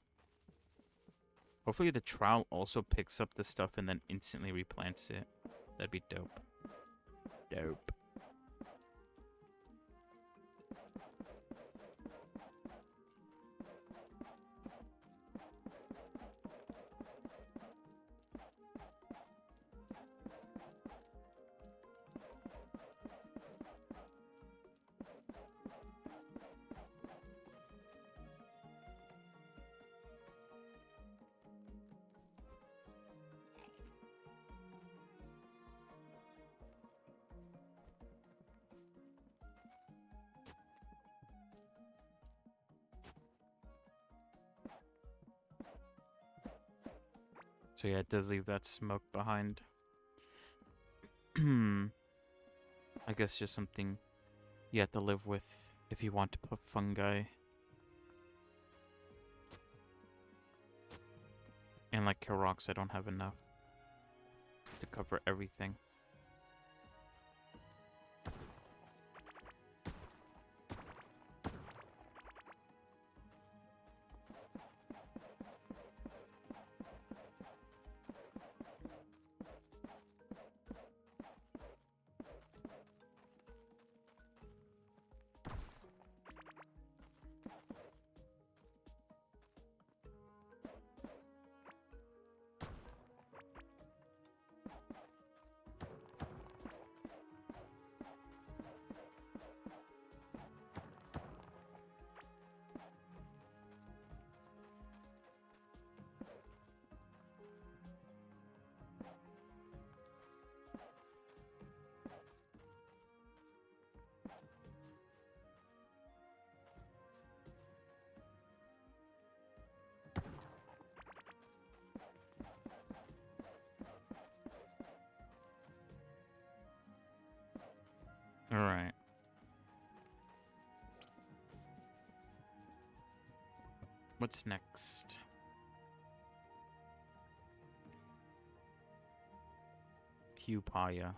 Hopefully the trout also picks up the stuff and then instantly replants it. That'd be dope. Dope. So yeah, it does leave that smoke behind. I guess just something you have to live with if you want to put fungi. And like Karoks, I don't have enough to cover everything. What's next? Pupaya.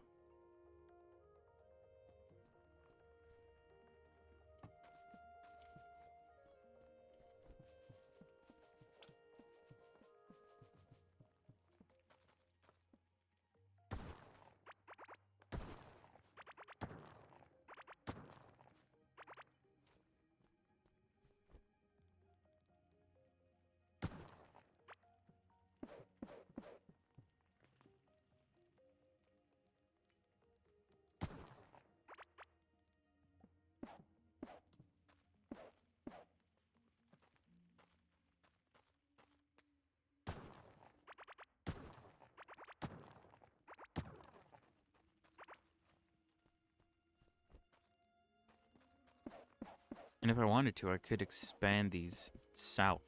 And if I wanted to, I could expand these south.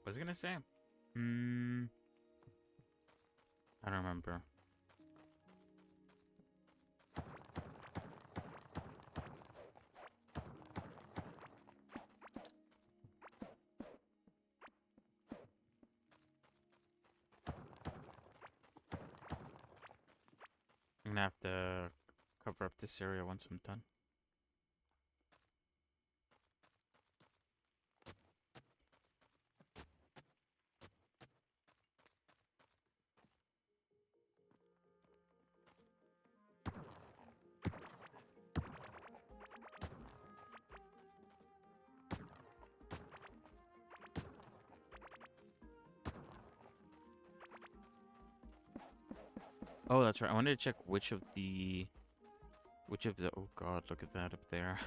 What was I gonna say? I don't remember. I'm gonna have to cover up this area once I'm done. Oh, that's right. I wanted to check which of the oh god, look at that up there.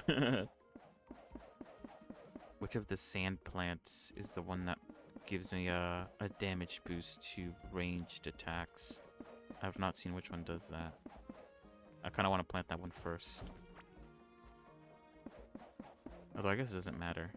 Which of the sand plants is the one that gives me a damage boost to ranged attacks? I have not seen which one does that. I kind of want to plant that one first. Although I guess it doesn't matter.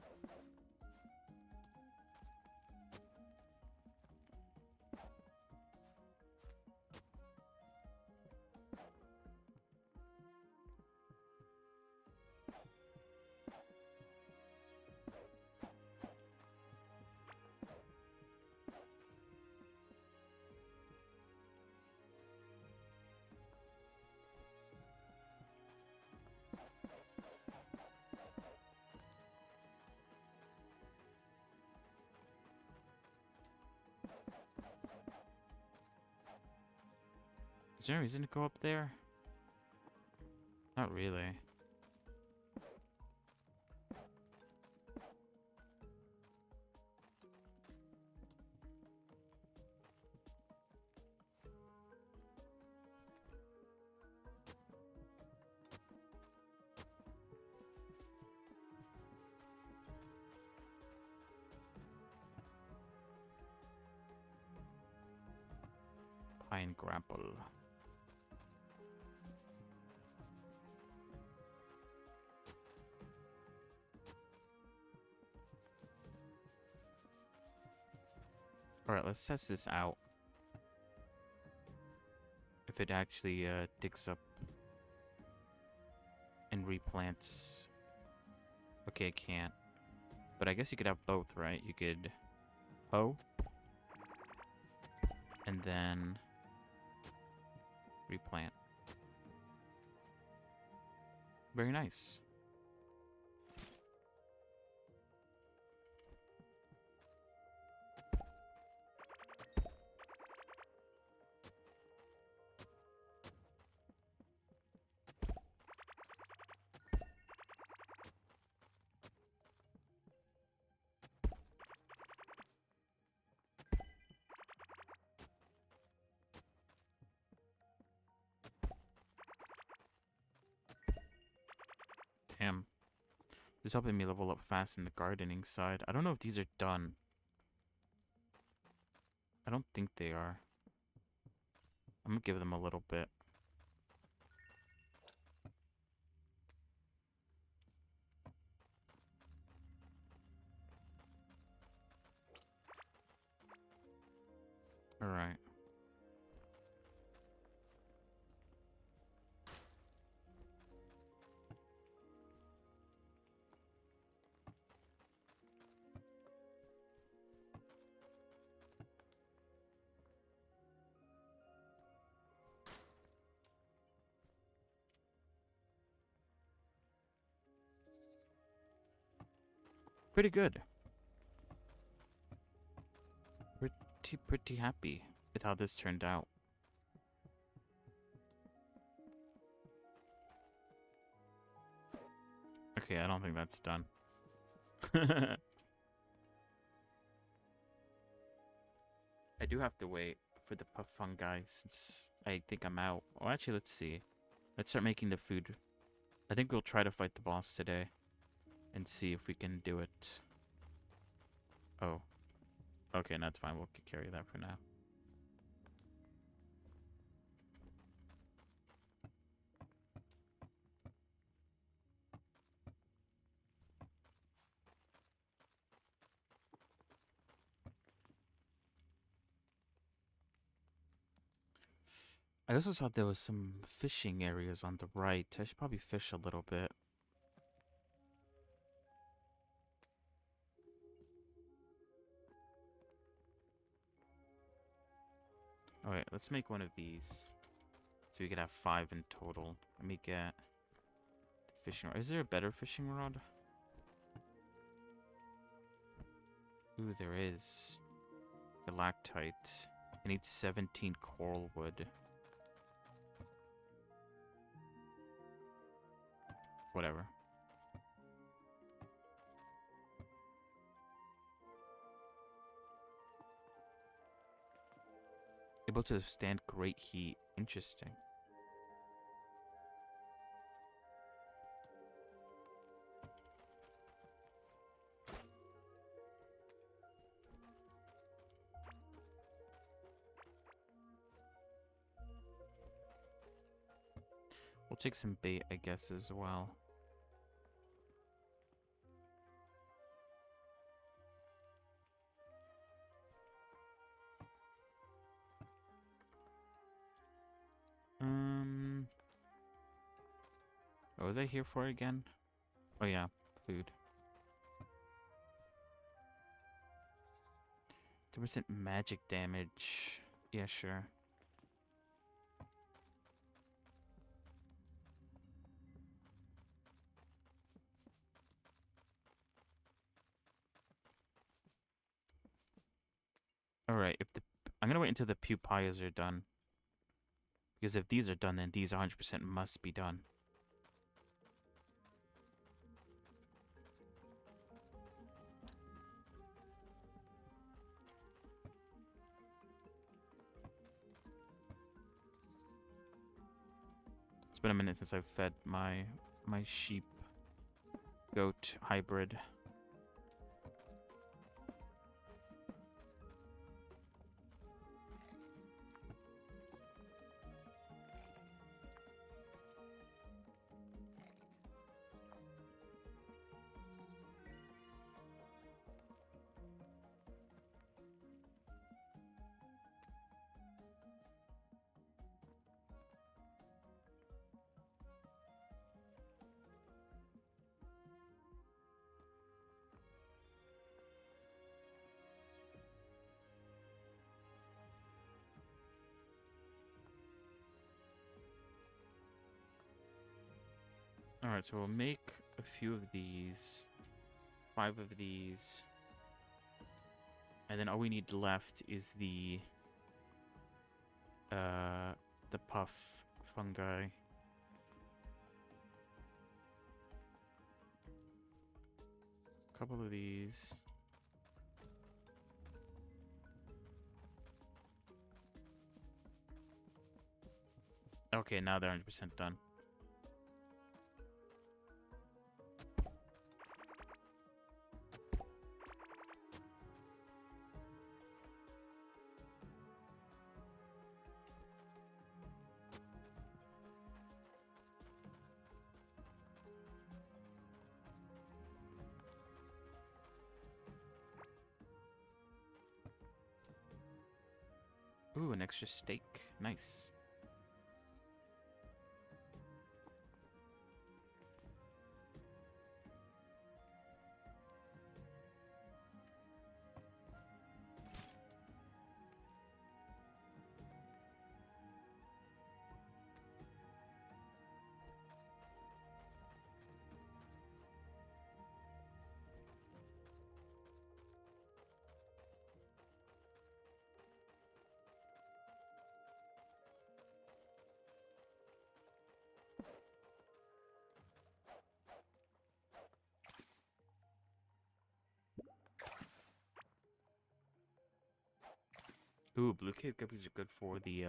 Is there a reason to go up there? Not really. Pine grapple. Alright, let's test this out. If it actually digs up and replants. Okay, it can't. But I guess you could have both, right? You could hoe and then replant. Very nice. It's helping me level up fast in the gardening side. I don't know if these are done. I don't think they are. I'm gonna give them a little bit. Alright. Pretty good. Pretty happy with how this turned out. Okay, I don't think that's done. I do have to wait for the puff fungi since I think I'm out. Oh, actually, let's see. Let's start making the food. I think we'll try to fight the boss today and see if we can do it. Oh. Okay, that's fine. We'll carry that for now. I also saw there was some fishing areas on the right. I should probably fish a little bit. Alright, let's make one of these. So we could have 5 in total. Let me get the fishing rod. Is there a better fishing rod? Ooh, there is. Galactite. I need 17 coral wood. Whatever. Able to stand great heat. Interesting. We'll take some bait, I guess, as well. What was I here for again? Oh yeah, food. 2% magic damage. Yeah, sure. Alright, I'm gonna wait until the pupillas are done. Because if these are done, then these 100% must be done. It's been a minute since I've fed my sheep goat hybrid. Alright, so we'll make a few of these. 5 of these. And then all we need left is the puff fungi. A couple of these. Okay, now they're 100% done. Ooh, an extra steak. Nice. Ooh, blue cave guppies are good for the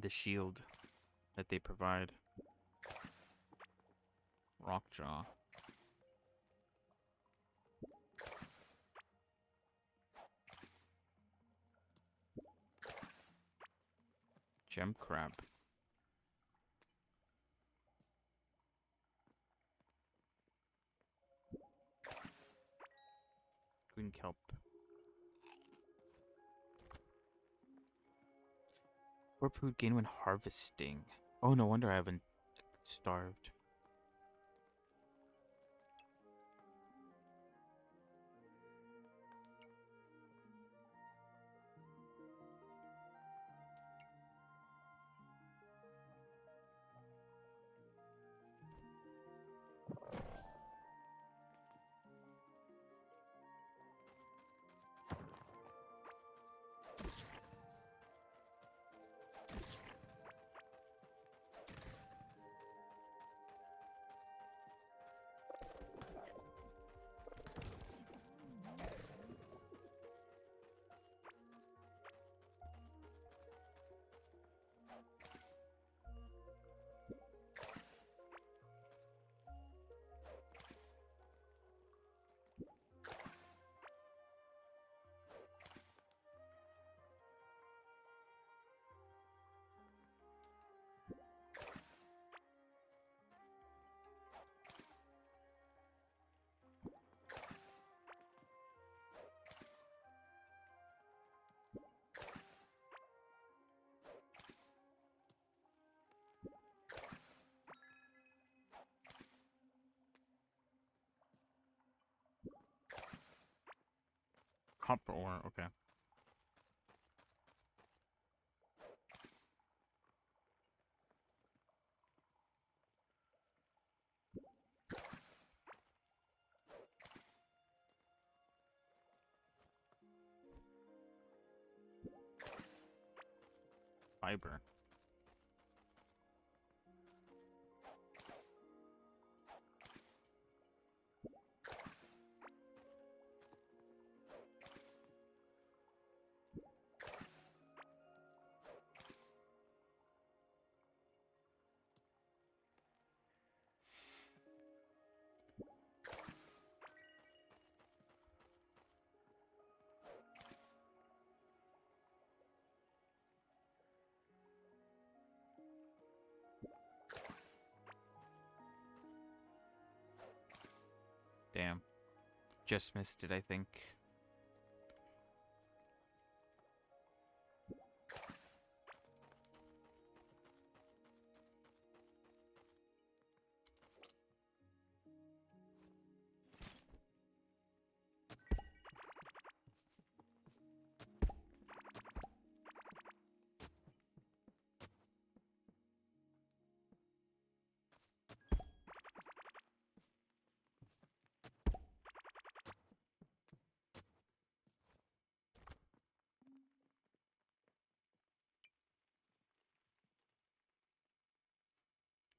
shield that they provide. Rockjaw. Gem crab. Green kelp. Or food gain when harvesting. Oh, no wonder I haven't starved. Copper ore, okay. Fiber. Damn. Just missed it, I think.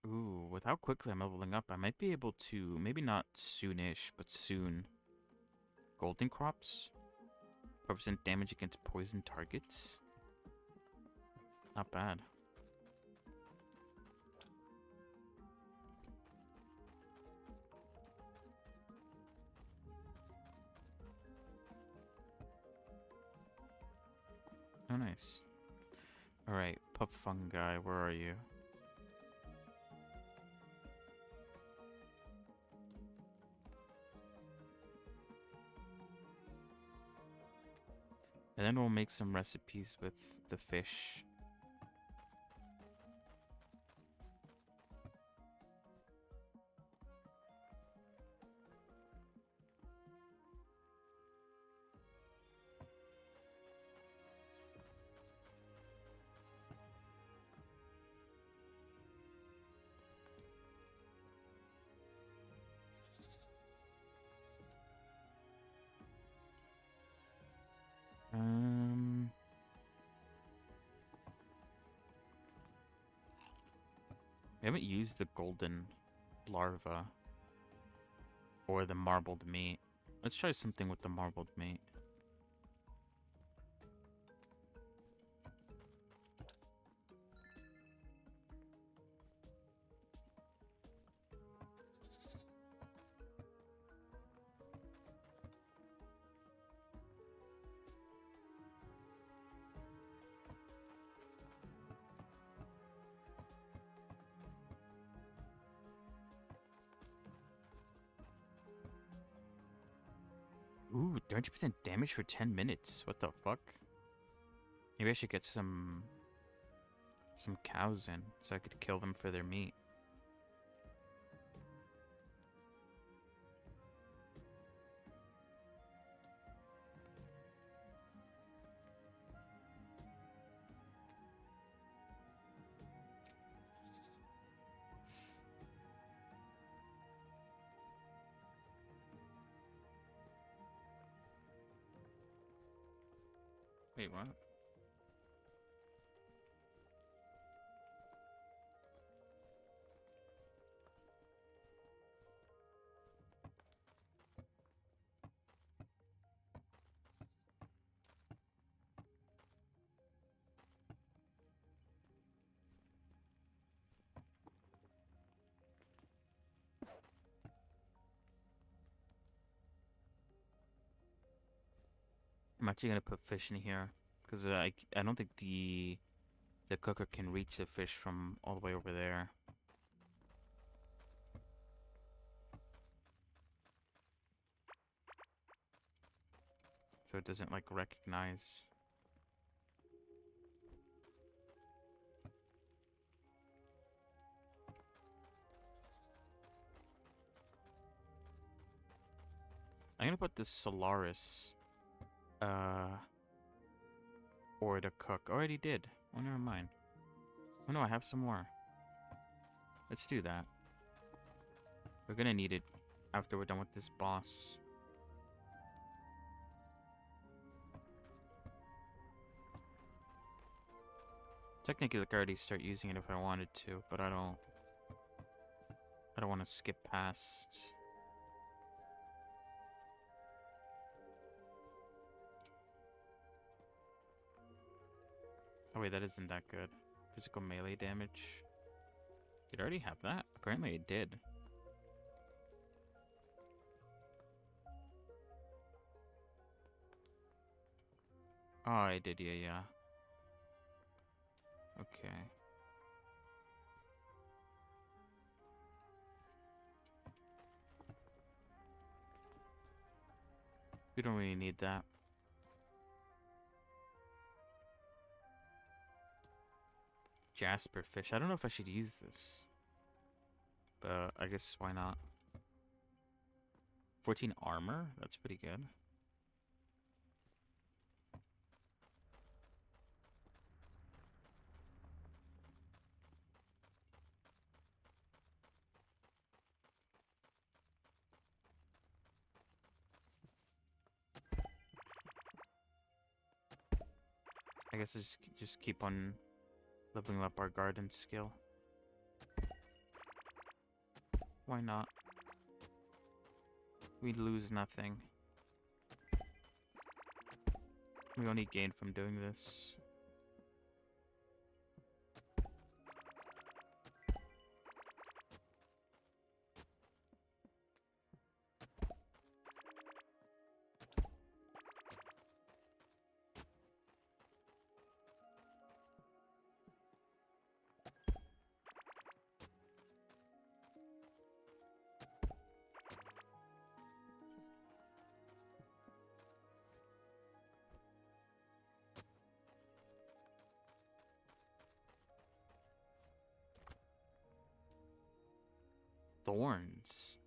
Ooh, with how quickly I'm leveling up, I might be able to, maybe not soonish, but soon. Golden crops? 4% damage against poison targets? Not bad. Oh, nice. Alright, puff fungi, where are you? And then we'll make some recipes with the fish. We haven't used the golden larva or the marbled meat. Let's try something with the marbled meat. Ooh, 30% damage for 10 minutes. What the fuck? Maybe I should get some cows in so I could kill them for their meat. Wait, what? I'm actually gonna put fish in here because I don't think the cooker can reach the fish from all the way over there. So it doesn't like recognize. I'm gonna put the Solaris or to cook. Already did. Oh, never mind. Oh no, I have some more. Let's do that. We're gonna need it after we're done with this boss. Technically, I could already start using it if I wanted to, but I don't want to skip past. Oh wait, that isn't that good. Physical melee damage. Did I already have that? Apparently I did. Oh, I did, yeah. Okay. We don't really need that. Jasper fish. I don't know if I should use this. But I guess why not? 14 armor? That's pretty good. I guess just keep on leveling up our garden skill. Why not? We lose nothing. We only gain from doing this. thorns.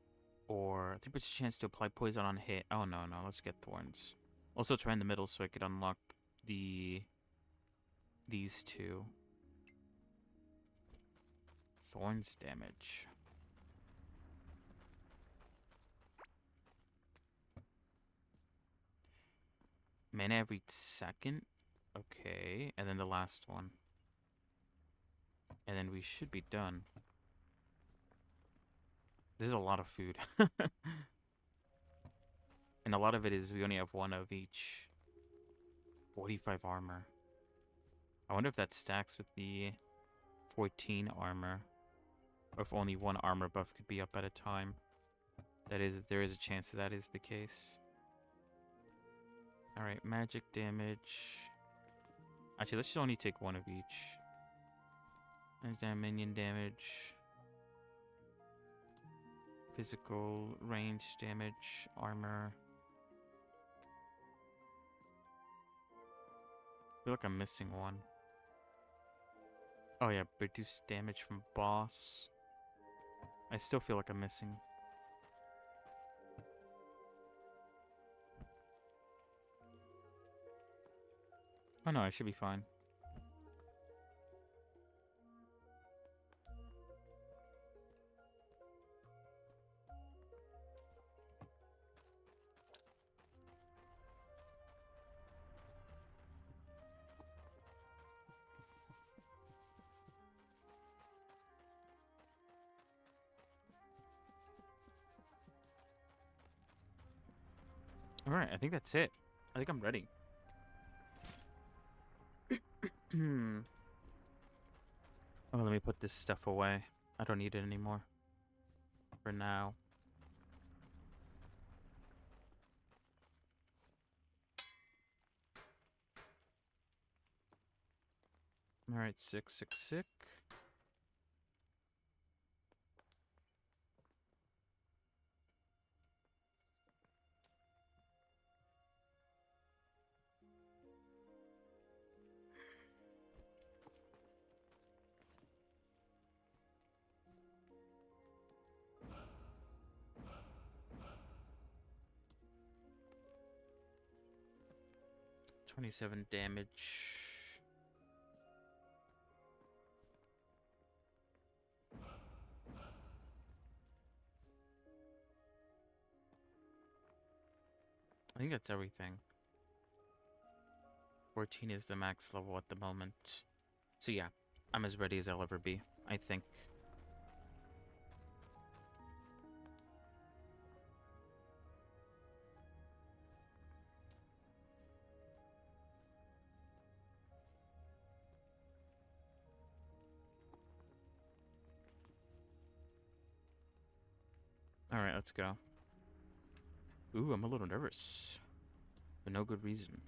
Or 3% chance to apply poison on hit. Oh, no, let's get thorns. Also, try in the middle so I could unlock these two. Thorns damage. Mana every second? Okay, and then the last one. And then we should be done. This is a lot of food. And a lot of it is we only have one of each. 45 armor. I wonder if that stacks with the 14 armor. Or if only one armor buff could be up at a time. There is a chance that is the case. Alright, magic damage. Actually, let's just only take one of each. There's that minion damage. Physical, range damage, armor. I feel like I'm missing one. Oh yeah, reduce damage from boss. I still feel like I'm missing. Oh no, I should be fine. Alright, I think that's it. I think I'm ready. Oh, let me put this stuff away. I don't need it anymore. For now. Alright, sick. 27 damage. I think that's everything. 14 is the max level at the moment. So yeah, I'm as ready as I'll ever be, I think. Alright, let's go. Ooh, I'm a little nervous. For no good reason.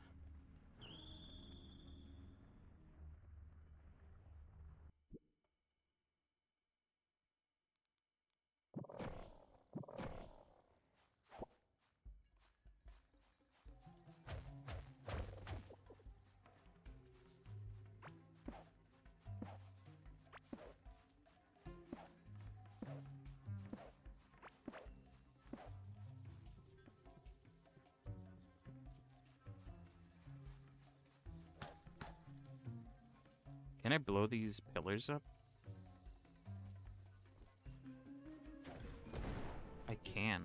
Can I blow these pillars up? I can.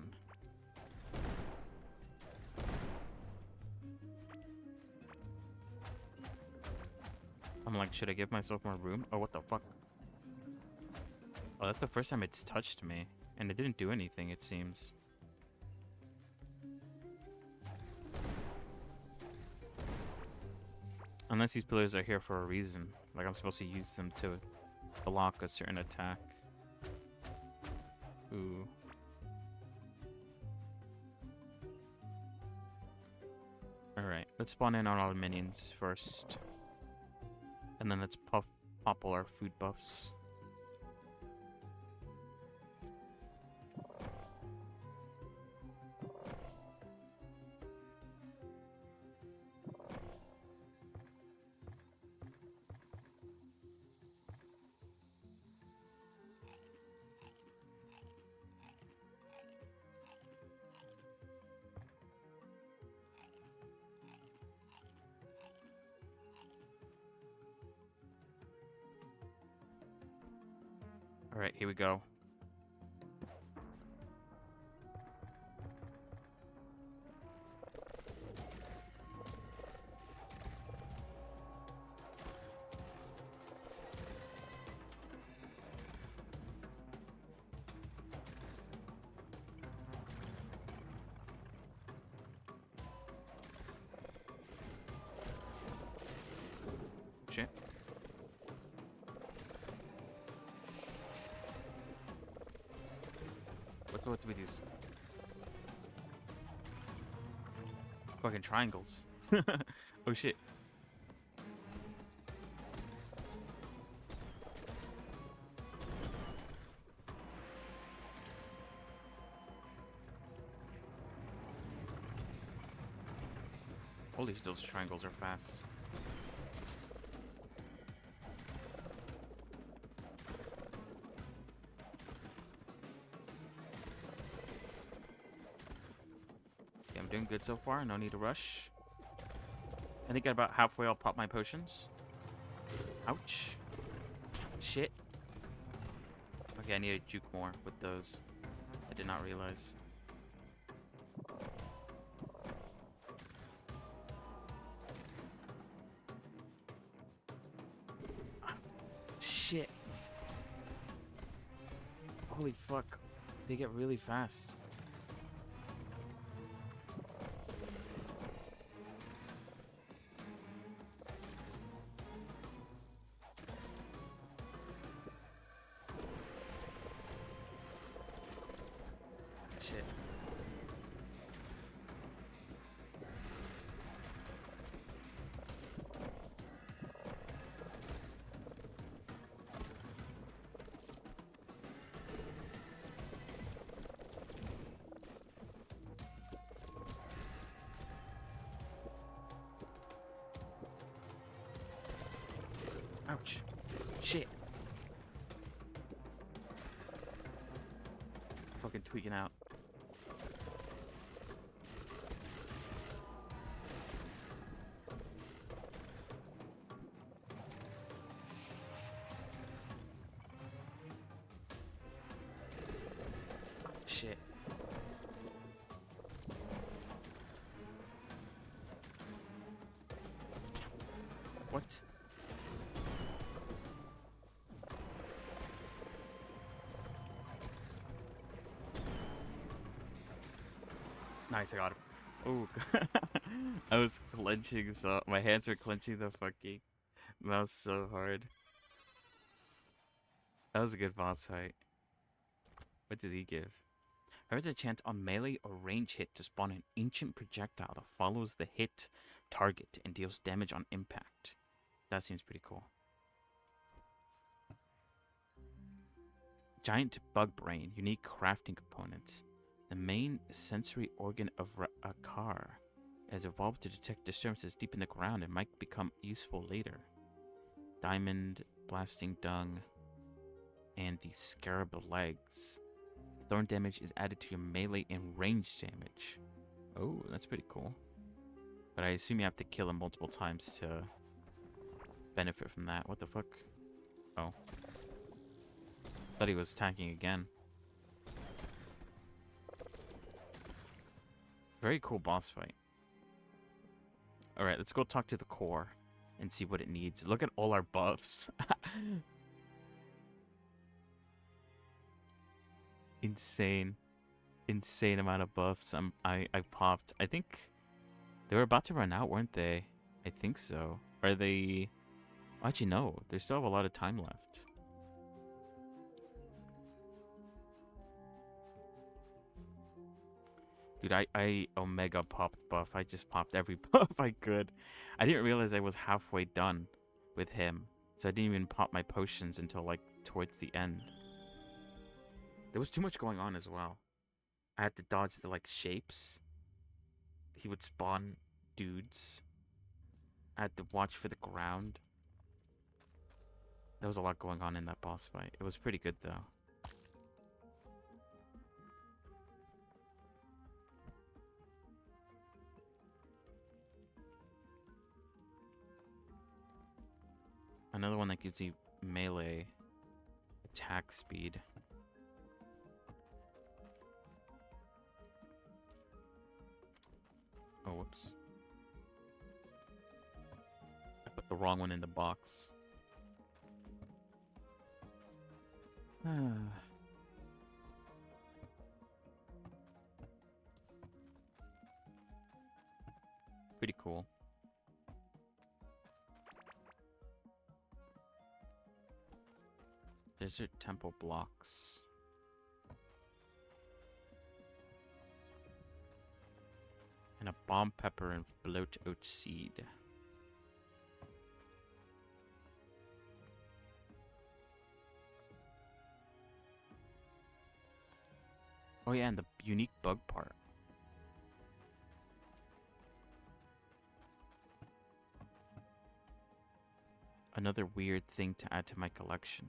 I'm like, should I give myself more room? Oh, what the fuck? Oh, that's the first time it's touched me. And it didn't do anything, it seems. Unless these pillars are here for a reason. Like I'm supposed to use them to block a certain attack. Ooh. Alright, let's spawn in on all the minions first. And then let's pop all our food buffs. Alright, here we go. Shit. What with these fucking triangles? Oh shit. Holy, those triangles are fast. Okay, I'm doing good so far. No need to rush. I think at about halfway I'll pop my potions. Ouch. Shit. Okay, I need to juke more with those. I did not realize. Shit. Holy fuck. They get really fast. Shit. Ouch. Shit. Fucking tweaking out. Shit. What? Nice, I got him. Oh, I was clenching, so my hands were clenching the fucking mouse so hard. That was a good boss fight. What did he give? There is a chance on melee or range hit to spawn an ancient projectile that follows the hit target and deals damage on impact. That seems pretty cool. Giant bug brain, unique crafting component. The main sensory organ of a car has evolved to detect disturbances deep in the ground and might become useful later. Diamond, blasting dung, and the scarab legs. Thorn damage is added to your melee and range damage. Oh, that's pretty cool. But I assume you have to kill him multiple times to benefit from that. What the fuck? Oh. Thought he was attacking again. Very cool boss fight. Alright, let's go talk to the core and see what it needs. Look at all our buffs. Insane. Insane amount of buffs I popped. I think they were about to run out, weren't they? I think so. Are they... Actually, no. They still have a lot of time left. Dude, I Omega popped buff. I just popped every buff I could. I didn't realize I was halfway done with him. So I didn't even pop my potions until, like, towards the end. There was too much going on as well. I had to dodge the, like, shapes. He would spawn dudes. I had to watch for the ground. There was a lot going on in that boss fight. It was pretty good, though. Another one that gives you melee attack speed. Oh, whoops. I put the wrong one in the box. Pretty cool. Desert temple blocks. And a bomb pepper and bloat oat seed. Oh yeah, and the unique bug part. Another weird thing to add to my collection.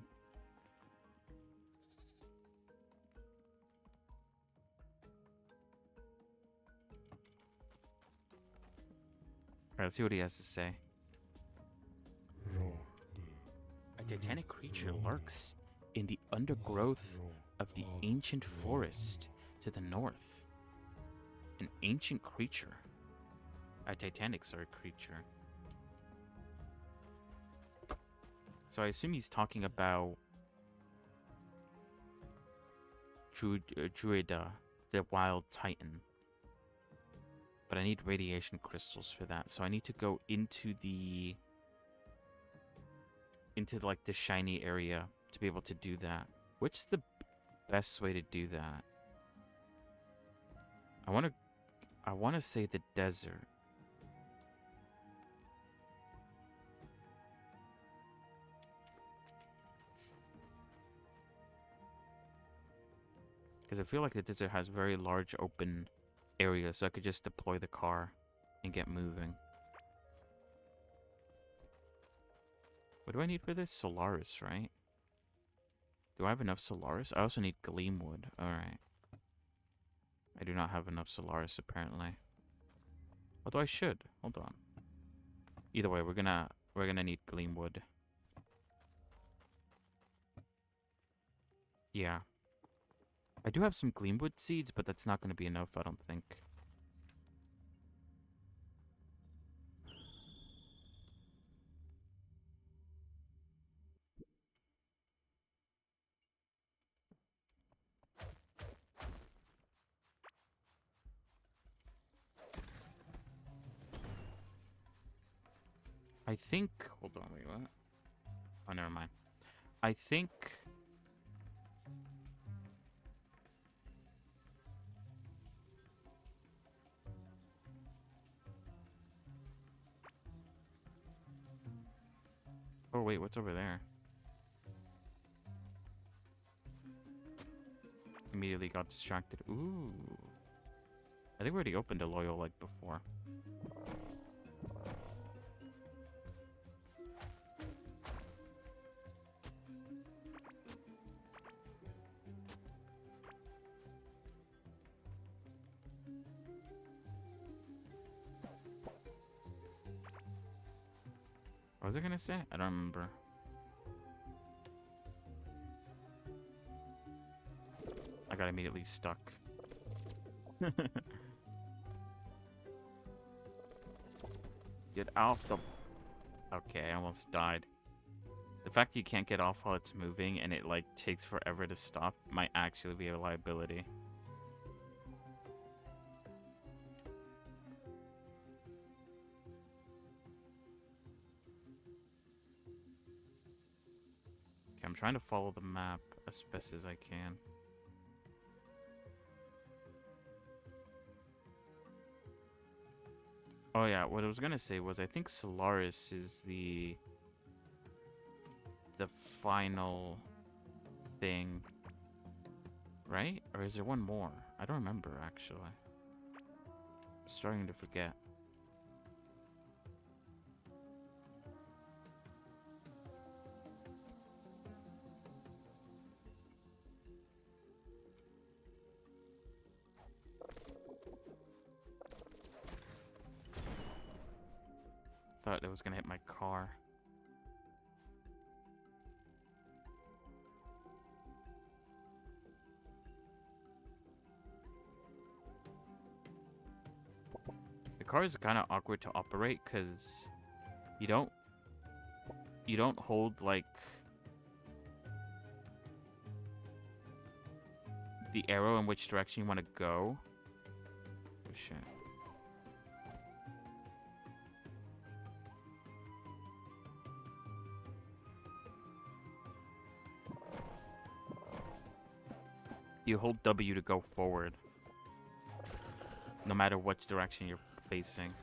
Alright, let's see what he has to say. A titanic creature lurks in the undergrowth of the ancient forest to the north. An ancient creature. A titanics are a creature. So I assume he's talking about Druida, the wild titan. But I need radiation crystals for that. So I need to go into like the shiny area to be able to do that. What's the best way to do that? I want to say the desert. Because I feel like the desert has very large open areas, so I could just deploy the car and get moving. What do I need for this? Solaris, right? Do I have enough Solaris? I also need Gleamwood. Alright. I do not have enough Solaris, apparently. Although I should. Hold on. Either way, we're gonna need Gleamwood. Yeah. I do have some Gleamwood seeds, but that's not gonna be enough, I don't think. I think... Hold on, wait, what? Oh, never mind. I think... Oh, wait, what's over there? Immediately got distracted. Ooh. I think we already opened a loyal like before. What was I gonna say? I don't remember. I got immediately stuck. Get off the... Okay, I almost died. The fact that you can't get off while it's moving and it like takes forever to stop might actually be a liability. Okay, I'm trying to follow the map as best as I can. Oh yeah, what I was gonna say was I think Solaris is the final thing, right? Or is there one more? I don't remember actually. I'm starting to forget. Thought it was gonna hit my car. car is kind of awkward to operate because you don't hold like the arrow in which direction you want to go. Oh shit. You hold W to go forward, no matter which direction you're facing.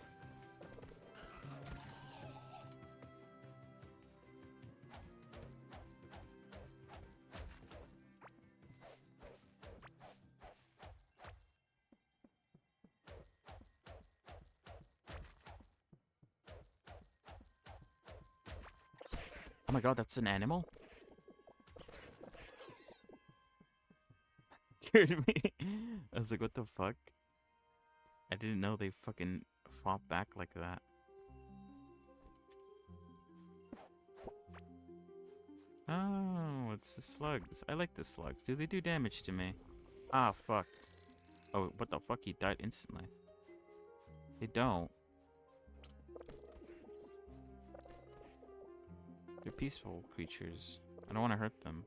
Oh my god, that's an animal? Scared me. I was like, what the fuck? I didn't know they fucking fought back like that. Oh, it's the slugs. I like the slugs. Do they do damage to me? Ah, fuck. Oh, what the fuck? He died instantly. They don't. They're peaceful creatures. I don't want to hurt them.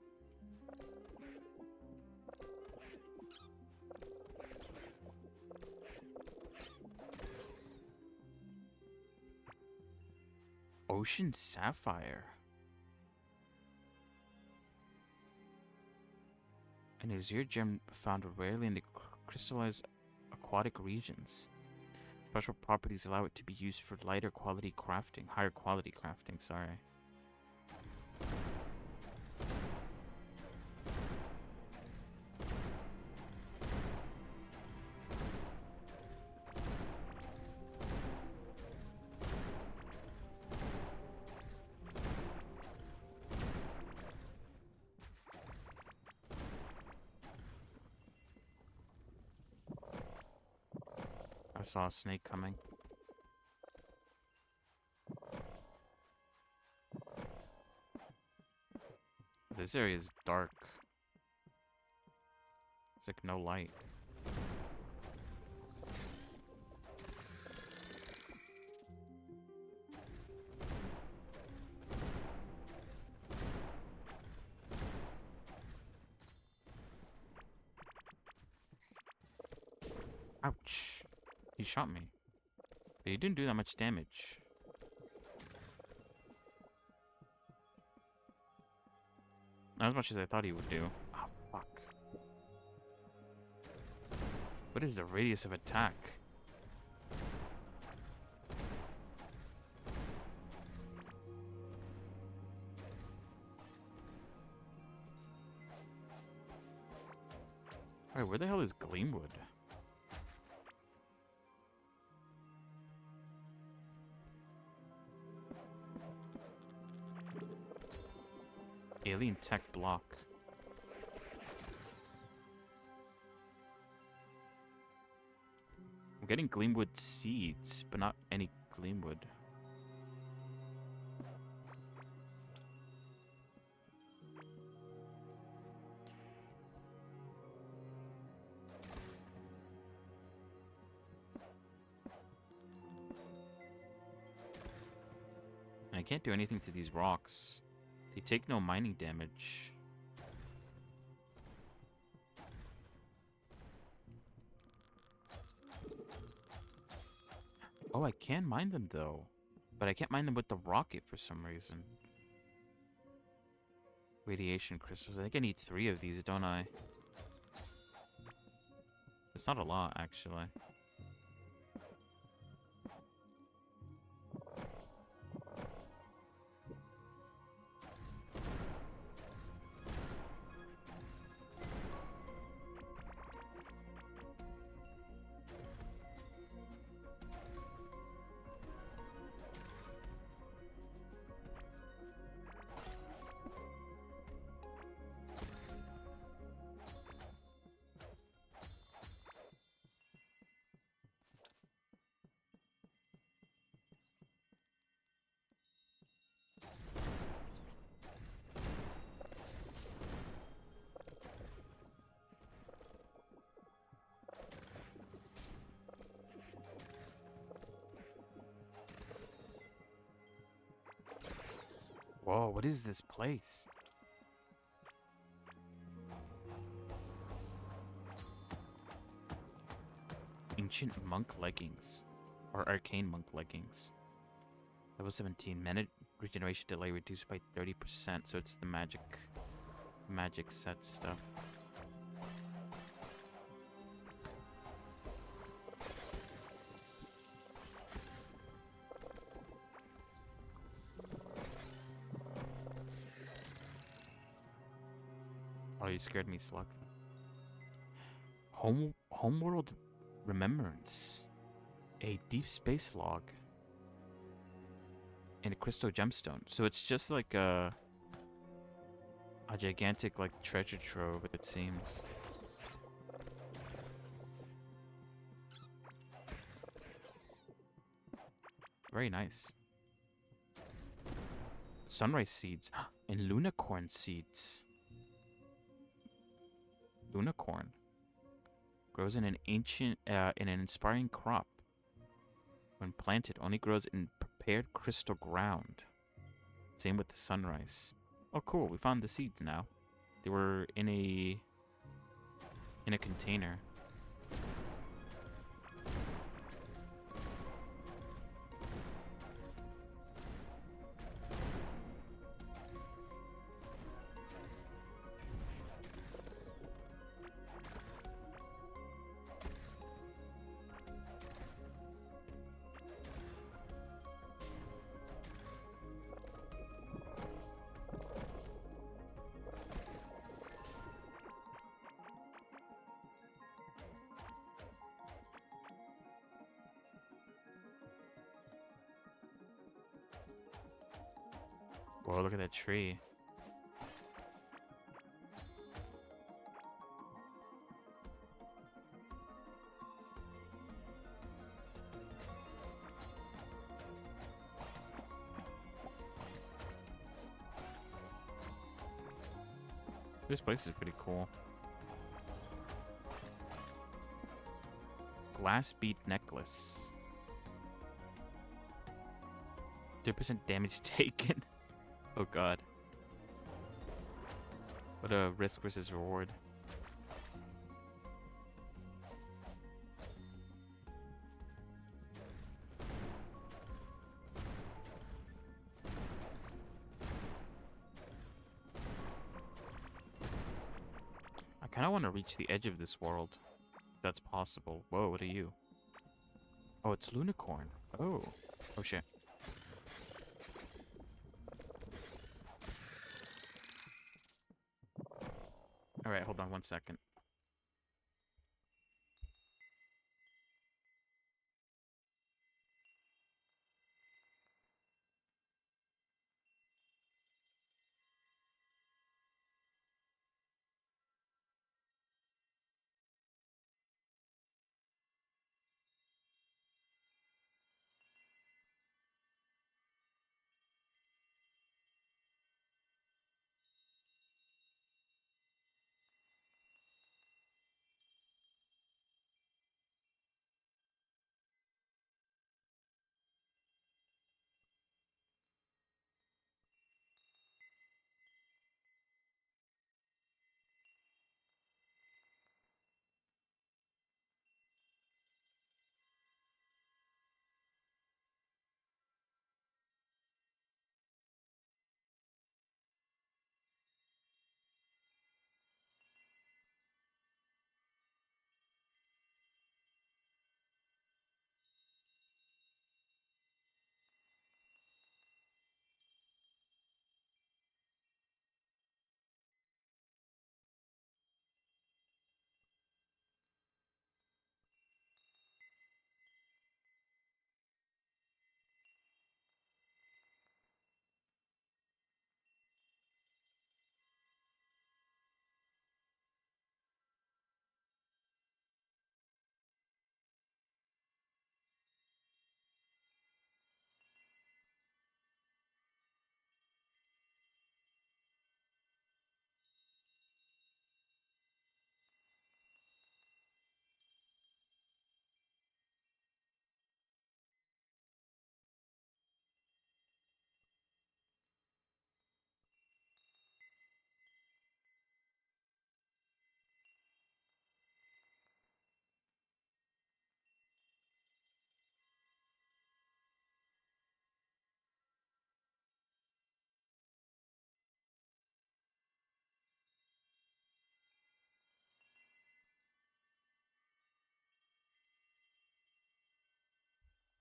Ocean sapphire. An azure gem found rarely in the crystallized aquatic regions. Special properties allow it to be used for higher quality crafting, sorry. I saw a snake coming. This area is dark. It's like no light. Ouch. He shot me. But he didn't do that much damage. Not as much as I thought he would do. Oh, fuck. What is the radius of attack? Alright, where the hell is Gleamwood? Alien tech block. I'm getting Gleamwood seeds, but not any Gleamwood. And I can't do anything to these rocks. They take no mining damage. Oh, I can mine them though. But I can't mine them with the rocket for some reason. Radiation crystals. I think I need 3 of these, don't I? It's not a lot, actually. Whoa, what is this place? Ancient monk leggings. Or arcane monk leggings. Level 17. Mana regeneration delay reduced by 30%. So it's the magic set stuff. Oh, you scared me, Slug. Homeworld Remembrance. A deep space log. And a crystal gemstone. So it's just like a gigantic like treasure trove, it seems. Very nice. Sunrise seeds and lunacorn seeds. Lunacorn grows in an inspiring crop. When planted, only grows in prepared crystal ground. Same with the sunrise. Oh, cool! We found the seeds now. They were in a container. Whoa, look at that tree. This place is pretty cool. Glass bead necklace. 3% damage taken. Oh god. What a risk versus reward. I kind of want to reach the edge of this world. If that's possible. Whoa, what are you? Oh, it's Lunicorn. Oh. Oh shit. Alright, hold on 1 second.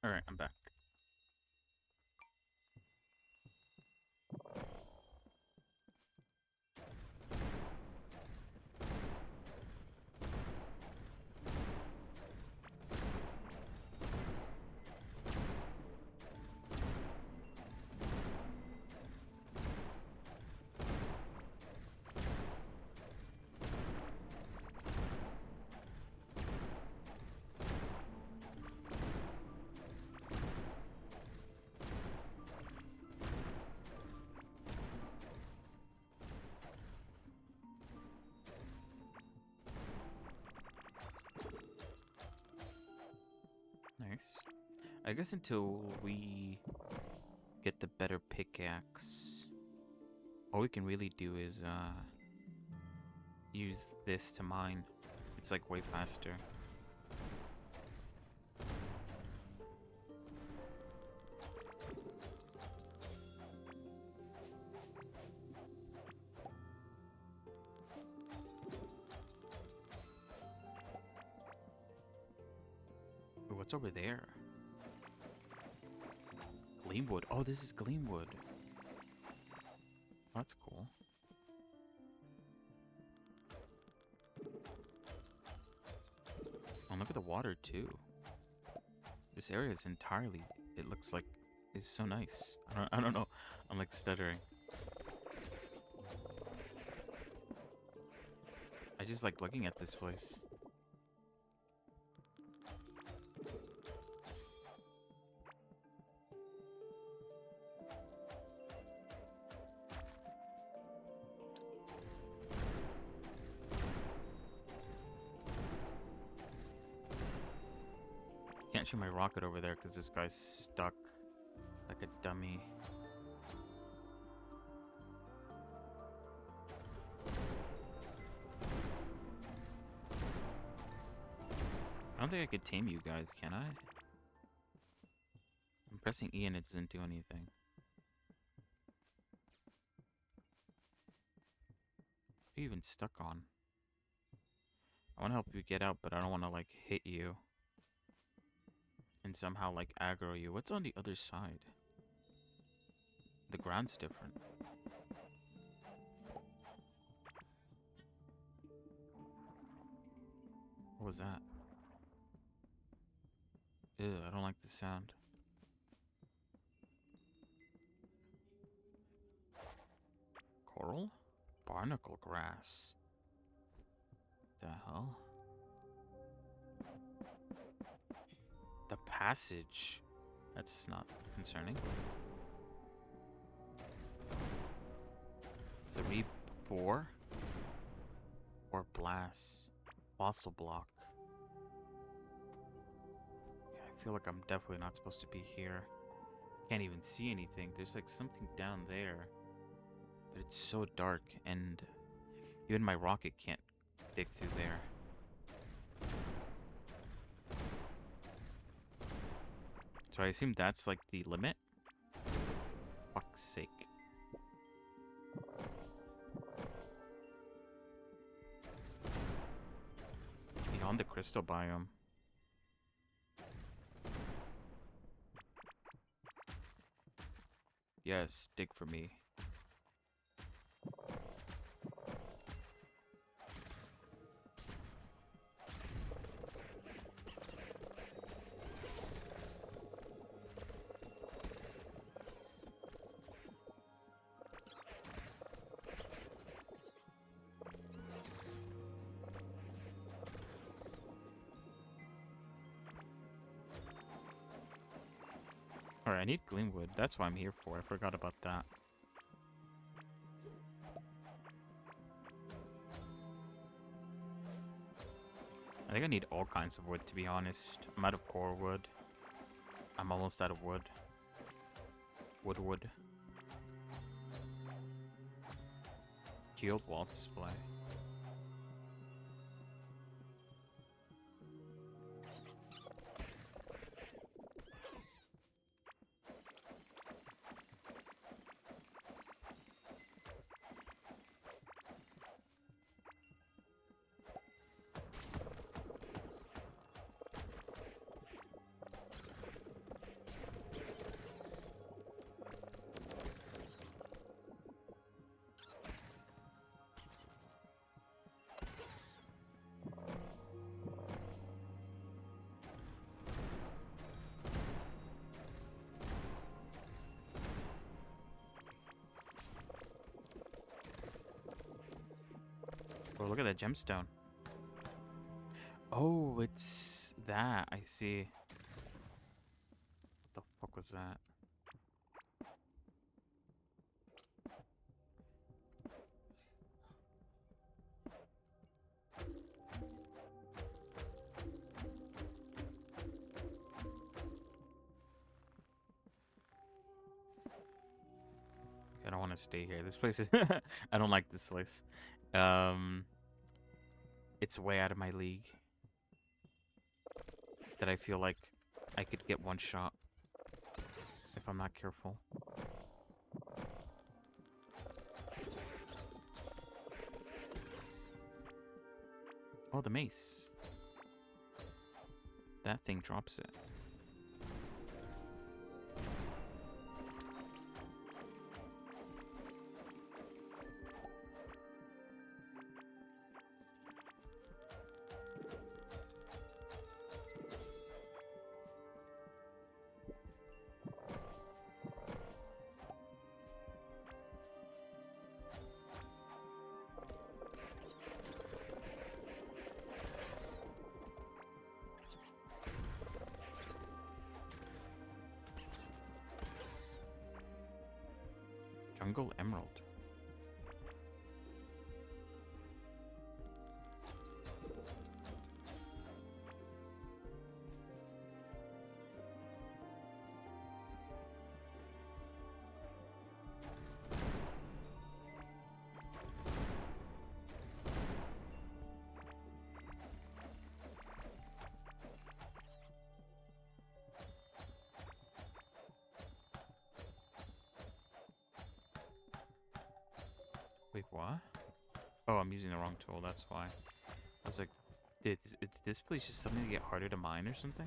Alright, I'm back. Nice. I guess until we get the better pickaxe, all we can really do is use this to mine. It's like way faster. Ooh, what's over there? Gleamwood. Oh, this is Gleamwood. That's cool. Oh, look at the water too. This area is entirely, it looks like, it's so nice. I don't know. I'm like stuttering. I just like looking at this place. Can't shoot my rocket over there because this guy's stuck like a dummy. I don't think I could tame you guys, can I? I'm pressing E and it doesn't do anything. What are you even stuck on? I want to help you get out, but I don't want to like hit you and somehow like aggro you. What's on the other side? The ground's different. What was that? Ew, I don't like the sound. Coral? Barnacle grass. The hell? The passage. That's not concerning. 3, 4? Or blast. Fossil block. Okay, I feel like I'm definitely not supposed to be here. Can't even see anything. There's like something down there. But it's so dark and even my rocket can't dig through there. So I assume that's like the limit? Fuck's sake. Beyond the crystal biome. Yes, dig for me. Alright, I need Gleamwood. That's what I'm here for. I forgot about that. I think I need all kinds of wood, to be honest. I'm out of core wood. I'm almost out of wood. Wood. Geode wall display. look at that gemstone. Oh, it's that. I see. What the fuck was that? I don't want to stay here. This place is... I don't like this place. It's way out of my league. That I feel like I could get one shot if I'm not careful. Oh, the mace. That thing drops it. Jungle Emerald. Wait, what? Oh, I'm using the wrong tool, that's why. I was like, did this place just suddenly get harder to mine or something?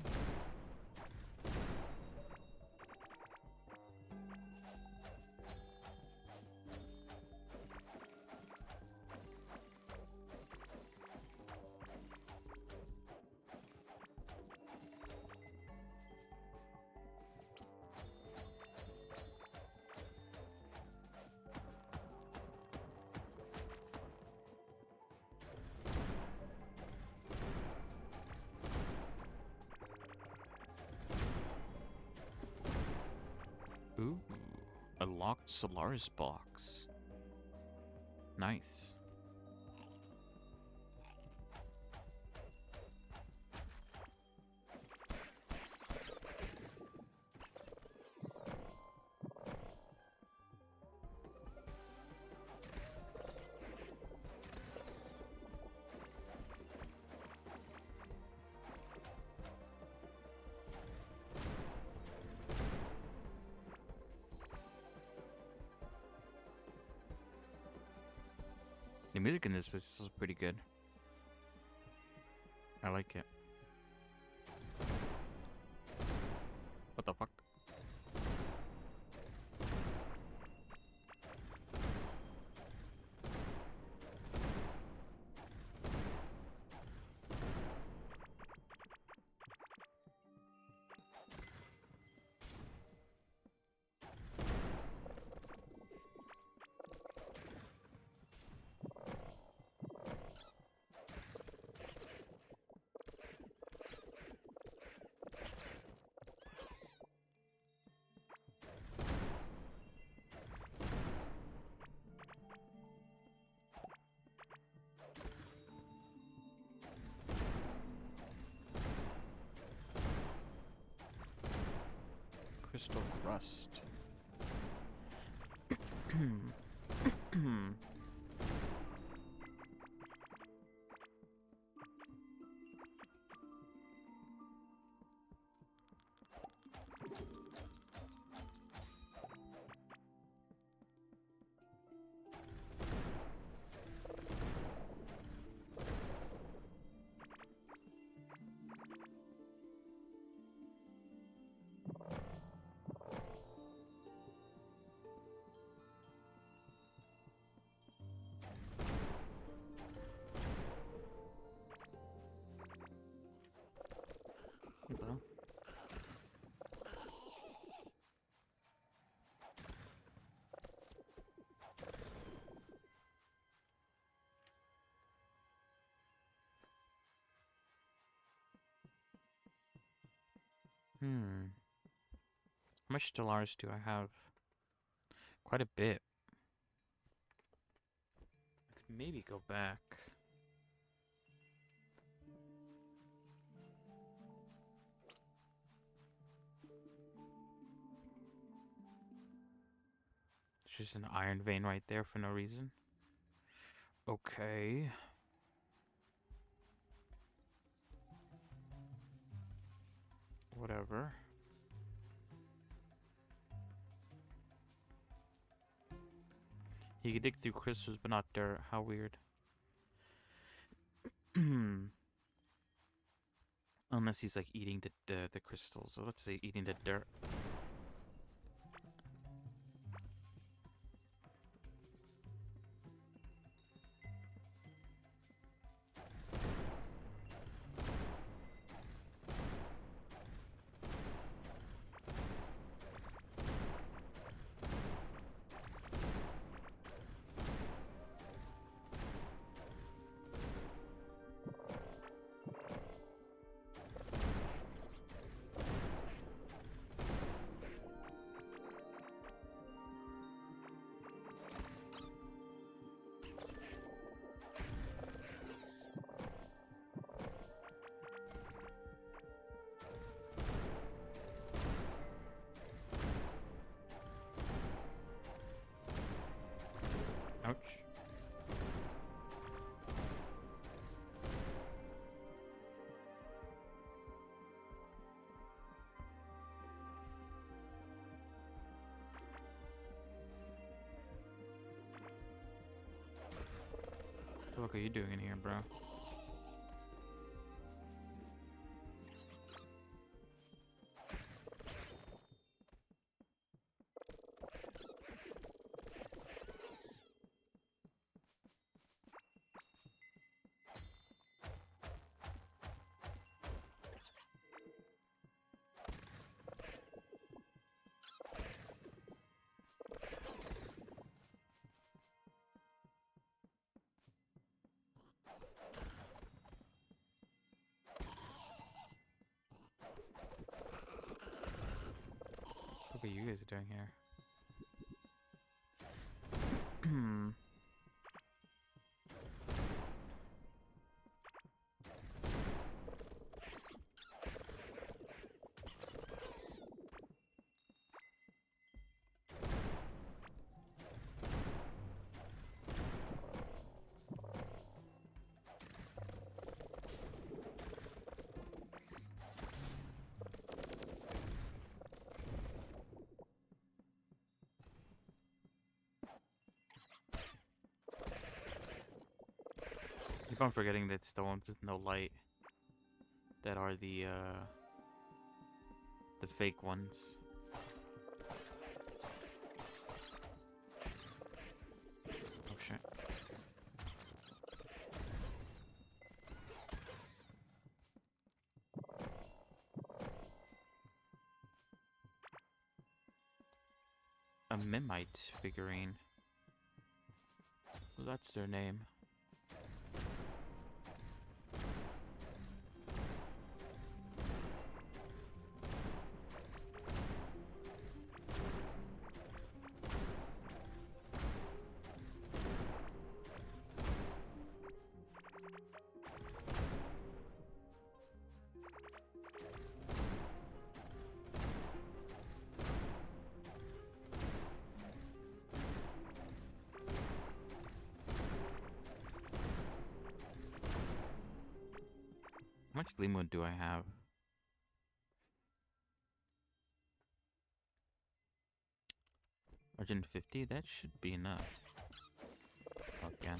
Ooh, a locked Solaris box. Nice. The music in this place is pretty good. I like it. What the fuck? Crystal crust. How much Stellaris do I have? Quite a bit. I could maybe go back. There's just an iron vein right there for no reason. Okay. Whatever. He could dig through crystals, but not dirt. How weird. Unless he's like eating the crystals. So let's say eating the dirt. Ouch. What the fuck are you doing in here, bro? What are you guys doing here? Keep on forgetting that it's the ones with no light that are the fake ones. Oh shit. A Mimite figurine. Well, that's their name. How much Gleamwood do I have? Argent 50? That should be enough. Okay.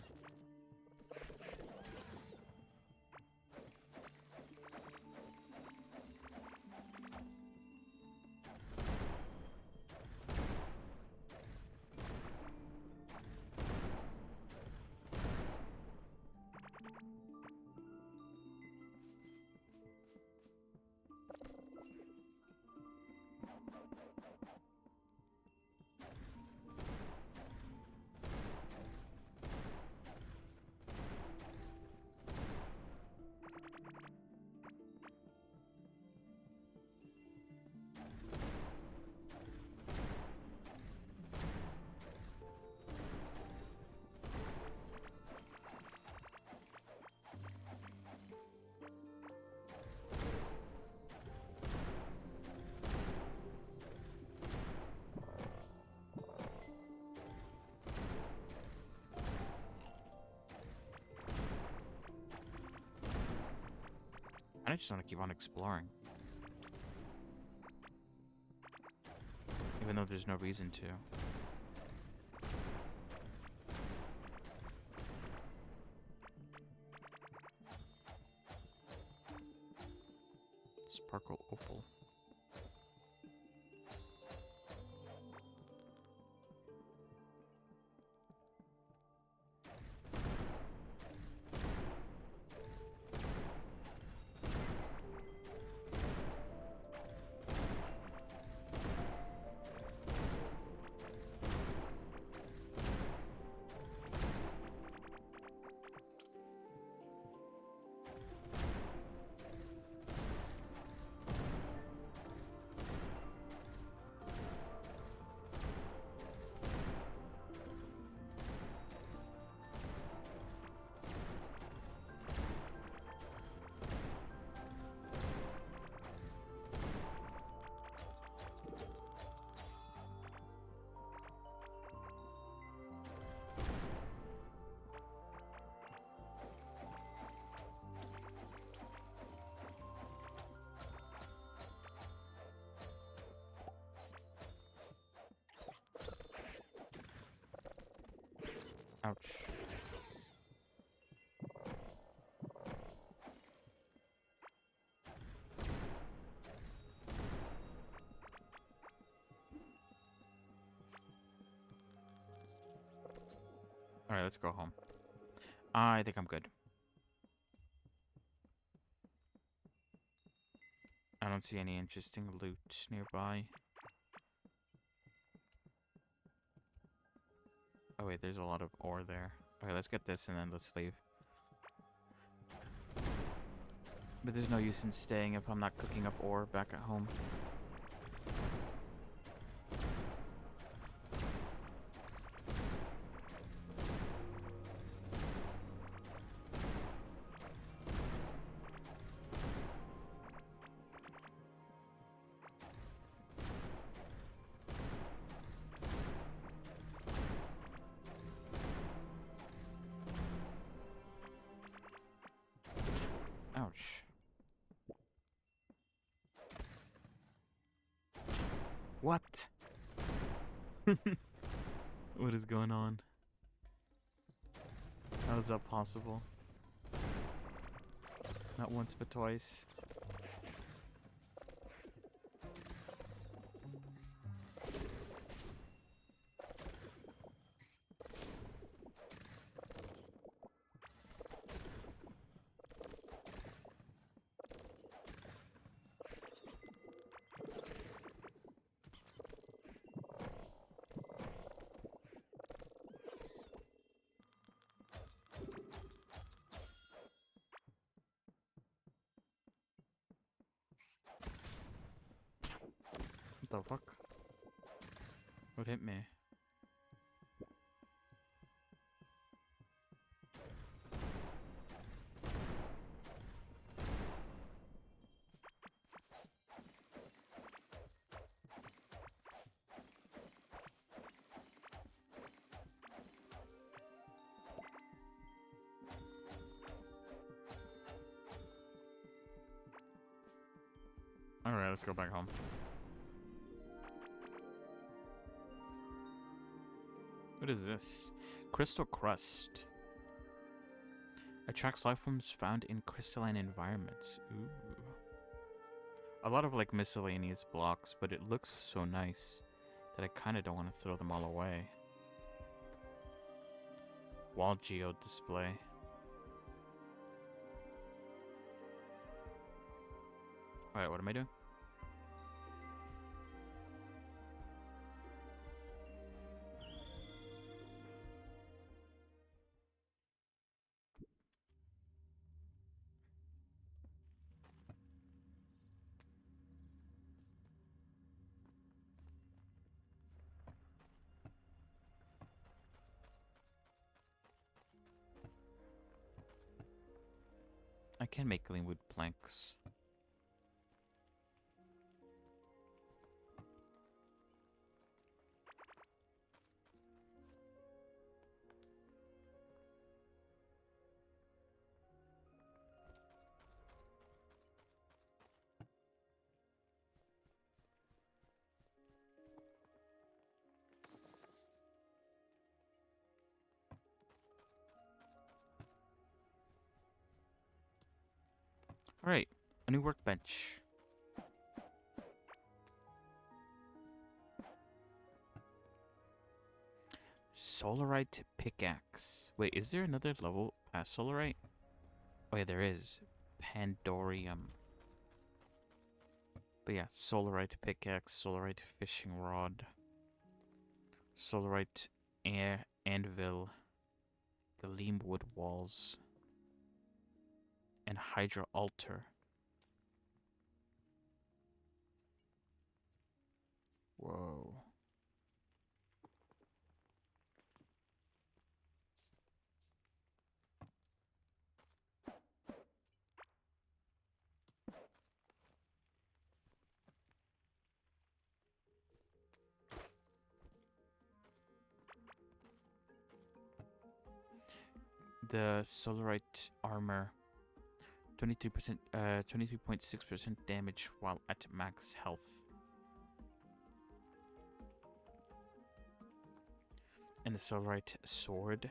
I just want to keep on exploring. Even though there's no reason to. Sparkle opal. Ouch. Alright, let's go home. I think I'm good. I don't see any interesting loot nearby. Oh wait, there's a lot of ore there. Okay, let's get this and then let's leave. But there's no use in staying if I'm not cooking up ore back at home. Ouch. What? What is going on? How is that possible? Not once but twice. What the fuck? What hit me? Alright, let's go back home. What is this? Crystal crust. Attracts life forms found in crystalline environments. Ooh. A lot of like miscellaneous blocks, but it looks so nice that I kind of don't want to throw them all away. Wall geode display. Alright, what am I doing? I can make greenwood planks. Alright, a new workbench. Solarite pickaxe. Wait, is there another level past Solarite? Oh yeah, there is. Pandorium. But yeah, Solarite pickaxe, Solarite fishing rod, Solarite anvil, Gleamwood walls, and Hydra altar. Whoa. The Solarite armor, 23.6% damage while at max health. And the Solarite sword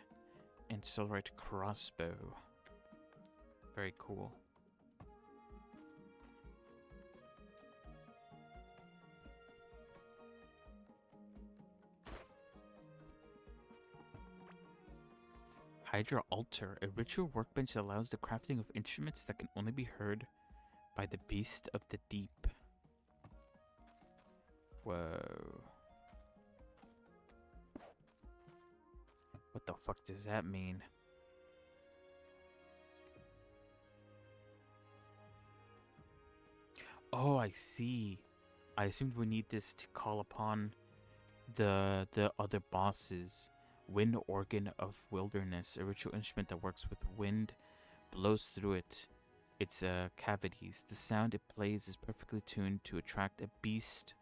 and Solarite crossbow. Very cool. Hydra altar, a ritual workbench that allows the crafting of instruments that can only be heard by the beast of the deep. Whoa. What the fuck does that mean? Oh, I see. I assumed we need this to call upon the other bosses. Wind organ of wilderness, a ritual instrument that works with wind, blows through its cavities. The sound it plays is perfectly tuned to attract a beast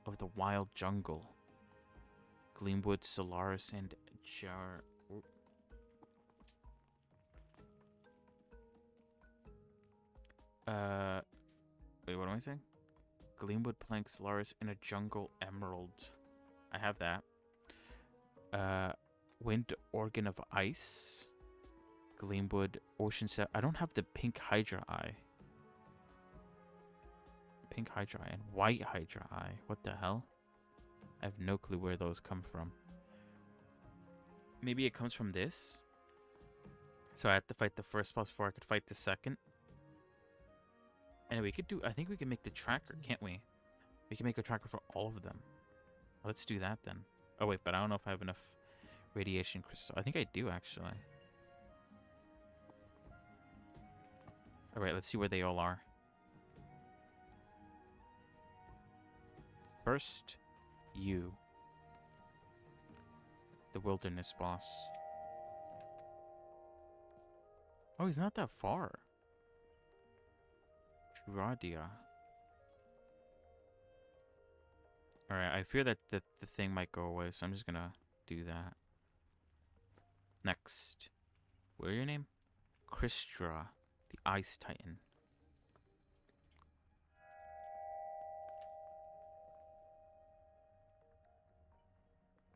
of the wild jungle. Gleamwood, Solaris, and Jar. Wait, what am I saying? Gleamwood, plank, Solaris, and a jungle emerald. I have that. Wind organ of ice. Gleamwood, ocean set. I don't have the pink Hydra eye. Pink Hydra eye and white Hydra eye. What the hell? I have no clue where those come from. Maybe it comes from this? So I had to fight the first boss before I could fight the second? And we could do... I think we can make the tracker, can't we? We can make a tracker for all of them. Let's do that then. Oh wait, but I don't know if I have enough radiation crystal. I think I do, actually. Alright, let's see where they all are. First, you. The wilderness boss. Oh, he's not that far. Radia. Alright, I fear that the thing might go away, so I'm just gonna do that. Next. What's your name? Kristra, the Ice Titan.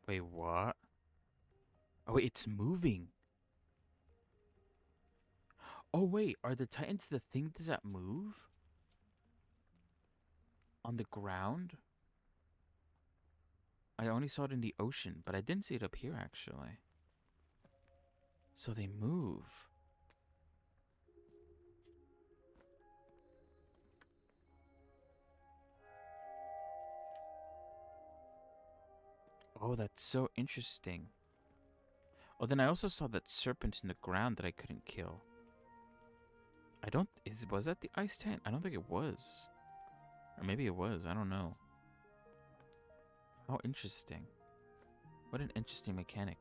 Wait, what? Oh, wait, it's moving. Oh, wait, are the Titans the thing that move? On the ground? I only saw it in the ocean, but I didn't see it up here, actually. So they move. Oh, that's so interesting. Oh, then I also saw that serpent in the ground that I couldn't kill. Was that the ice tent? I don't think it was. Or maybe it was, I don't know. How interesting. What an interesting mechanic.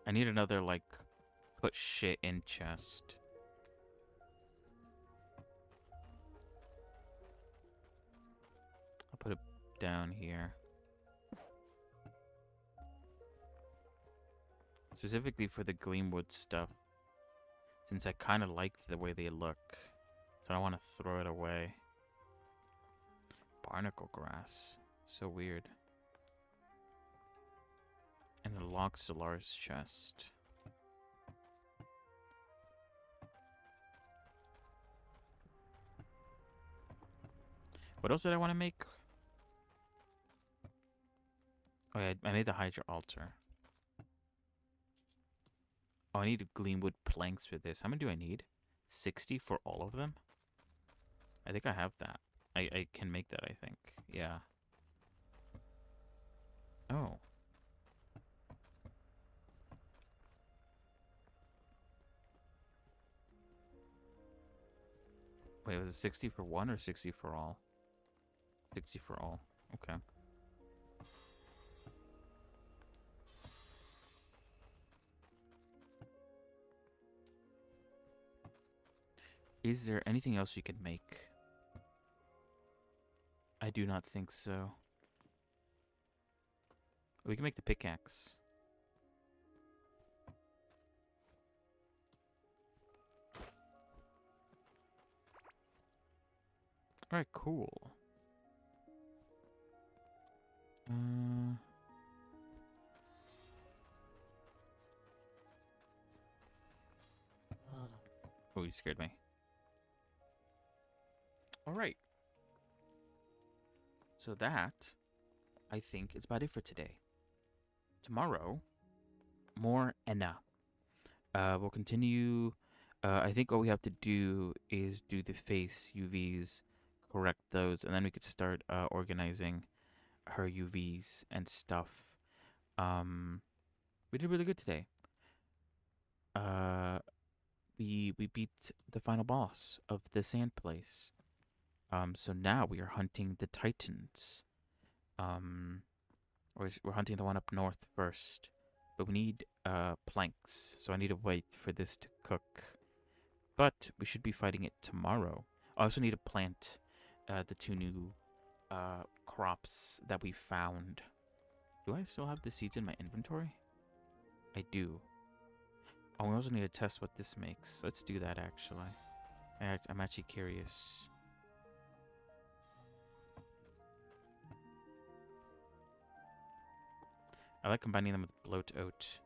I need another, like, put shit in chest. I'll put it down here. Specifically for the Gleamwood stuff. Since I kind of like the way they look. So I don't want to throw it away. Barnacle grass. So weird. And a locked Solaris chest. What else did I want to make? Oh yeah, I made the Hydra altar. Oh, I need gleamwood planks for this. How many do I need? 60 for all of them? I think I have that. I can make that, I think. Yeah. Oh. Wait, was it 60 for one or 60 for all? 60 for all. Okay. Is there anything else you can make? I do not think so. We can make the pickaxe. Alright, cool. Oh, you scared me. Alright. So that, I think, is about it for today. Tomorrow, more ENA. We'll continue. I think all we have to do is do the face UVs, correct those, and then we could start organizing her UVs and stuff. We did really good today. We beat the final boss of the sand place. So now we are hunting the Titans. We're hunting the one up north first. But we need planks, so I need to wait for this to cook. But we should be fighting it tomorrow. I also need to plant the 2 new crops that we found. Do I still have the seeds in my inventory? I do. Oh, we also need to test what this makes. Let's do that, actually. I'm actually curious. I like combining them with bloat oat.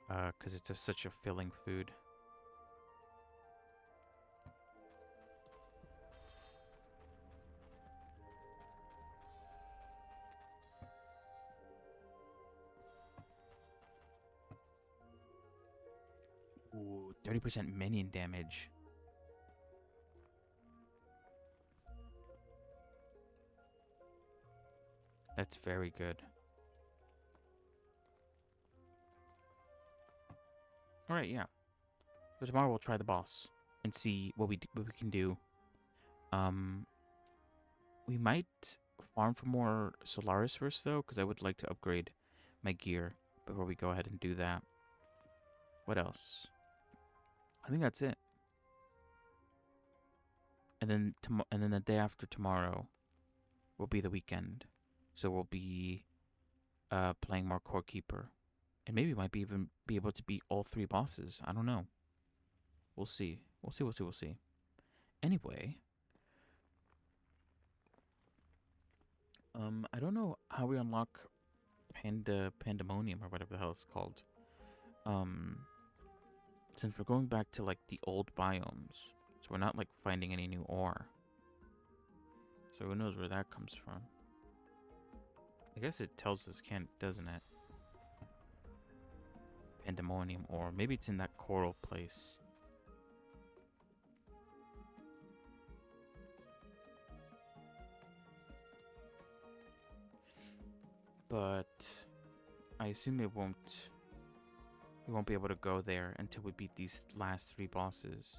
Because it's just such a filling food. Ooh, 30% minion damage. That's very good. Alright, yeah. So tomorrow we'll try the boss and see what we can do. We might farm for more Solaris first, though, because I would like to upgrade my gear before we go ahead and do that. What else? I think that's it. And then the day after tomorrow will be the weekend, so we'll be playing more Core Keeper, and maybe we might even be able to beat all 3 bosses. I don't know. We'll see. We'll see. Anyway, I don't know how we unlock Pandemonium or whatever the hell it's called. Since we're going back to like the old biomes, so we're not like finding any new ore. So who knows where that comes from? I guess it tells us, doesn't it? Pandemonium ore. Maybe it's in that coral place. But I assume we won't be able to go there until we beat these last 3 bosses.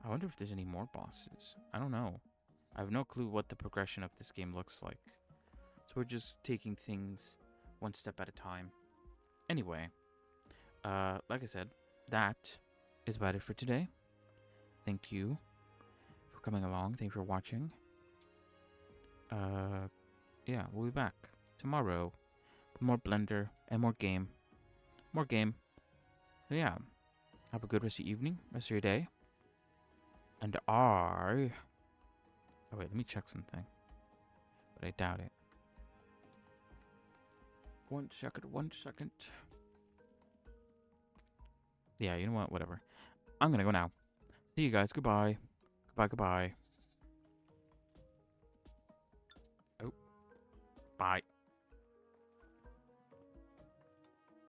I wonder if there's any more bosses. I don't know. I have no clue what the progression of this game looks like. So we're just taking things one step at a time. Anyway, like I said, that is about it for today. Thank you for coming along. Thank you for watching. Yeah, we'll be back tomorrow with more Blender and more game. More game. So yeah, have a good rest of your evening, rest of your day. And And I... Oh, wait, let me check something. But I doubt it. 1 second, 1 second. Yeah, you know what? Whatever. I'm gonna go now. See you guys. Goodbye. Goodbye, goodbye. Oh. Bye.